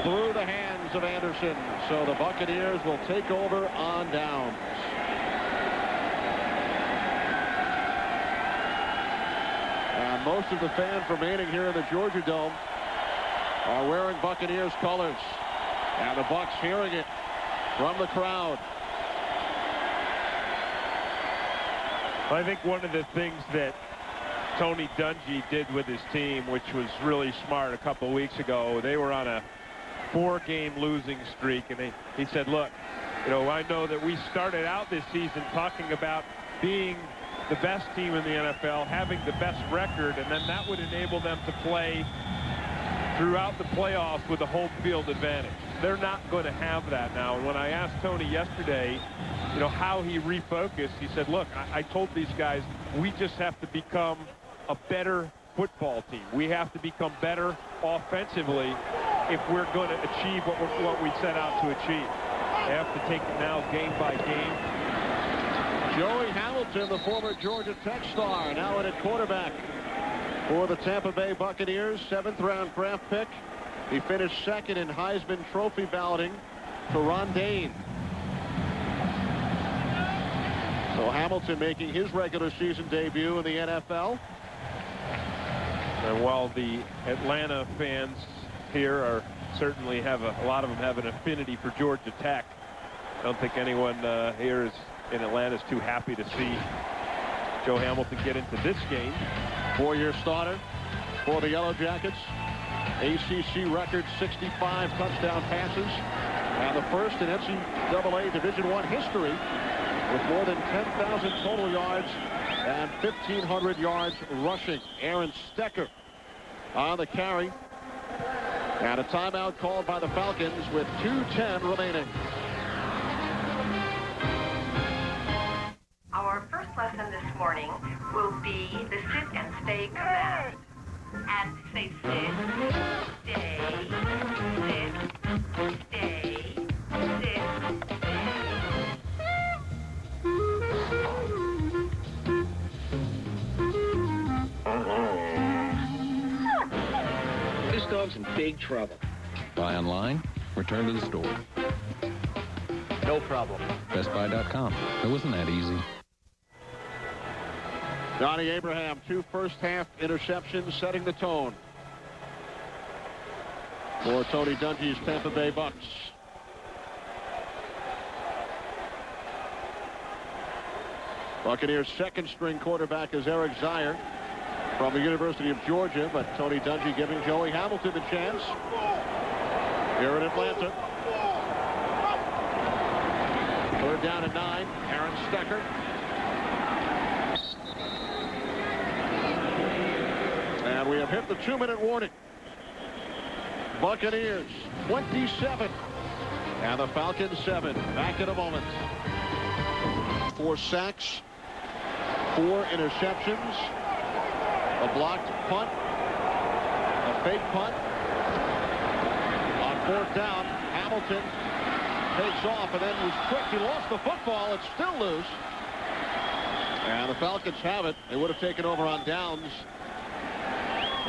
Through the hands of Anderson. So the Buccaneers will take over on downs. And most of the fans remaining here in the Georgia Dome are wearing Buccaneers colors. And the Bucs hearing it from the crowd. I think one of the things that Tony Dungy did with his team, which was really smart a couple weeks ago, they were on a 4-game losing streak, and he said, look, I know that we started out this season talking about being the best team in the NFL, having the best record, and then that would enable them to play throughout the playoffs with a home field advantage. They're not going to have that now. And when I asked Tony yesterday, how he refocused, he said, look, I told these guys, we just have to become a better football team. We have to become better offensively if we're going to achieve what we set out to achieve. They have to take it now game by game. Joey Hamilton, the former Georgia Tech star, now in at quarterback for the Tampa Bay Buccaneers, 7th-round draft pick. He finished second in Heisman Trophy balloting to Ron Dane. So Hamilton making his regular season debut in the NFL. And while the Atlanta fans here are certainly have a lot of them have an affinity for Georgia Tech, I don't think anyone here in Atlanta is too happy to see Joe Hamilton get into this game. 4-year starter for the Yellow Jackets. ACC record 65 touchdown passes, and the first in NCAA Division I history with more than 10,000 total yards and 1,500 yards rushing. Aaron Stecker on the carry, and a timeout called by the Falcons with 2:10 remaining. Our first lesson this morning will be the sit and stay command. And say sit, stay, sit, stay, sit, This dog's in big trouble. Buy online, return to the store. No problem. BestBuy.com. It wasn't that easy. Donnie Abraham, 2 first-half interceptions, setting the tone for Tony Dungy's Tampa Bay Bucks. Buccaneers' second-string quarterback is Eric Zier from the University of Georgia, but Tony Dungy giving Joey Hamilton the chance here in Atlanta. 3rd down and 9. Aaron Stecker. And we have hit the 2-minute warning. Buccaneers 27 and the Falcons 7. Back in a moment. 4 sacks, 4 interceptions, a blocked punt, a fake punt. On 4th down, Hamilton takes off and then was quick. He lost the football. It's still loose. And the Falcons have it. They would have taken over on downs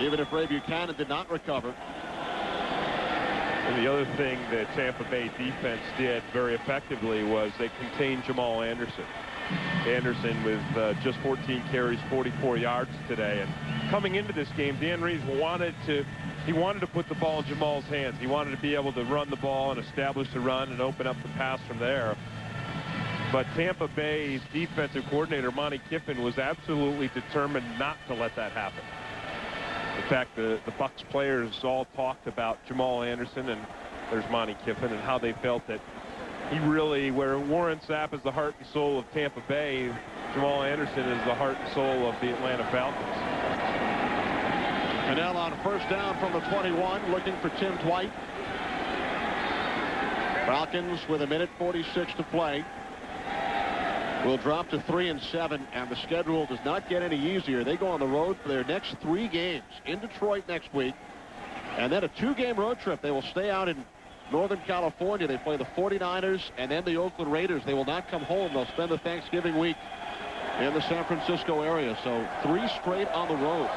even if Ray Buchanan did not recover. And the other thing that Tampa Bay defense did very effectively was they contained Jamal Anderson. Anderson with just 14 carries, 44 yards today. And coming into this game, Dan Reeves wanted to put the ball in Jamal's hands. He wanted to be able to run the ball and establish the run and open up the pass from there. But Tampa Bay's defensive coordinator, Monty Kiffin, was absolutely determined not to let that happen. In fact, the Bucs players all talked about Jamal Anderson, and there's Monty Kiffin, and how they felt that he really, where Warren Sapp is the heart and soul of Tampa Bay, Jamal Anderson is the heart and soul of the Atlanta Falcons. Cannell on 1st down from the 21, looking for Tim Dwight. Falcons with 1:46 to play. Will drop to 3-7, and the schedule does not get any easier. They go on the road for their next 3 games in Detroit next week, and then a 2-game road trip. They will stay out in Northern California. They play the 49ers and then the Oakland Raiders. They will not come home. They'll spend the Thanksgiving week in the San Francisco area. So 3 straight on the road.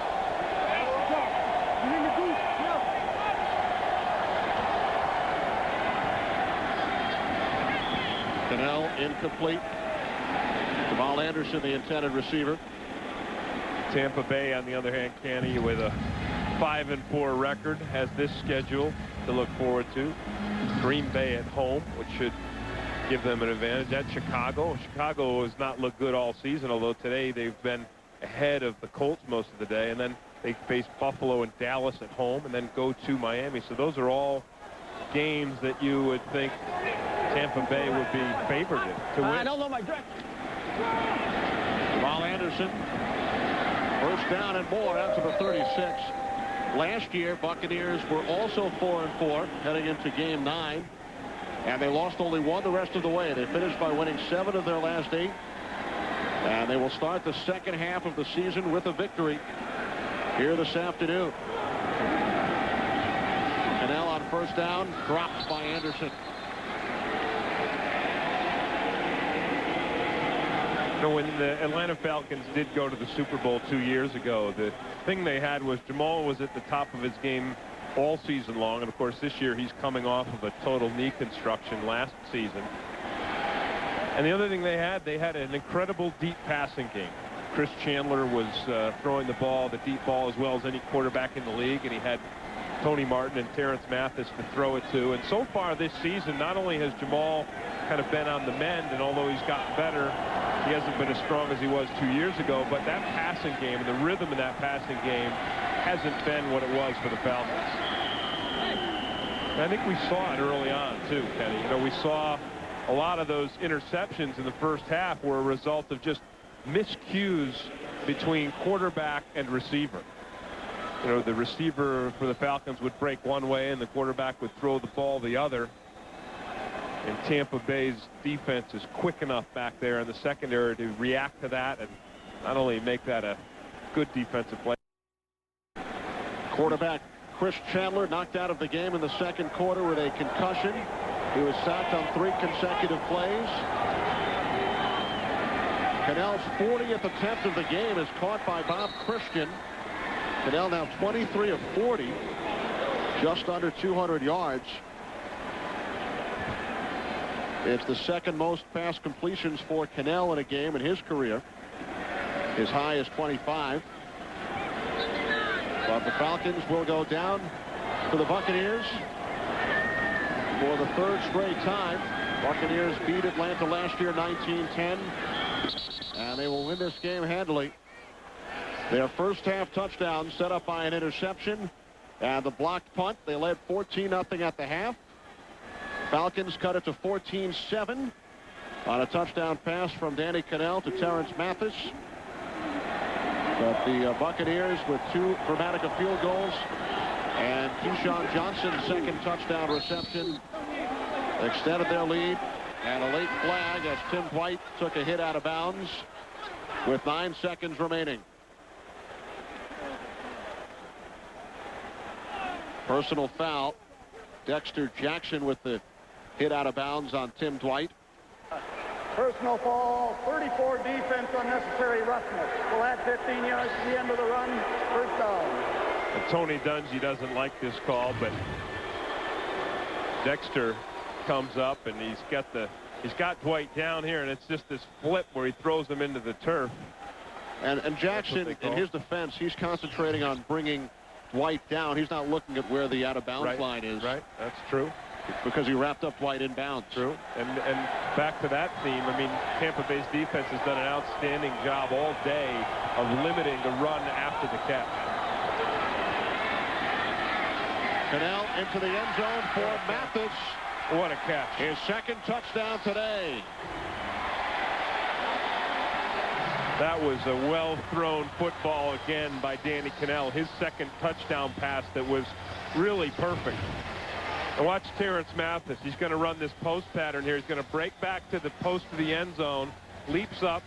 Cannell incomplete. Jamal Anderson, the intended receiver. Tampa Bay, on the other hand, Kenny, with a 5-4 record, has this schedule to look forward to. Green Bay at home, which should give them an advantage. At Chicago. Chicago has not looked good all season, although today they've been ahead of the Colts most of the day. And then they face Buffalo and Dallas at home, and then go to Miami. So those are all games that you would think Tampa Bay would be favored to win. I don't know my dress. Jamal Anderson, 1st down and more out to the 36. Last year, Buccaneers were also 4-4 heading into game 9, and they lost only 1 the rest of the way. They finished by winning 7 of their last 8, and they will start the second half of the season with a victory here this afternoon. Cannell on 1st down, dropped by Anderson. You know, when the Atlanta Falcons did go to the Super Bowl 2 years ago, the thing they had was Jamal was at the top of his game all season long. And, of course, this year he's coming off of a total knee construction last season. And the other thing they had an incredible deep passing game. Chris Chandler was throwing the ball, the deep ball, as well as any quarterback in the league, and he had Tony Martin and Terrence Mathis to throw it to. And so far this season, not only has Jamal kind of been on the mend, and although he's gotten better, he hasn't been as strong as he was 2 years ago, but that passing game and the rhythm in that passing game hasn't been what it was for the Falcons. And I think we saw it early on, too, Kenny. You know, we saw a lot of those interceptions in the first half were a result of just miscues between quarterback and receiver. You know, the receiver for the Falcons would break one way and the quarterback would throw the ball the other. And Tampa Bay's defense is quick enough back there in the secondary to react to that and not only make that a good defensive play. Quarterback Chris Chandler knocked out of the game in the second quarter with a concussion. He was sacked on 3 consecutive plays. Cannell's 40th attempt of the game is caught by Bob Christian. Cannell now 23 of 40, just under 200 yards. It's the second most pass completions for Cannell in a game in his career. His high is 25. But the Falcons will go down to the Buccaneers for the 3rd straight time. Buccaneers beat Atlanta last year 19-10, and they will win this game handily. Their first half touchdown set up by an interception and the blocked punt. They led 14-0 at the half. Falcons cut it to 14-7 on a touchdown pass from Danny Cannell to Terrence Mathis. But the Buccaneers with 2 dramatic field goals and Keyshawn Johnson's second touchdown reception extended their lead, and a late flag as Tim Dwight took a hit out of bounds with 9 seconds remaining. Personal foul. Dexter Jackson with the hit out of bounds on Tim Dwight. Personal foul, 34 defense, unnecessary roughness. We'll add 15 yards to the end of the run. First down. And Tony Dungy doesn't like this call, but Dexter comes up and he's got Dwight down here, and it's just this flip where he throws him into the turf. And Jackson, in his defense, he's concentrating on bringing Dwight down. He's not looking at where the out-of-bounds line is. Right, that's true. Because he wrapped up Dwight in bounds. True. And back to that theme, I mean, Tampa Bay's defense has done an outstanding job all day of limiting the run after the catch. Cannell into the end zone for Mathis. What a catch. His second touchdown today. That was a well-thrown football again by Danny Cannell. His second touchdown pass that was really perfect. And watch Terrence Mathis. He's going to run this post pattern here. He's going to break back to the post of the end zone, leaps up,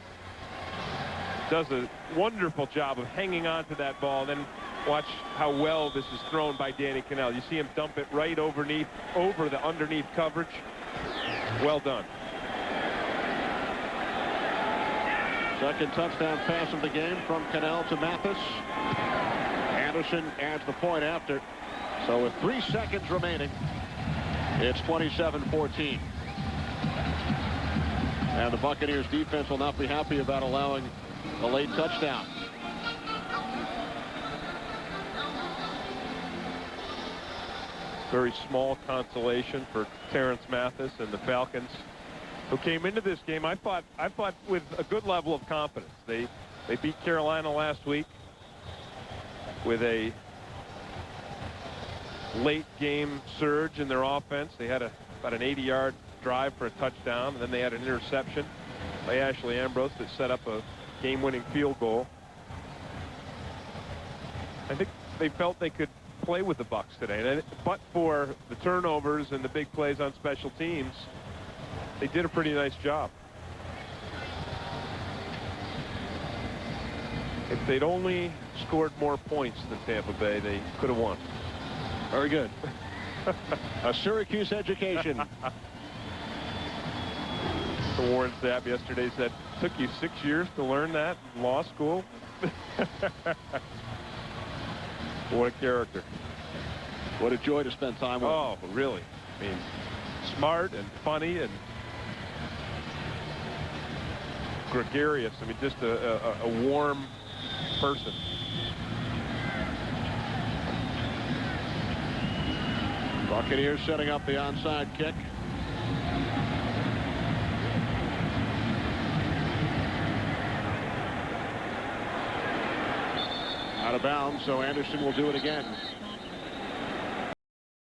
does a wonderful job of hanging on to that ball. And then watch how well this is thrown by Danny Cannell. You see him dump it right over the underneath coverage. Well done. Second touchdown pass of the game from Cannell to Mathis. Anderson adds the point after. So with 3 seconds remaining, it's 27-14. And the Buccaneers defense will not be happy about allowing a late touchdown. Very small consolation for Terrence Mathis and the Falcons, who came into this game, I thought with a good level of confidence. They beat Carolina last week with a late game surge in their offense. They had about an 80-yard drive for a touchdown, and then they had an interception by Ashley Ambrose that set up a game-winning field goal. I think they felt they could play with the Bucs today, but for the turnovers and the big plays on special teams, they did a pretty nice job. If they'd only scored more points than Tampa Bay, they could have won. Very good. A Syracuse education. Warren Sapp yesterday said Took you 6 years to learn that in law school? What a character. What a joy to spend time with. Oh, really? I mean, smart and funny and gregarious. I mean, just a warm person. Buccaneers setting up the onside kick. Out of bounds, so Anderson will do it again.